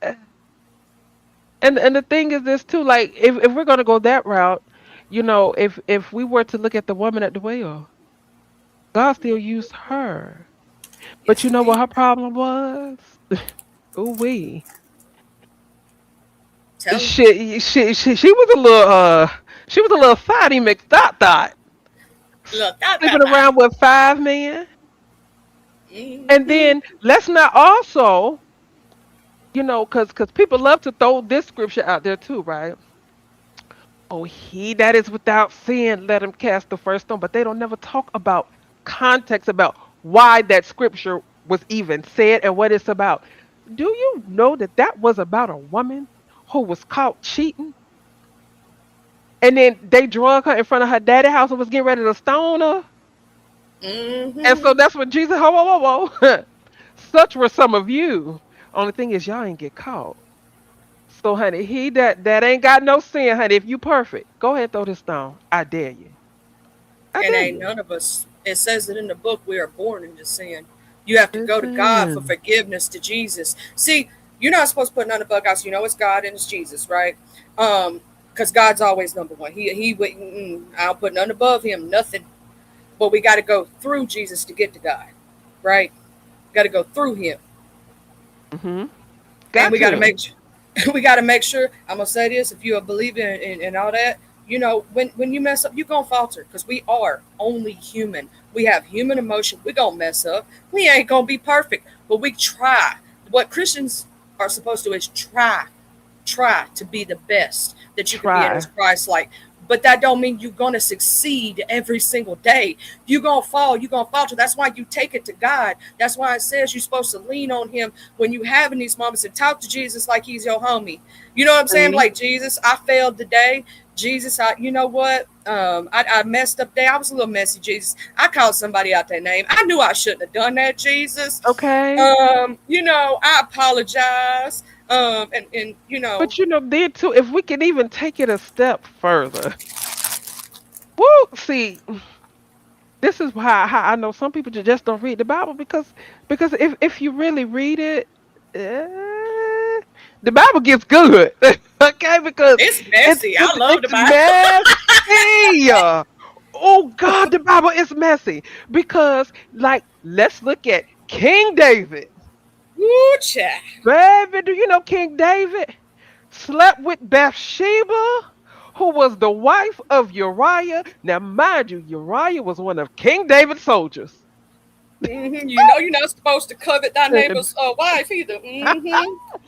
and the thing is this too, like if we're gonna go that route, if we were to look at the woman at the well, God still used her. But
Yes,
you
he
know what
did.
her problem was? Ooh wee.
Tell him.
She was a little she was a little thotty McDot,
Look, that,
sleeping
that, that.
around with 5 men. And
Mm-hmm.
then let's not also, because people love to throw this scripture out there too, right? Oh, he that is without sin, let him cast the first stone. But they don't never talk about context about why that scripture was even said and what it's about. Do you know that that was about a woman who was caught cheating? And then they drug her in front of her daddy house and was getting ready to stone her. And
Mm-hmm.
so that's what Jesus, whoa, whoa, whoa, whoa. Such were some of you. Only thing is y'all ain't get caught. So honey, he that ain't got no sin, honey. If you perfect, go ahead and throw this stone. I dare you. I
And
dare
ain't
you.
none of us. It says it in the book. We are born into sin. You have to go to God for
Listen.
forgiveness, to Jesus. See, you're not supposed to put none of the house. You know it's God and it's Jesus, right? Because God's always number one. He would. I'll put none above Him. Nothing. But we got to go through Jesus to get to God, right? Got to go through Him,
Mm-hmm.
and
Got to.
we got to make sure. I'm gonna say this: if you are believing in all that, when you mess up, you're gonna falter, because we are only human. We have human emotion. We're gonna mess up. We ain't gonna be perfect, but we try. What Christians are supposed to is try to be the best that you can be in
Try.
as Christ like. But that don't mean you're gonna succeed every single day. You're gonna fall, you're gonna falter. That's why you take it to God. That's why it says you're supposed to lean on Him when you having these moments, and talk to Jesus like He's your homie. You know what I'm saying?
See?
Like, Jesus, I failed today. Jesus, you know what? I messed up today. I was a little messy, Jesus. I called somebody out their name. I knew I shouldn't have done that, Jesus.
Okay.
I apologize. And
But then too, if we can even take it a step further. Woo! See, This is how I know some people just don't read the Bible because if you really read it, eh, the Bible gets good, okay? Because
It's messy. I love the
it's
Bible.
messy. Oh God, the Bible is messy because like let's look at King David.
Woo, child.
Baby, do you know King David slept with Bathsheba, who was the wife of Uriah? Now, mind you, Uriah was one of King David's soldiers.
You know you're not supposed to covet thy neighbor's wife either.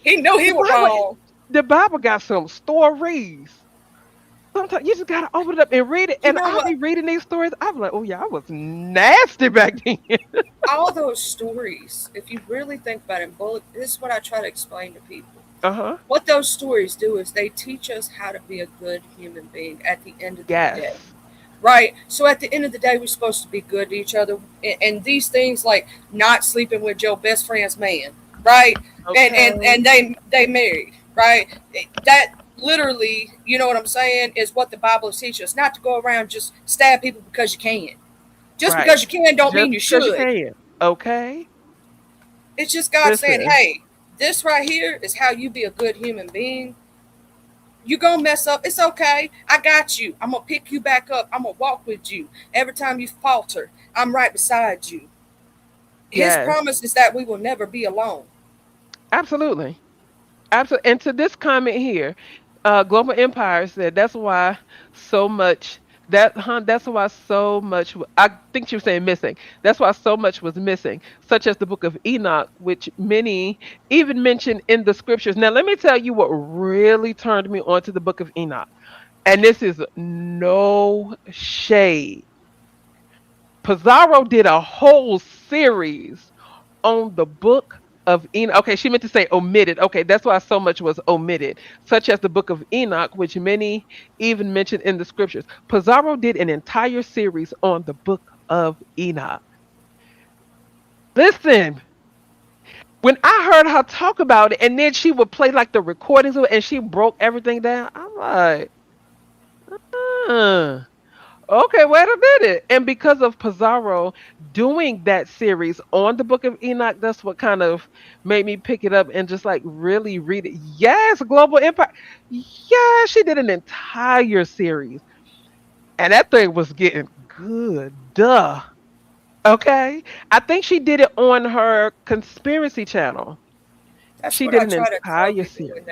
He knew he
The
was
Bible,
wrong.
the Bible got some stories. Sometimes you just gotta open it up and read it.
You
And
know
I'll
what?
be reading these stories. I'm like, oh yeah, I was nasty back then.
All those stories, if you really think about it, bullet, this is what I try to explain to people.
Uh huh.
What those stories do is they teach us how to be a good human being at the end of the day.
Yes.
Right. So at the end of the day, we're supposed to be good to each other, and these things like not sleeping with your best friend's man, right? And
Okay.
they married, right? That literally, you know what I'm saying, is what the Bible teaches us. Not to go around just stab people because you can. Just
Right.
because you can don't
Just
mean you
because you
should.
can. Okay.
It's just God saying,
Listen.
hey, this right here is how you be a good human being. You gonna mess up. It's okay. I got you. I'm gonna pick you back up. I'm gonna walk with you. Every time you falter, I'm right beside you. His
Yes.
promise is that we will never be alone.
Absolutely. Absolutely. And to this comment here, Global Empire said that's why so much that's why so much I think she was saying missing. That's why so much was missing, such as the book of Enoch, which many even mention in the scriptures. Now let me tell you what really turned me on to the book of Enoch. And this is no shade. Pizarro did a whole series on the book of Enoch. Okay, she meant to say omitted. Okay, that's why so much was omitted, such as the book of Enoch, which many even mentioned in the scriptures. Pizarro did an entire series on the book of Enoch. Listen, when I heard her talk about it, and then she would play like the recordings of it, and she broke everything down, I'm like, huh. Okay, wait a minute. And because of Pizarro doing that series on the Book of Enoch, that's what kind of made me pick it up and just like really read it. Yes, Global Empire. Yeah, she did an entire series. And that thing was getting good. Duh. Okay. I think she did it on her conspiracy channel.
That's
She
what
did
I
an
try to tell
entire
people
series.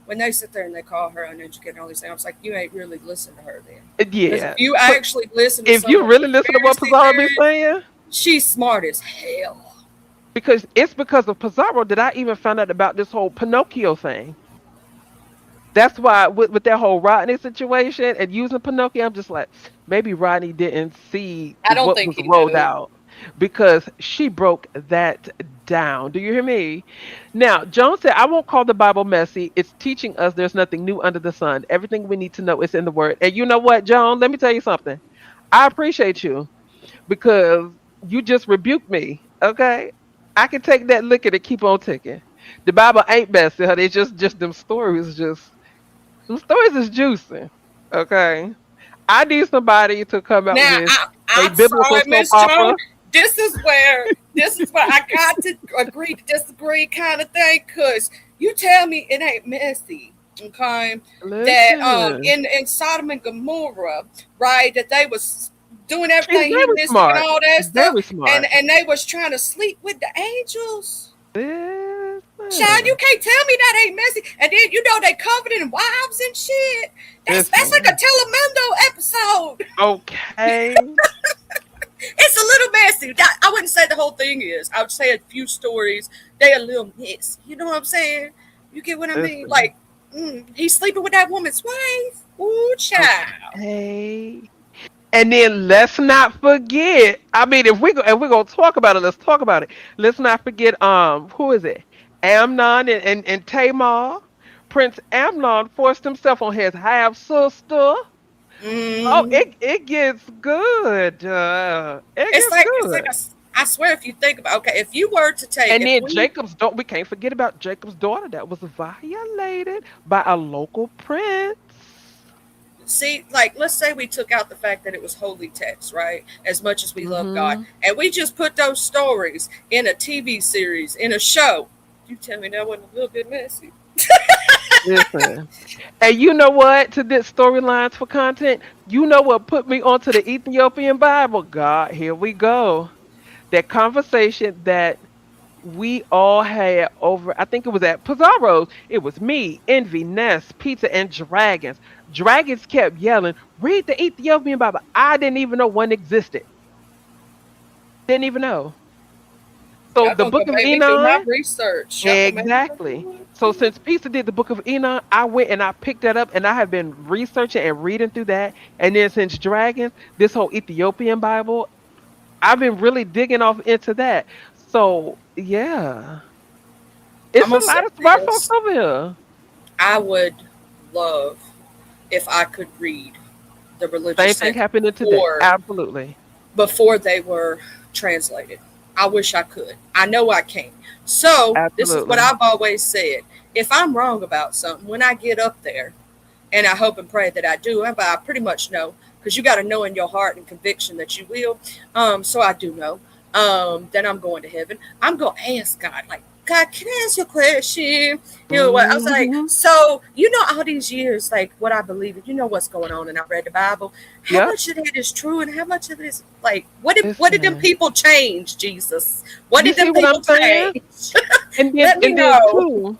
when they sit there and they call her uneducated and all these things. I was like, you ain't really listened to her then, because if
Yeah.
you
But
actually listen to
if
some
you
of the
really listen to what
conspiracy
Pizarro be
theories,
saying,
she's smart as hell.
because it's because of Pizarro that I even found out about this whole Pinocchio thing. That's why with that whole Rodney situation and using Pinocchio, I'm just like, maybe Rodney didn't see
I don't
what
think
was
he
rolled
knew.
out because she broke that down. Do you hear me? Now, Jones said, I won't call the Bible messy. It's teaching us there's nothing new under the sun. Everything we need to know is in the word. And you know what, Joan? Let me tell you something. I appreciate you because you just rebuked me. Okay. I can take that licking and keep on ticking. The Bible ain't messy, honey. It's just them stories just some stories is juicy. Okay. I need somebody to come out
Now,
with a
I'm
biblical
sorry,
soap
Miss
opera
Joan. This is where I got to agree to disagree, kind of thing. Cause you tell me it ain't messy, okay? That
listen.
in Sodom and Gomorrah, right? That they was doing
She's
everything
very
humanistic and
smart.
all that stuff,
Very
and
smart.
they was trying to sleep with the angels. Child, you
Listen.
can't tell me that ain't messy. And then you know they covered in wives and shit. That's like a
Listen.
Telemundo episode.
Okay.
It's a little messy. I wouldn't say the whole thing is. I would say a few stories. They a little messy. You know what I'm saying? You get what I mean?
Listen.
Like, he's sleeping with that woman's wife. Ooh, child.
Okay. And then let's not forget. I mean, if we're gonna talk about it, let's talk about it. Let's not forget. Who is it? Amnon and Tamar. Prince Amnon forced himself on his half sister. Oh,
Mm.
it gets good. It gets
It's like
good.
I swear, if you think about, okay, if you were to take,
And
if
then
we,
Jacob's daughter. We can't forget about Jacob's daughter that was violated by a local prince.
See, like, let's say we took out the fact that it was holy text, right? As much as we love God,
Mm-hmm.
and we just put those stories in a TV series, in a show. You tell me that wasn't a little bit messy?
Listen. And you know what? To this storylines for content, you know what put me onto the Ethiopian Bible? God, here we go. That conversation that we all had over, I think it was at Pizarro's. It was me, Envy, Ness, Pizza, and Dragons. Dragons kept yelling, read the Ethiopian Bible. I didn't even know one existed. Didn't even know. So
Y'all
the
gonna go
book of
make me do my
Enoch,
research. Y'all gonna make me go
exactly.
do it.
So since Pizza did the book of Enoch, I went and I picked that up and I have been researching and reading through that. And then since Dragons, this whole Ethiopian Bible, I've been really digging off into that. So yeah,
I'm
it's
gonna
a
say
lot of smart folks
this:
over here.
I would love if I could read the religious
Same thing
text
happening today. Absolutely.
before they were translated. I wish I could. I know I can't. So this is what
Absolutely.
I've always said: if I'm wrong about something, when I get up there, and I hope and pray that I do, but I pretty much know, because you got to know in your heart and conviction that you will. So I do know that I'm going to heaven. I'm going to ask God, like, God, can I ask you a question? You know what? I was like,
Hmm.
so you know, all these years, like what I believe, you know what's going on, and I read the Bible. How
Yep.
much of it is true, and how much of it is like, what did them
Listen.
people change, Jesus? What
You
did
see
them
what I'm
people
saying?
change?
And then
Let me
and then
know.
two,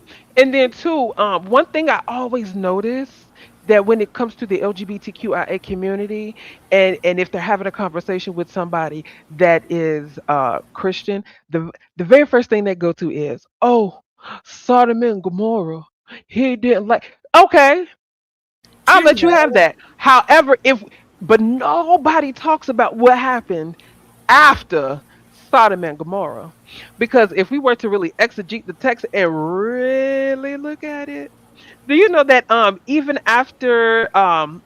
one thing I always notice that when it comes to the LGBTQIA community, and if they're having a conversation with somebody that is Christian, the very first thing they go to is, oh, Sodom and Gomorrah. He didn't like. Okay,
Do
I'll
you
let you have
know?
that. However, if but nobody talks about what happened after Sodom and Gomorrah. Because if we were to really exegete the text and really look at it, do you know that even after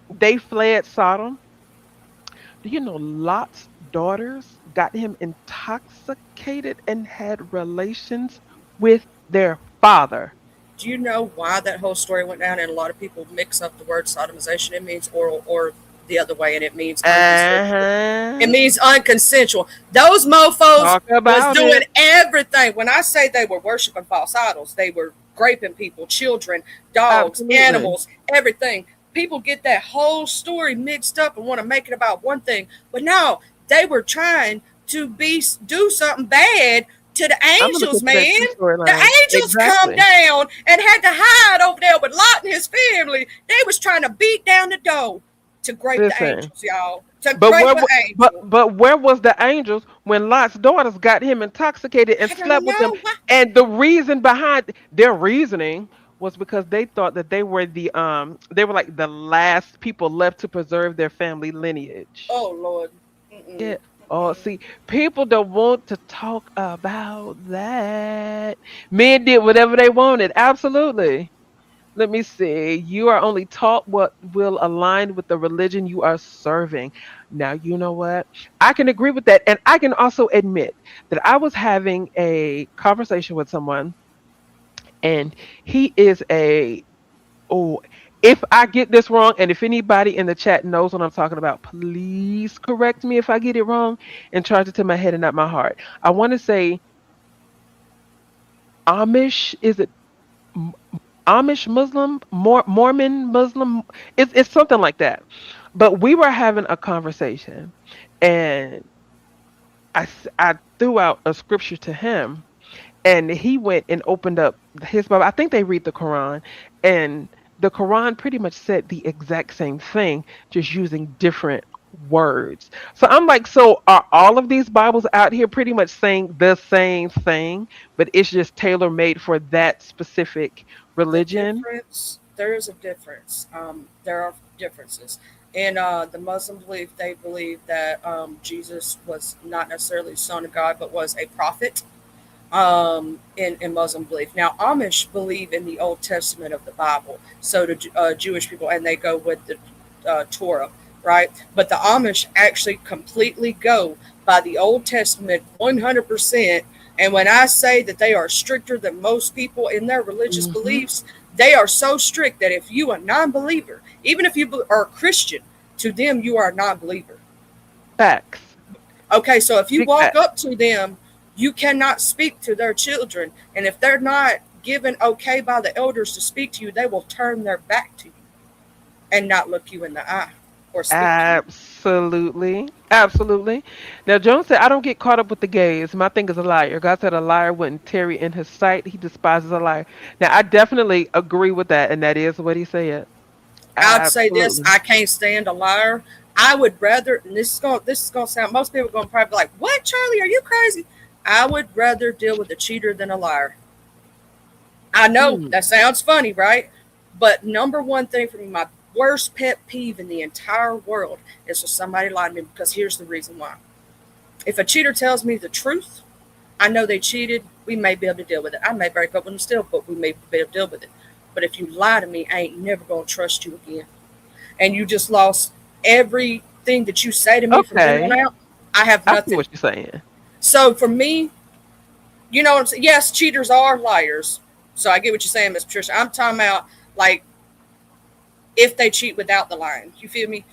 they fled Sodom, do you know Lot's daughters got him intoxicated and had relations with their father?
Do you know why that whole story went down? And a lot of people mix up the word sodomization. It means oral, or the other way, and it means unconsensual. It
Uh-huh.
means unconsensual. Those mofos
Talk
was
about
doing
it.
everything. When I say they were worshiping false idols, they were raping people, children, dogs,
Absolutely.
animals, everything. People get that whole story mixed up and want to make it about one thing. But no, they were trying to do something bad to the
I'm gonna
angels,
look for that
man.
too
The
storyline.
angels come
Exactly.
down and had to hide over there with Lot and his family. They was trying to beat down the door to grape the
Listen.
angels, y'all. To
But
grape an angel.
where was the angels when Lot's daughters got him intoxicated and
I don't
slept with him?
know why.
And the reason behind their reasoning was because they thought that they were like the last people left to preserve their family lineage.
Oh Lord. Mm-mm.
Yeah. Oh, see, people don't want to talk about that. Men did whatever they wanted. Absolutely. Let me see. You are only taught what will align with the religion you are serving. Now, you know what? I can agree with that. And I can also admit that I was having a conversation with someone, and he is oh, if I get this wrong, and if anybody in the chat knows what I'm talking about, please correct me if I get it wrong and charge it to my head and not my heart. I want to say Amish, is it Amish Muslim, Mormon Muslim. It's something like that. But we were having a conversation, and I threw out a scripture to him, and he went and opened up his Bible. I think they read the Quran, and the Quran pretty much said the exact same thing, just using different words. So I'm like, so are all of these Bibles out here pretty much saying the same thing, but it's just tailor made for that specific
The
religion?
difference. There is a difference. There are differences. In the Muslim belief, they believe that Jesus was not necessarily the son of God, but was a prophet. In Muslim belief. Now, Amish believe in the Old Testament of the Bible. So do Jewish people, and they go with the Torah, right? But the Amish actually completely go by the Old Testament 100%, And when I say that they are stricter than most people in their religious
Mm-hmm.
beliefs, they are so strict that if you are a non-believer, even if you are a Christian, to them you are a non-believer.
Facts.
Okay, so if you
Big
walk
facts.
up to them, you cannot speak to their children. And if they're not given okay by the elders to speak to you, they will turn their back to you and not look you in the eye or speak to you.
Absolutely. Absolutely. Now, Jones said, I don't get caught up with the gays. My thing is a liar. God said a liar wouldn't tarry in his sight. He despises a liar. Now, I definitely agree with that, and that is what he said.
I'd say this:
Absolutely.
I can't stand a liar. I would rather, and this is gonna sound. Most people are gonna probably be like, "What, Charlie? Are you crazy?" I would rather deal with a cheater than a liar. I know
Mm,
that sounds funny, right? But number one thing for me, my worst pet peeve in the entire world is for somebody to lie to me. Because here's the reason why: if a cheater tells me the truth, I know they cheated. We may be able to deal with it. I may break up with them still, but we may be able to deal with it. But if you lie to me, I ain't never gonna trust you again. And you just lost everything that you say to me from then on
okay.
out. I have
I see
nothing.
what you're saying.
So for me, you know what I'm saying? Yes, cheaters are liars. So I get what you're saying, Miss Patricia. I'm talking about like if they cheat without the lying. You feel me?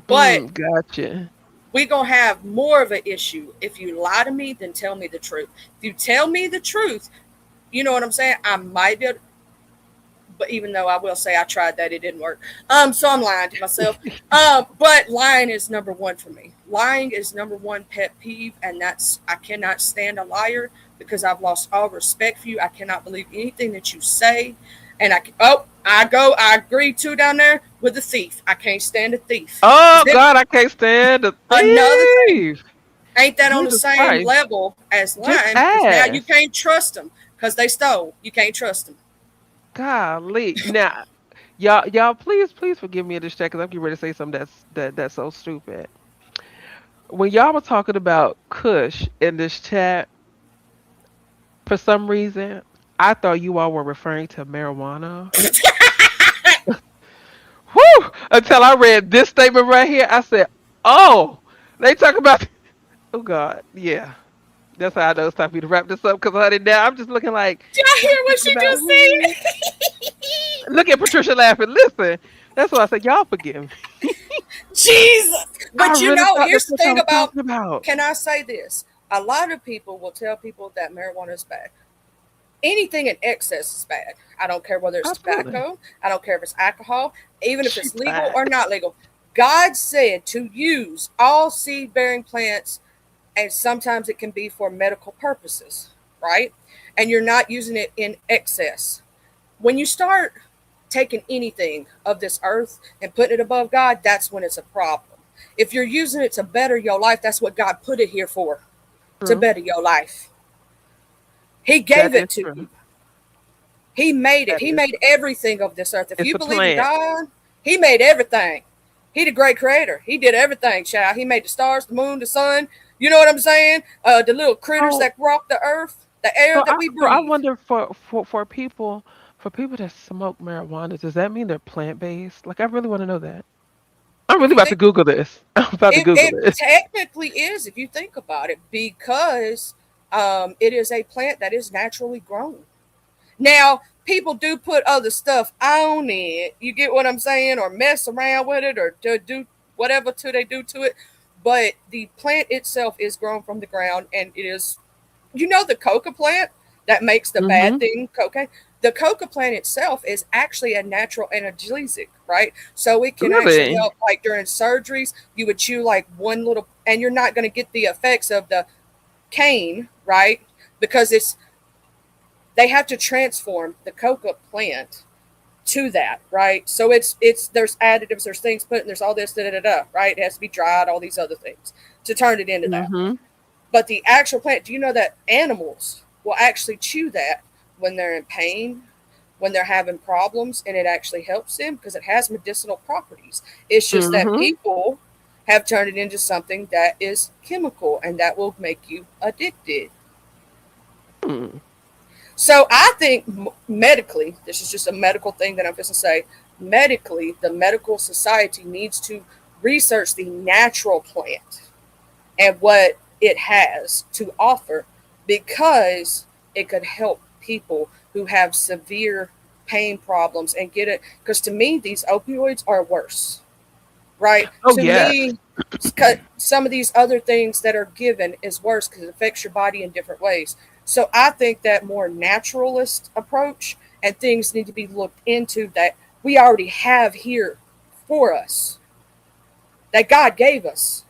But
Gotcha.
we're gonna have more of an issue if you lie to me than tell me the truth. If you tell me the truth, you know what I'm saying? I might be able, but even though I will say I tried that, it didn't work. So I'm lying to myself. But lying is number one for me. Lying is number one pet peeve, and that's I cannot stand a liar because I've lost all respect for you. I cannot believe anything that you say, and I agree too down there with the thief. I can't stand a thief.
Oh, God, I can't stand a
Another thing,
thief.
ain't that on the
Jesus
same
Christ.
level as
Just
lying? Because now you
ask.
can't trust them because they stole. You can't trust them.
Golly. Now, y'all, please forgive me in this chat because I'm getting ready to say something that's so stupid. When y'all were talking about Kush in this chat, for some reason, I thought you all were referring to marijuana. Whew! Until I read this statement right here, I said, "Oh, they talk about." Oh God, yeah. That's how I know it's time for me to wrap this up. Because honey, now I'm just looking like
Did I
y'all
hear what
talking
she
about
just
weed.
said?
Look at Patricia laughing. Listen, that's why I said y'all forgive me.
Jesus.
I
But you
really
know,
thought that's
here's the
what y'all
thing
was
about,
talking about.
can I say this? A lot of people will tell people that marijuana is bad. Anything in excess is bad. I don't care whether it's
Absolutely.
tobacco, I don't care if it's alcohol, even if
She
it's legal
tied.
or not legal. God said to use all seed bearing plants, and sometimes it can be for medical purposes, right? And you're not using it in excess. When you start taking anything of this earth and putting it above God, that's when it's a problem. If you're using it to better your life, that's what God put it here for, to
True.
better your life. He
That
gave
is
it to
true.
you. He made it.
That
He
is
made
true.
everything of this earth. If
It's
you
a
believe in
plant.
God, He made everything. He the great creator. He did everything, child. He made the stars, the moon, the sun. You know what I'm saying? The little critters
So
that walk the earth, the air
so
that
I
we
so I
breathe.
wonder for people that smoke marijuana, does that mean they're plant based? Like I really want to know that. I'm
If
really
you
about to
think
Google this. I'm about to Google
it
this.
technically is, if you think about it, because it is a plant that is naturally grown. Now, people do put other stuff on it. You get what I'm saying, or mess around with it, or do whatever they do to it. But the plant itself is grown from the ground, and it is, the coca plant that makes the bad
Mm-hmm.
thing cocaine. The coca plant itself is actually a natural analgesic, right? So it can actually
Really?
help, like during surgeries, you would chew like one little, and you're not going to get the effects of the cane, right? Because they have to transform the coca plant to that, right? So it's there's additives, there's things put, and there's all this, right? It has to be dried, all these other things to turn it into that.
Mm-hmm.
But the actual plant, do you know that animals will actually chew that when they're in pain, when they're having problems, and it actually helps them because it has medicinal properties. It's just that
Mm-hmm.
people have turned it into something that is chemical and that will make you addicted.
Hmm.
So I think medically, this is just a medical thing that I'm going to say. Medically, the medical society needs to research the natural plant and what it has to offer because it could help people who have severe pain problems and get it. Because to me, these opioids are worse, right?
Oh
To
yes.
me, some of these other things that are given is worse because it affects your body in different ways. So I think that more naturalist approach and things need to be looked into that we already have here for us, that God gave us.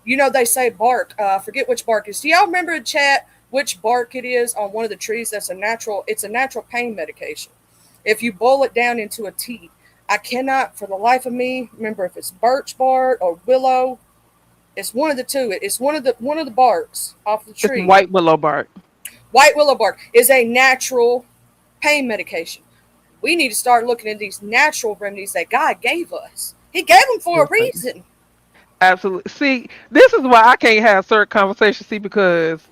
You know, they say bark. I forget which bark it is. Do y'all remember in chat which bark it is on one of the trees? That's a natural. It's a natural pain medication. If you boil it down into a tea, I cannot, for the life of me, remember if it's birch bark or willow. It's one of the two. It's one of the barks off the
It's
tree.
white willow bark.
White willow bark is a natural pain medication. We need to start looking at these natural remedies that God gave us. He gave them for a
Listen,
reason.
absolutely. See, this is why I can't have certain conversations. See, because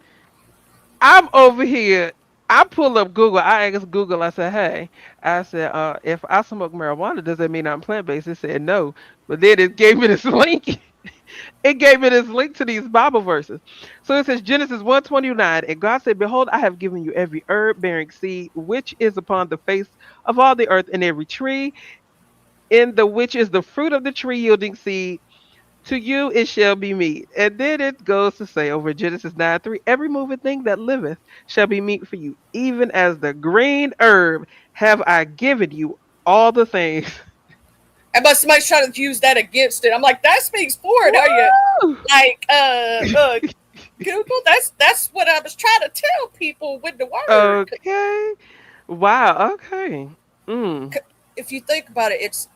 I'm over here. I pull up Google. I asked Google. I said, "Hey," I said, if I smoke marijuana, does that mean I'm plant based?" It said no, but then it gave me this link. It gave me this link to these Bible verses. So it says Genesis 1:29, and God said, "Behold, I have given you every herb bearing seed which is upon the face of all the earth, and every tree in the which is the fruit of the tree yielding seed. To you it shall be meat." And then it goes to say over Genesis 9:3, "Every moving thing that liveth shall be meat for you, even as the green herb have I given you all the things."
And but somebody's trying to use that against it. I'm like, that speaks for it. Are you
Woo!
like Google? That's what I was trying to tell people with the word.
Okay. Wow. Okay. Mm.
If you think about it, it's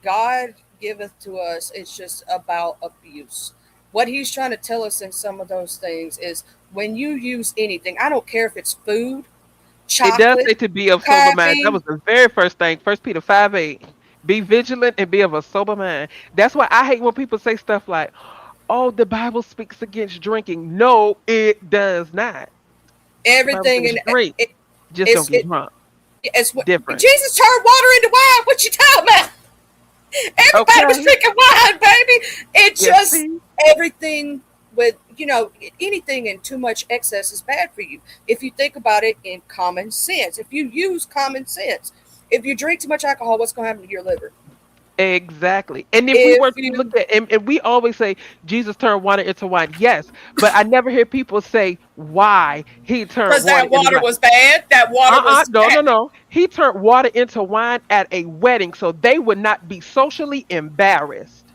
God giveth to us. It's just about abuse. What he's trying to tell us in some of those things is when you use anything, I don't care if it's food,
It does say
chocolate,
to be of sober mind. That
caffeine,
was the very first thing. First Peter 5:8. Be vigilant and be of a sober mind. That's why I hate when people say stuff like, "Oh, the Bible speaks against drinking." No, it does not. The Bible
everything,
says
and
drink,
it,
just don't
it's
get
it,
drunk.
it's what
Different.
Jesus turned water into wine. What you talking about? Everybody was
Okay.
drinking wine, baby. It
Yeah,
just
see?
everything with anything in too much excess is bad for you. If you think about it in common sense, if you use common sense, if you drink too much alcohol, what's going to happen to your liver?
Exactly. And if we
If
were to look
you
at, and we always say Jesus turned water into wine. Yes, but I never hear people say why he turned
because
water
that
into
water
wine.
was bad, that water was
No, no, no. He turned water into wine at a wedding so they would not be socially embarrassed.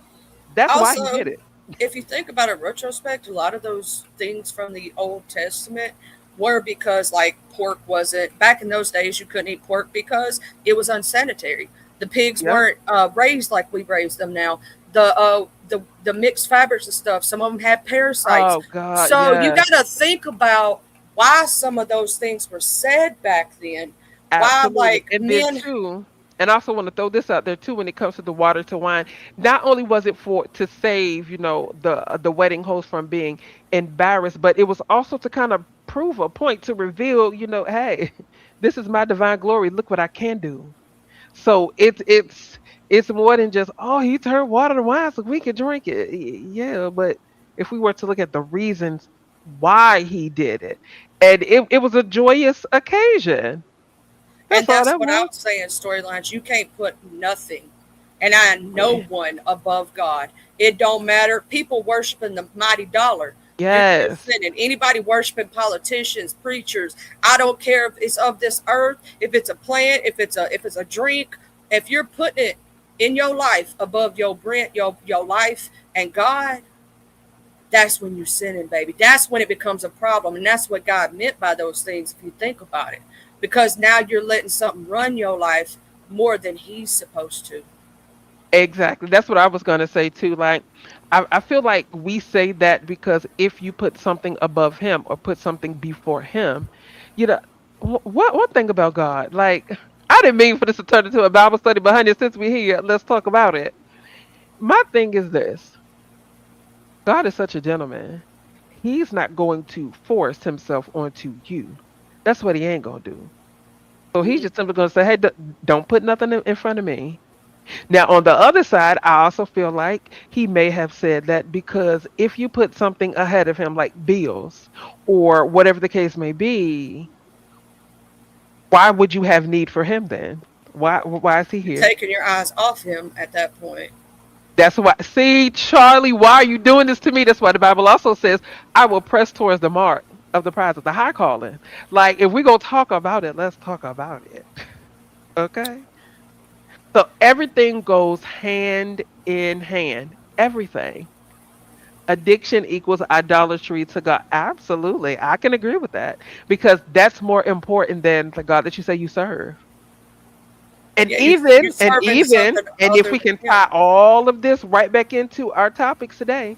That's why he
also.
did it.
If you think about it retrospect, a lot of those things from the Old Testament were because like pork wasn't back in those days you couldn't eat pork because it was unsanitary. The pigs
Yep.
weren't raised like we raise them now. The mixed fabrics and stuff, some of them had parasites.
Oh God,
So you
yes,
got to think about why some of those things were said back then. Why
absolutely.
like
And then
men.
too, and I also want to throw this out there too when it comes to the water to wine. Not only was it for to save, the wedding host from being embarrassed, but it was also to kind of prove a point to reveal, hey, this is my divine glory. Look what I can do. So it's more than just, oh, he turned water to wine so we could drink it. Yeah, but if we were to look at the reasons why he did it, and it was a joyous occasion.
And
That's all
that's
that
what I'm
was.
saying, storylines. You can't put nothing, and I no one above God. It don't matter. People worshiping the mighty dollar. You're
Yes,
sinning. Anybody worshiping politicians, preachers. I don't care if it's of this earth, if it's a plant, if it's a drink. If you're putting it in your life above your brand, your life and God, that's when you're sinning, baby. That's when it becomes a problem. And that's what God meant by those things, if you think about it. Because now you're letting something run your life more than He's supposed to.
exactly. That's what I was gonna say too. Like, I feel like we say that because if you put something above him or put something before him, you know, what one thing about God, like, I didn't mean for this to turn into a Bible study, but honey, since we're here, let's talk about it. My thing is this: God is such a gentleman. He's not going to force himself onto you. That's what he ain't gonna do. So he's
Mm.
just simply gonna say, "Hey, don't put nothing in front of me. Now, on the other side, I also feel like he may have said that because if you put something ahead of him, like bills or whatever the case may be, why would you have need for him then? Why is he
You're
here?
taking your eyes off him at that point.
That's why. See, Charlie, why are you doing this to me? That's why the Bible also says, "I will press towards the mark of the prize of the high calling." Like, if we gonna talk about it, let's talk about it. Okay. So everything goes hand in hand. Everything. Addiction equals idolatry to God. Absolutely. I can agree with that because that's more important than the God that you say you serve. And
Yeah, you're
even, and
serving
even,
something
and if
other
we
than
can
him.
tie all of this right back into our topics today,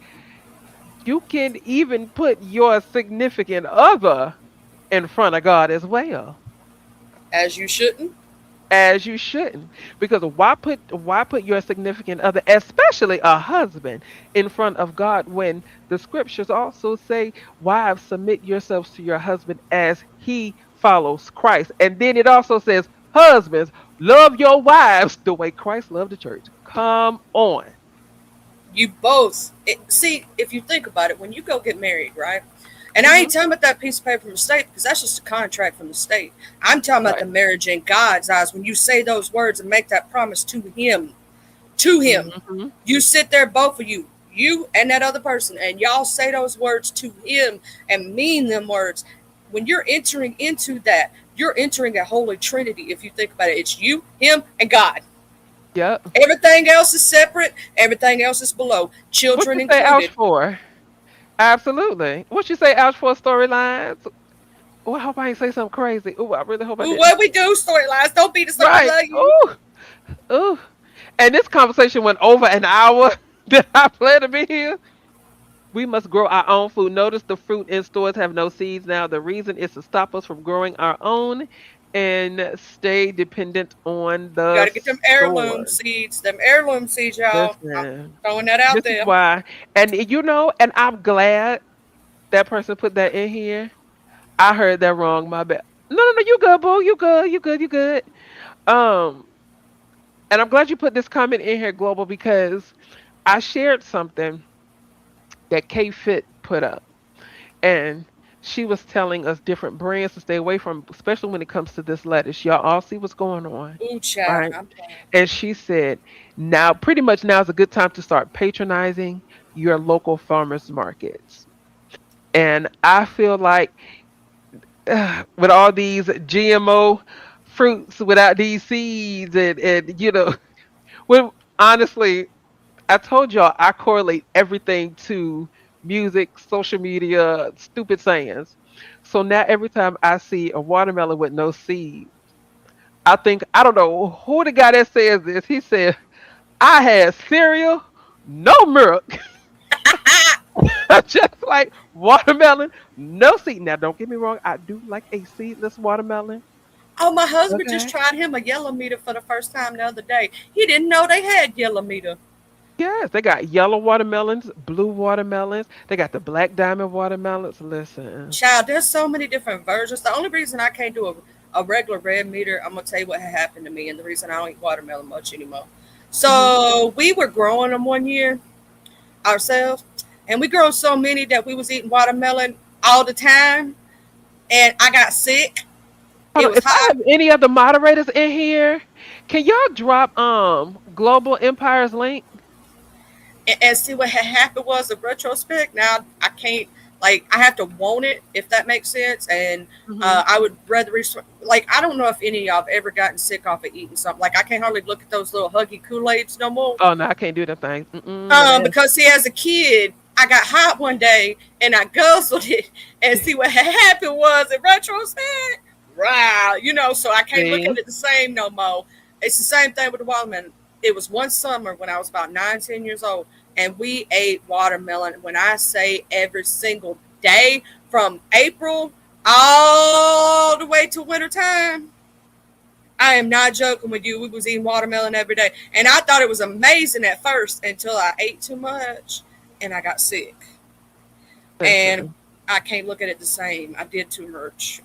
you can even put your significant other in front of God as well.
As you shouldn't.
As you shouldn't. Because why put your significant other, especially a husband, in front of God when the scriptures also say, wives, submit yourselves to your husband as he follows Christ. And then it also says, husbands, love your wives the way Christ loved the church. Come on.
You both see, if you think about it, when you go get married, right? And I
Hmm.
ain't talking about that piece of paper from the state because that's just a contract from the state. I'm talking about
Right.
the marriage in God's eyes. When you say those words and make that promise to Him,
Hmm.
you sit there, both of you and that other person, and y'all say those words to Him and mean them words. When you're entering into that, you're entering a holy trinity. If you think about it, it's you, Him, and God.
Yep.
Everything else is separate. Everything else is below,
What
children
you say ouch
included.
for? Absolutely. What you say ouch for storylines? Oh, I hope I ain't say something crazy. Oh, I really hope I
Ooh,
didn't.
what we do, storylines. Don't beat us up. We
Right.
love you.
Ooh, ooh. And this conversation went over an hour that I plan to be here. We must grow our own food. Notice the fruit in stores have no seeds now. The reason is to stop us from growing our own and stay dependent on
You
the
got to get them heirloom
stores.
seeds. Them heirloom seeds, y'all. I'm
Listen,
throwing that out
this is
there.
why. And and I'm glad that person put that in here. I heard that wrong. My bad. No, no, no. You good, boo. You good. You good. You good. Um, and I'm glad you put this comment in here, Global, because I shared something that K Fit put up, and she was telling us different brands to stay away from, especially when it comes to this lettuce. Y'all all see what's going on,
Ooh, child.
right?
I'm done.
And she said, now, pretty much now is a good time to start patronizing your local farmers markets. And I feel like with all these GMO fruits without these seeds and when honestly, I told y'all I correlate everything to music, social media, stupid sayings. So now every time I see a watermelon with no seed, I think I don't know who the guy that says this. He said, I had cereal, no milk. Just like watermelon, no seed. Now don't get me wrong, I do like a seedless watermelon.
Oh, my husband just
Okay.
tried him a yellow meter for the first time the other day. He didn't know they had yellow meter.
Yes, they got yellow watermelons, blue watermelons. They got the black diamond watermelons. Listen.
Child, there's so many different versions. The only reason I can't do a regular red meter, I'm gonna tell you what had happened to me, and the reason I don't eat watermelon much anymore.
Hmm.
So we were growing them one year ourselves, and we grew so many that we was eating watermelon all the time, and I got sick.
Hold
It
on.
was
If I
hot.
have any other moderators in here, can y'all drop Global Empire's link?
And see what had happened was a retrospect. Now I can't, like, I have to want it, if that makes sense. And
Hmm.
I would rather like, I don't know if any of y'all have ever gotten sick off of eating something. Like, I can't hardly look at those little huggy Kool-Aids no more.
Oh no, I can't do that thing. Mm-mm, the nasty.
Because see, as a kid, I got hot one day and I guzzled it, and see what had happened was in retrospect, wow, so I can't look at
See?
it the same no more. It's the same thing with the watermelon. It was one summer when I was about 9, 10 years old, and we ate watermelon. When I say every single day from April all the way to wintertime, I am not joking with you. We was eating watermelon every day. And I thought it was amazing at first until I ate too much and I got sick. And
Listen.
I can't look at it the same. I did too much.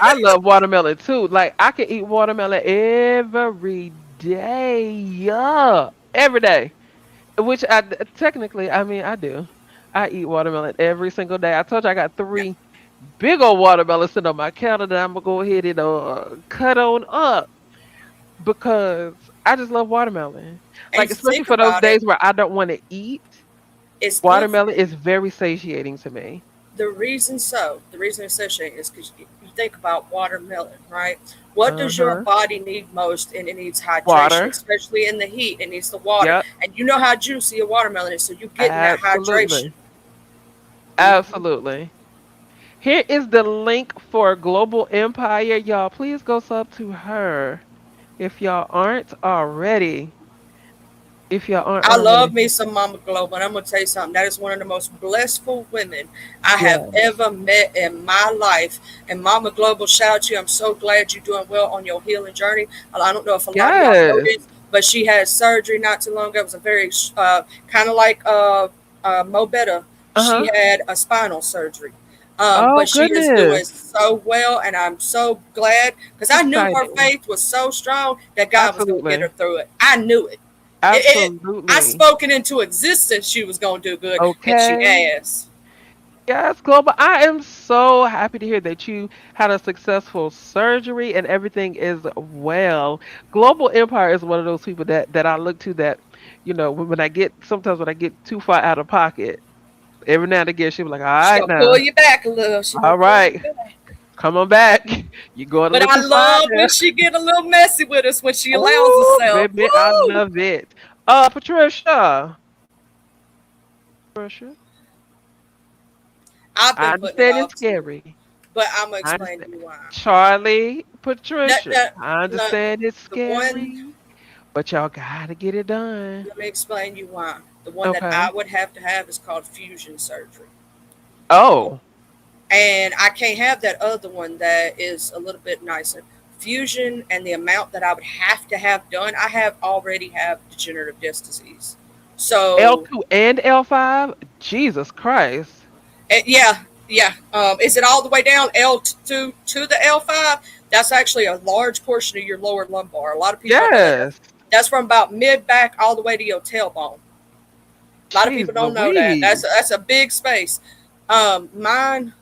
I love watermelon too. Like I can eat watermelon every day. Yeah, every day. Which technically, I mean, I do. I eat watermelon every single day. I told you I got
Yeah.
three big old watermelons sitting on my counter that I'm gonna go ahead and cut on up because I just love watermelon.
And
Like
if you
especially
think
for those
about it,
days where I don't want to eat,
it's good for
watermelon
you.
is very satiating to me.
The reason it's associated is because you think about watermelon, right? What
Uh
does your
huh.
body need most? And it needs hydration,
Water.
especially in the heat. It needs the water.
Yep.
And you know how juicy a watermelon is, so you're getting that hydration.
Absolutely.
Hmm.
Absolutely. Here is the link for Global Empire. Y'all, please go sub to her if y'all aren't already. If y'all aren't
I love
already.
me some Mama Global, and I'm gonna tell you something. That is one of the most blissful women I have
Yes.
ever met in my life. And Mama Global, shout out to you. I'm so glad you're doing well on your healing journey. I don't know if a lot of y'all know
Yes.
this, but she had surgery not too long ago. It was a very kind of like Mo Better. She
Uh-huh.
had a spinal surgery.
Oh
But she is doing
goodness.
so well, and I'm so glad because I knew her
Exciting.
faith was so strong that God was going to get her
Absolutely.
through it. I knew it. I
Absolutely.
spoke it into existence. She was going to do good, and she
Okay.
has.
Yes, Global. I am so happy to hear that you had a successful surgery and everything is well. Global Empire is one of those people that I look to that, when I get sometimes when I get too far out of pocket, every now and again she'll be like, all
She
right
gonna pull
now,
you back a little. She gonna
all
pull you
right,
back.
come on back. You're going a
But
little
I
too far
love when
there.
she get a little messy with us when she allows
Ooh,
herself.
baby, I
Woo!
love it. Patricia. Patricia.
I've
I
been putting it
understand it's
off too,
scary.
but I'm gonna
I
explain to
understand.
you why.
Charlie,
No,
Patricia.
no,
I
no.
understand it's
The one.
scary, but y'all gotta get it done.
Let me explain you why. The one that I
Okay.
would have to have is called fusion surgery.
Oh,
And I can't have that other one that is a little bit nicer. Fusion and the amount that I would have to have done, I have already have degenerative disc disease. So
L2 and L5? Jesus Christ.
yeah, yeah. Is it all the way down L2 to the L5? That's actually a large portion of your lower lumbar. A lot of people don't know that.
Yes.
That's from about mid back all the way to your tailbone. A lot of
Jeez
people don't know that.
Louise.
That's a big space. Mine,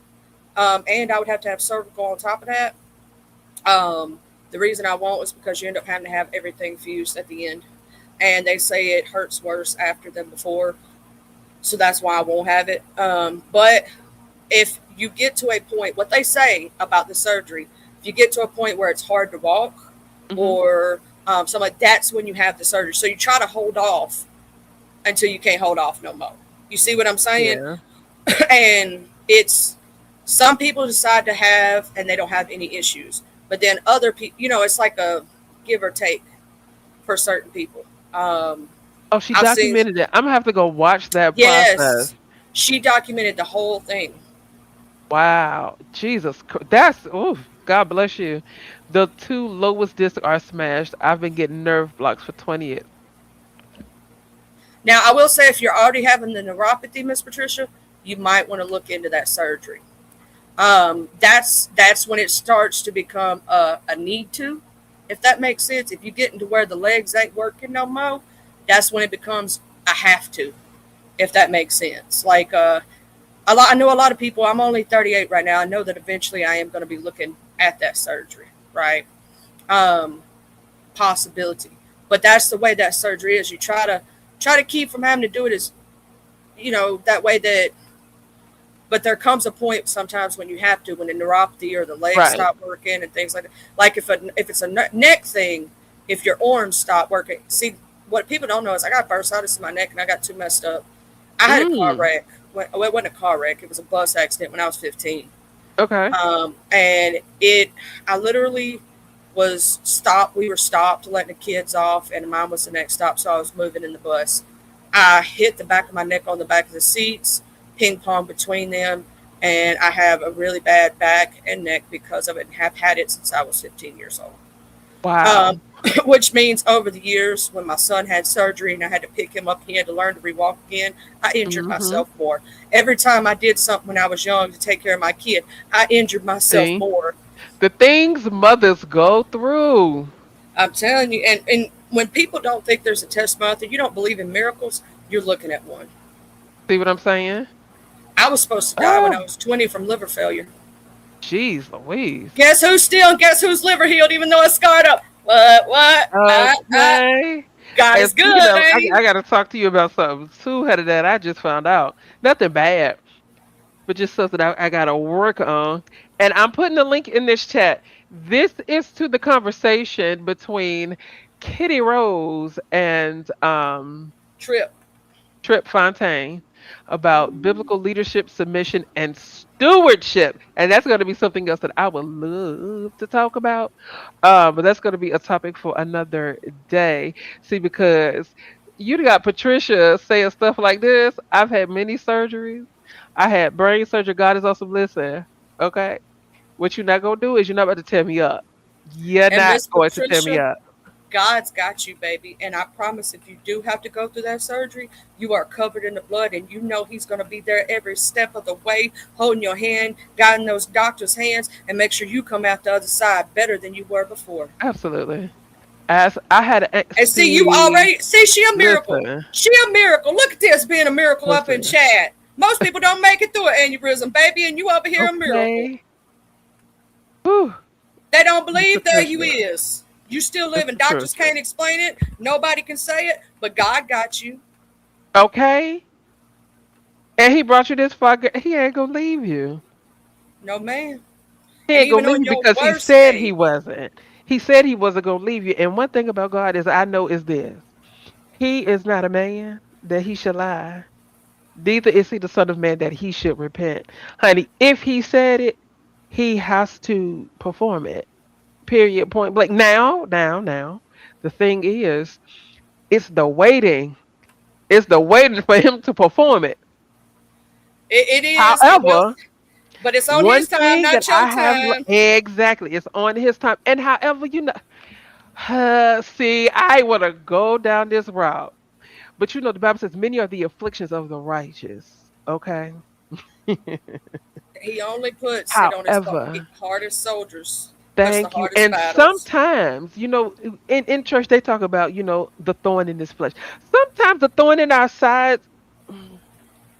and I would have to have cervical on top of that. Um, the reason I won't is because you end up having to have everything fused at the end, and they say it hurts worse after than before. So that's why I won't have it. But if you get to a point, what they say about the surgery, if you get to a point where it's hard to walk,
Hmm.
or something like that's when you have the surgery. So you try to hold off until you can't hold off no more. You see what I'm saying?
Yeah.
And it's some people decide to have and they don't have any issues, but then other people, it's like a give or take for certain people. um
Oh, she
I've seen,
documented it. I'm gonna have to go watch that process.
yes, she documented the whole thing.
Wow. That's, ooh, God bless you. The two lowest discs are smashed. I've been getting nerve blocks for 20 years.
Now I will say if you're already having the neuropathy, Miss Patricia, you might want to look into that surgery. That's when it starts to become a need to, if that makes sense. If you get into where the legs ain't working no more, that's when it becomes a have to, if that makes sense. Like I know a lot of people. I'm only 38 right now. I know that eventually I am going to be looking at that surgery, right? Um, Possibility, but that's the way that surgery is. You try to keep from having to do it as that way that. But there comes a point sometimes when you have to, when the neuropathy or the legs
Right.
stop working and things like that. Like if it's a neck thing, if your arms stop working. See, what people don't know is I got bursitis in my neck and I got too messed up. I had a car
Mm.
wreck. Well, it wasn't a car wreck. It was a bus accident when I was 15.
Okay.
And I literally was stopped. We were stopped letting the kids off, and mine was the next stop. So I was moving in the bus. I hit the back of my neck on the back of the seats, ping pong between them, and I have a really bad back and neck because of it, and have had it since I was 15 years old.
Wow.
Um, which means over the years, when my son had surgery and I had to pick him up, he had to learn to rewalk again. I injured
Hmm.
myself more. Every time I did something when I was young to take care of my kid, I injured myself
See?
more.
The things mothers go through.
I'm telling you, and When people don't think there's a test month and you don't believe in miracles, you're looking at one.
See what I'm saying?
I was supposed to die when I
Oh,
was 20 from liver failure.
jeez Louise.
Guess who's still and guess whose liver healed even though it's scarred up? What?
Okay.
God
And
is
speaking
good,
of,
ain't he?
I got to talk to you about something too, Headed that I just found out. Nothing bad, but just something I got to work on. And I'm putting the link in this chat. This is to the conversation between Kitty Rose and
Trip.
Trip Fontaine about biblical leadership, submission, and stewardship. And that's going to be something else that I would love to talk about. But that's going to be a topic for another day. See, because you got Patricia saying stuff like this. I've had many surgeries. I had brain surgery. God is awesome. Listen, okay? What you're not going to do is you're not about to tear me up. You're
And
not
Miss
going to tear me
Patricia,
up.
God's got you, baby. And I promise if you do have to go through that surgery, you are covered in the blood and you know he's going to be there every step of the way, holding your hand, guiding those doctors' hands, and make sure you come out the other side better than you were before.
Absolutely. As I had,
And see, you
see,
already see she a miracle.
listen,
She a miracle. Look at this being a miracle up in
listen.
chat. Most people don't make it through an aneurysm, baby, and you over here a miracle.
Okay. Whew.
They don't
Miss
believe there you
Patricia.
is. You still
Miss
living. Doctors
Patricia.
can't explain it. Nobody can say it, but God got you.
Okay. And he brought you this far. He ain't gonna leave you.
No man.
He
And
ain't
even
gonna leave
on
you
your
because he
worst
said he
day,
wasn't. He said he wasn't gonna leave you. And one thing about God is I know is this. He is not a man that he should lie. Neither is he the son of man that he should repent. Honey, if he said it, he has to perform it. Period. Point blank. Now. The thing is, it's the waiting. It's the waiting for him to perform it.
it is. It will,
However,
but it's on
one
his time,
thing that
not your
I have
time.
exactly, it's on his time. And however, see, I want to go down this route, but the Bible says many are the afflictions of the righteous. Okay.
He only puts it on his
However,
hardest soldiers. That's the
thank you.
hardest
And
battles.
sometimes, in church they talk about, the thorn in this flesh. Sometimes the thorn in our sides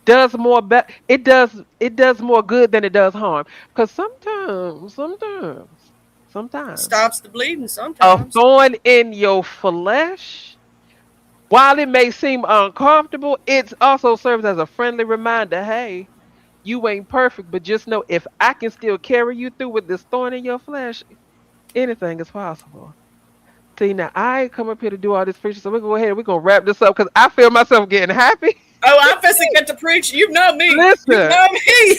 does more it does more good than it does harm. Because sometimes
Stops the bleeding
a
sometimes.
thorn in your flesh, while it may seem uncomfortable, it also serves as a friendly reminder. Hey, you ain't perfect, but just know if I can still carry you through with this thorn in your flesh, anything is possible. See, now I ain't come up here to do all this preaching, so we're gonna go ahead and we're gonna wrap this up because I feel myself getting happy.
Oh, I'm supposed to get to preach. You know me. You
Listen,
know me.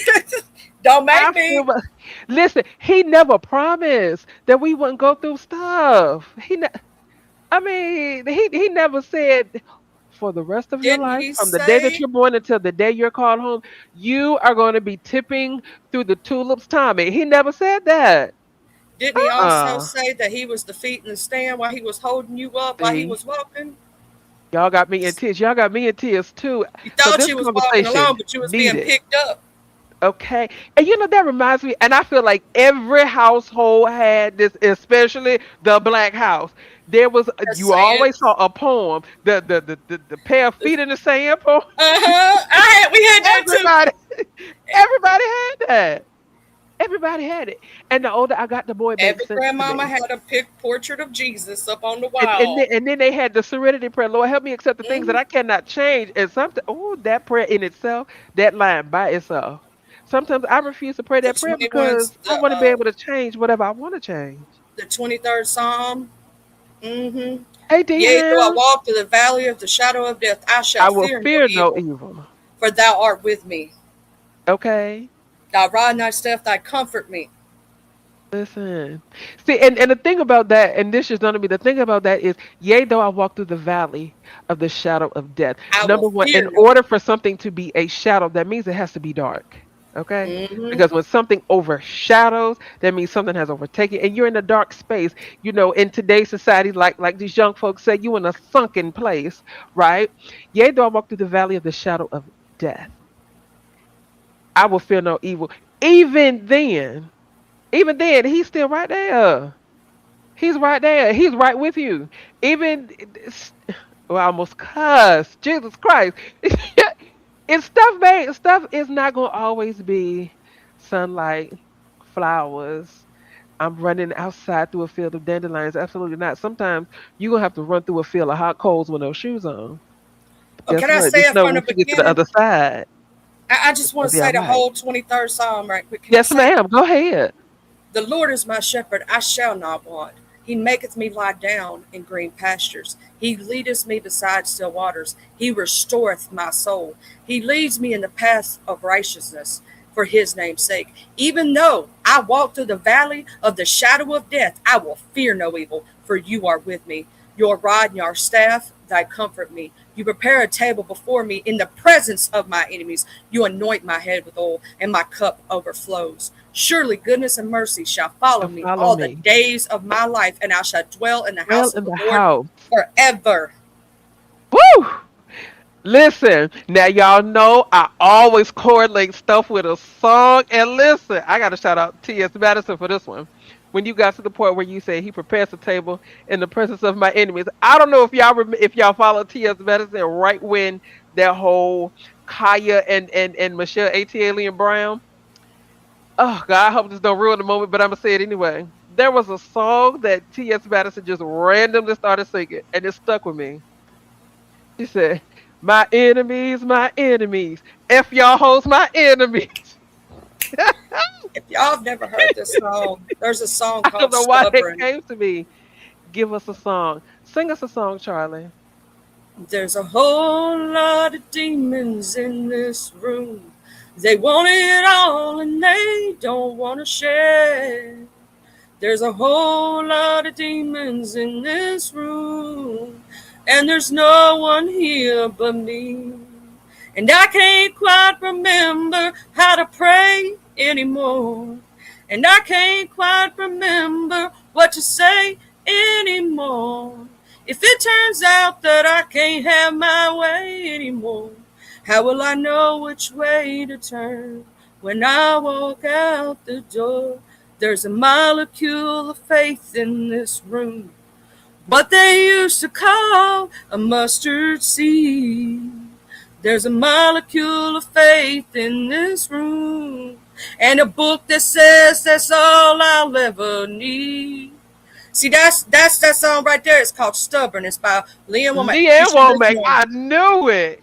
Don't make
I
me.
feel my, listen. He never promised that we wouldn't go through stuff. I mean, he never said for the rest of your
Didn't
life,
he
from the day that
say?
you're born until the day you're called home, you are going to be tipping through the tulips, Tommy. He never said that.
Didn't he also
Uh,
say that he was the feet in the stand while he was holding you up while he
see,
was walking?
y'all got me in tears. Y'all got me in tears too.
You
So
thought
this
you was walking
conversation
alone, but you was being
needed.
picked up.
Okay. And that reminds me, and I feel like every household had this, especially the black house. There was
Just
you
saying.
always saw a poem, the pair of feet in the sand poem.
Uh-huh. We had that too.
Everybody, everybody had that. Everybody had it. And the older I got, the more it makes
Every
sense to
grandmama
me.
had a portrait of Jesus up on the
And then,
wall.
and then they had the serenity prayer. Lord, help me accept the things that
Hmm.
I cannot change. And sometimes, oh, that prayer in itself, that line by itself. Sometimes I refuse to pray
The
that prayer
21,
because I want to be able to change whatever I want to change.
the 23rd Psalm. Mm-hmm.
Hey,
Yea, though I
Dehan,
walk through the valley of the shadow of death, I
I
shall
will
fear no
fear no
evil,
evil.
for thou art with me.
Okay?
Thy rod and thy staff, thy comfort me.
Listen. See, and the thing about that, and this is going to be the thing about that is, yea, though I walk through the valley of the shadow of death.
I will
Number one, in
fear no
order
evil.
for something to be a shadow, that means it has to be dark. Okay?
Mm-hmm.
Because when something overshadows, that means something has overtaken, and you're in a dark space. In today's society, like these young folks say, you in a sunken place, right? Yea, though I walk through the valley of the shadow of death, I will fear no evil. Even then, he's still right there. He's right there. He's right with you. Even well, I almost cussed. Jesus Christ. It's stuff made stuff is not gonna always be sunlight, flowers. I'm running outside through a field of dandelions. Absolutely not. Sometimes you're gonna have to run through a field of hot coals with no shoes on.
Oh,
Guess
can I
what?
say
Just
it
know
from the
once you get to the
beginning?
other side,
I
it's
just want
gonna
to
be
say
all
the
right.
whole 23rd Psalm right quick. Can I
Yes,
say it?
ma'am. Go ahead.
The Lord is my shepherd, I shall not want. He maketh me lie down in green pastures. He leadeth me beside still waters. He restoreth my soul. He leads me in the path of righteousness for his name's sake. Even though I walk through the valley of the shadow of death, I will fear no evil, for you are with me. Your rod and your staff, thy comfort me. You prepare a table before me in the presence of my enemies. You anoint my head with oil, and my cup overflows. Surely goodness and mercy shall follow
And
me
follow
all the
me.
days of my life, and I shall dwell in the
Well
house of
in
the
the
Lord
house.
forever.
Woo! Listen, now y'all know I always correlate stuff with a song. And listen, I got to shout out T.S. Madison for this one. When you got to the point where you say he prepares the table in the presence of my enemies, I don't know if y'all if y'all follow T.S. Madison right when that whole Kaya and Michelle A.T. Alien Brown. Oh God, I hope this don't ruin the moment, but I'm gonna say it anyway. There was a song that T.S. Madison just randomly started singing, and it stuck with me. She said, my enemies. F y'all hoes, my enemies."
If y'all have never heard this song, there's a song
I don't
called
know why that
Stubborn.
came to me. Give us a song. Sing us a song, Charlie.
There's a whole lot of demons in this room. They want it all and they don't want to share. There's a whole lot of demons in this room, and there's no one here but me. And I can't quite remember how to pray anymore. And I can't quite remember what to say anymore. If it turns out that I can't have my way anymore, how will I know which way to turn when I walk out the door? There's a molecule of faith in this room, what they used to call a mustard seed. There's a molecule of faith in this room, and a book that says that's all I'll ever need. See, that's that song right there. It's called "Stubborn." It's by Leanne Womack. You
Leanne
should listen
Womack,
to it.
I knew it.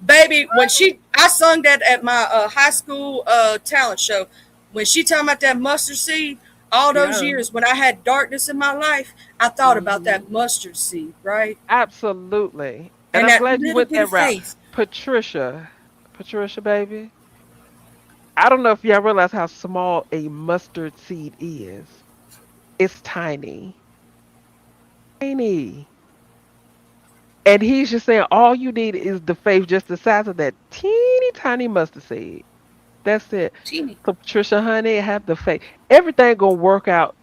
Baby, when I sung that at my high school talent show. When she talking about that mustard seed, all those
Yeah.
years when I had darkness in my life, I thought about
Mhm.
that mustard seed, right?
Absolutely. And
And
I'm
that
glad you
little
went
bit
that
of
route.
faith.
Patricia. Patricia, baby. I don't know if y'all realize how small a mustard seed is. It's tiny. Tiny. And he's just saying all you need is the faith just the size of that teeny tiny mustard seed. That's it.
Teeny.
So Patricia, honey, have the faith. Everything gonna work out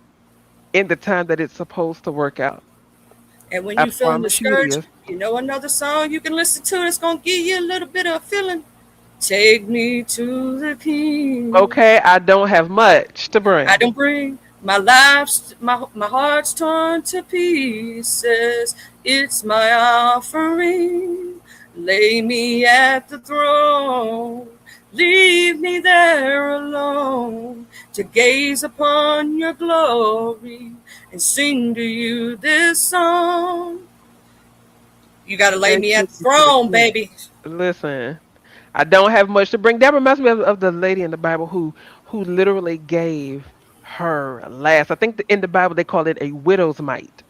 in the time that it's supposed to work out.
And when
I
you feeling
promise you it
discouraged,
is.
you know another song you can listen to that's gonna give you a little bit of feeling. Take me to the King.
Okay, I don't have much to
I
bring.
don't bring my heart's torn to pieces. It's my offering. Lay me at the throne. Leave me there alone to gaze upon your glory and sing to you this song. You got to lay
And
me at
take
the
you to the
throne,
king.
baby.
Listen, I don't have much to bring. That reminds me of the lady in the Bible who literally gave her last. I think in the Bible they call it a widow's mite.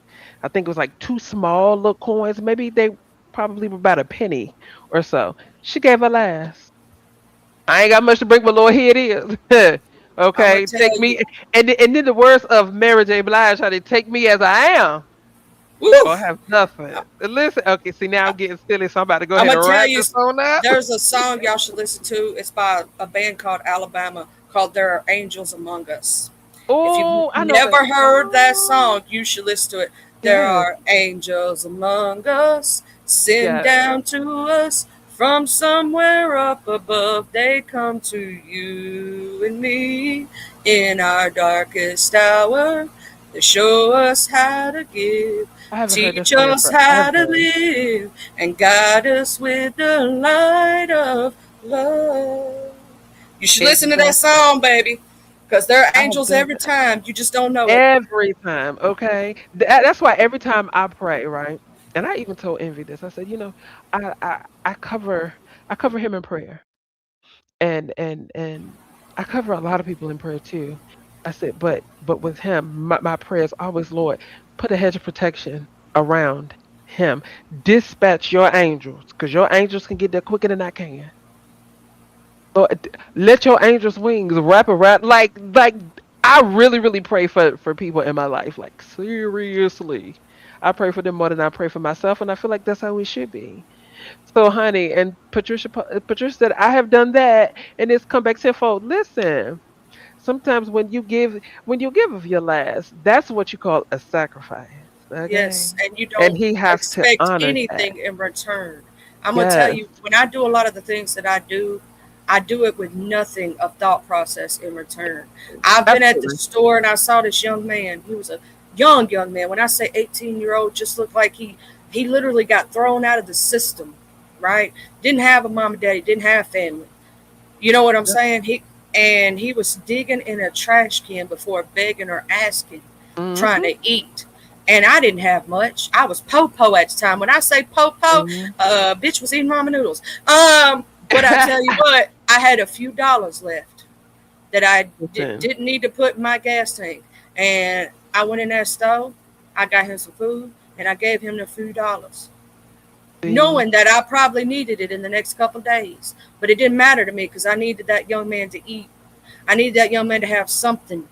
I think it was like two small little coins. Maybe they probably were about a penny or so. She gave her last. I ain't got much to bring, but Lord, here it is.
I'm going
Okay,
to
take
tell
me,
you.
and then the words of Mary J. Blige, how they take me as I am,
Woo!
or have nothing. Listen, okay, see now I'm getting silly, so I'm about to go
I'm
ahead
gonna
and
tell
write
you,
this on up.
there's a song y'all should listen to. It's by a band called Alabama called "There Are Angels Among Us." If you've
Oh, I know that
never heard that
song.
song, you should listen to it. There
Yes,
are angels among us, sent
yes.
down to us from somewhere up above. They come to you and me in our darkest hour. to show us how to give,
I haven't heard this
teach
song in
us how to
forever.
live, and guide us with the light of love. You should listen to that
Exactly.
song, baby, because there are
I have
angels
done
every time. You just don't know it.
every time, okay? That's why every time I pray, right? And I even told Envy this. I said, I cover him in prayer. And I cover a lot of people in prayer too. I said, but with him, my prayer is always, Lord, put a hedge of protection around him. Dispatch your angels, because your angels can get there quicker than I can. Lord, let your angels' wings wrap around, like I really, really pray for people in my life. Like seriously, I pray for them more than I pray for myself, and I feel like that's how we should be. So, honey, and Patricia said, I have done that, and it's come back tenfold. Listen, sometimes when you give of your last, that's what you call a sacrifice.
Yes,
Okay,
and you
and
don't
he has to
expect
honor that.
anything in return. I'm gonna tell
Yes,
you, when I do a lot of the things that I do it with nothing of thought process in return. I've been at the
absolutely.
store and I saw this young man. He was a young man. When I say 18-year-old, just looked like he literally got thrown out of the system. Right? Didn't have a mom and daddy. Didn't have family. You know what I'm saying? He was digging in a trash can before begging or asking, trying
Mm-hmm.
to eat. And I didn't have much. I was po-po at the time. When I say po-po,
Hmm.
bitch was eating ramen noodles. But I tell you what, I had a few dollars left that I
Listen,
didn't need to put in my gas tank. And I went in that store, I got him some food, and I gave him the few dollars,
see,
knowing that I probably needed it in the next couple of days. But it didn't matter to me because I needed that young man to eat. I needed that young man to have something.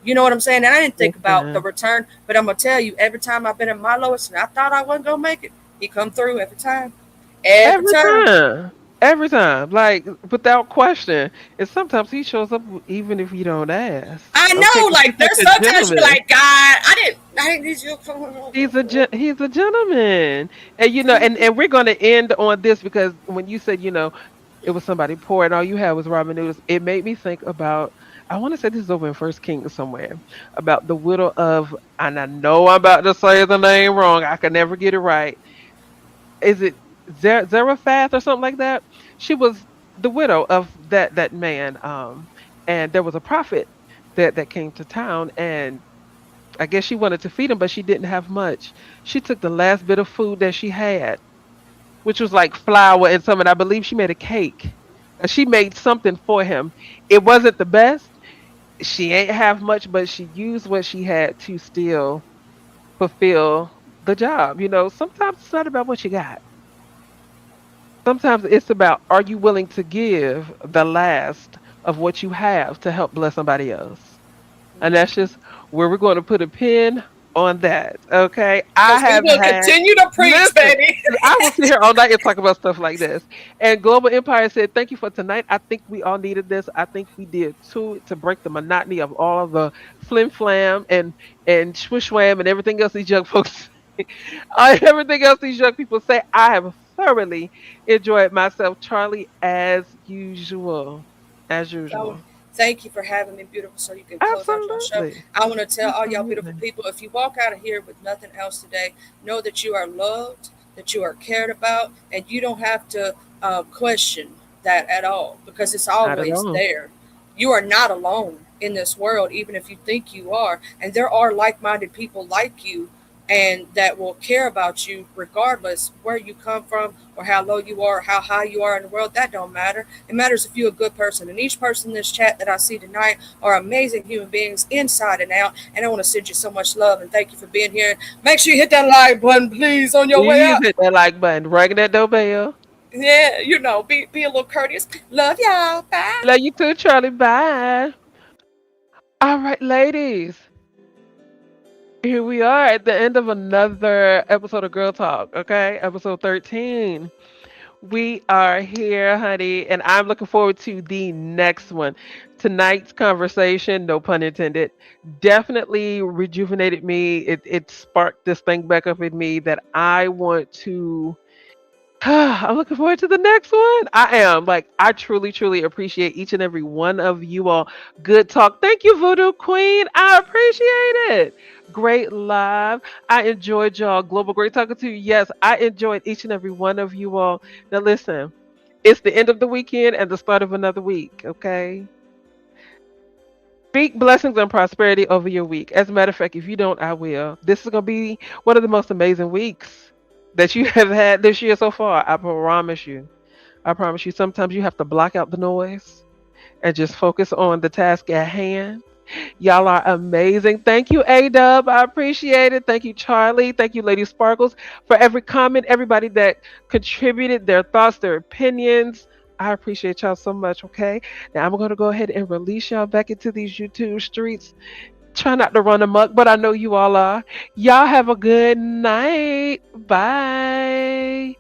You know what I'm saying? And I didn't think about the
listen.
return, but I'm gonna tell you, every time I've been at my lowest and I thought I wasn't gonna make it, he come through every time. Every
Every
time.
time. Every time. Like without question. And sometimes he shows up even if you don't ask.
I
Okay,
know,
because he's
like
such
there's
a
sometimes you're
gentleman.
like, God, I didn't need you.
He's a gentleman. And and we're gonna end on this because when you said, it was somebody poor and all you had was ramen noodles, it made me think about I want to say this is over in First Kings somewhere about the widow of, and I know I'm about to say the name wrong. I can never get it right. Is it Zarephath or something like that? She was the widow of that man. And there was a prophet that came to town, and I guess she wanted to feed him, but she didn't have much. She took the last bit of food that she had, which was like flour and some, and I believe she made a cake. She made something for him. It wasn't the best. She ain't have much, but she used what she had to still fulfill the job. Sometimes it's not about what you got. Sometimes it's about, are you willing to give the last of what you have to help bless somebody else? And that's just where we're going to put a pin on that. Okay. I
Because we
have
will
had,
continue to preach,
listen,
baby.
I will sit here all night and talk about stuff like this. And Global Empire said, thank you for tonight. I think we all needed this. I think we did too, to break the monotony of all the flim flam and swish wham and everything else these young folks everything else these young people say. I have thoroughly enjoyed myself, Charlie, as usual. As
So
usual.
thank you for having me, beautiful. So you can close out your show.
Absolutely.
I want to tell all y'all beautiful
Absolutely.
people, if you walk out of here with nothing else today, know that you are loved, that you are cared about, and you don't have to question that at all because it's
Not at
always
all.
there. You are not alone in this world, even if you think you are. And there are like-minded people like you and that will care about you regardless where you come from or how low you are or how high you are in the world. That don't matter. It matters if you're a good person. And each person in this chat that I see tonight are amazing human beings inside and out. And I want to send you so much love and thank you for being here. Make sure you hit that like button, please, on your way
Please
out.
hit that like button, ring that doorbell.
Yeah, be a little courteous. Love y'all. Bye.
Love you too, Charlie. Bye. All right, ladies. Here we are at the end of another episode of Girl Talk, okay? Episode 13. We are here, honey, and I'm looking forward to the next one. Tonight's conversation, no pun intended, definitely rejuvenated me. It sparked this thing back up in me that I want to I'm looking forward to the next one. I am. Like, I truly, truly appreciate each and every one of you all. Good talk. Thank you, Voodoo Queen. I appreciate it. Great live. I enjoyed y'all. Global Great talking to you. Yes, I enjoyed each and every one of you all. Now, listen, it's the end of the weekend and the start of another week, okay? Speak blessings and prosperity over your week. As a matter of fact, if you don't, I will. This is going to be one of the most amazing weeks that you have had this year so far. I promise you. I promise you. Sometimes you have to block out the noise and just focus on the task at hand. Y'all are amazing. Thank you, A Dub. I appreciate it. Thank you, Charlie. Thank you, Lady Sparkles, for every comment, everybody that contributed their thoughts, their opinions. I appreciate y'all so much. Okay. Now I'm going to go ahead and release y'all back into these YouTube streets. Try not to run amok, but I know you all are. Y'all have a good night. Bye.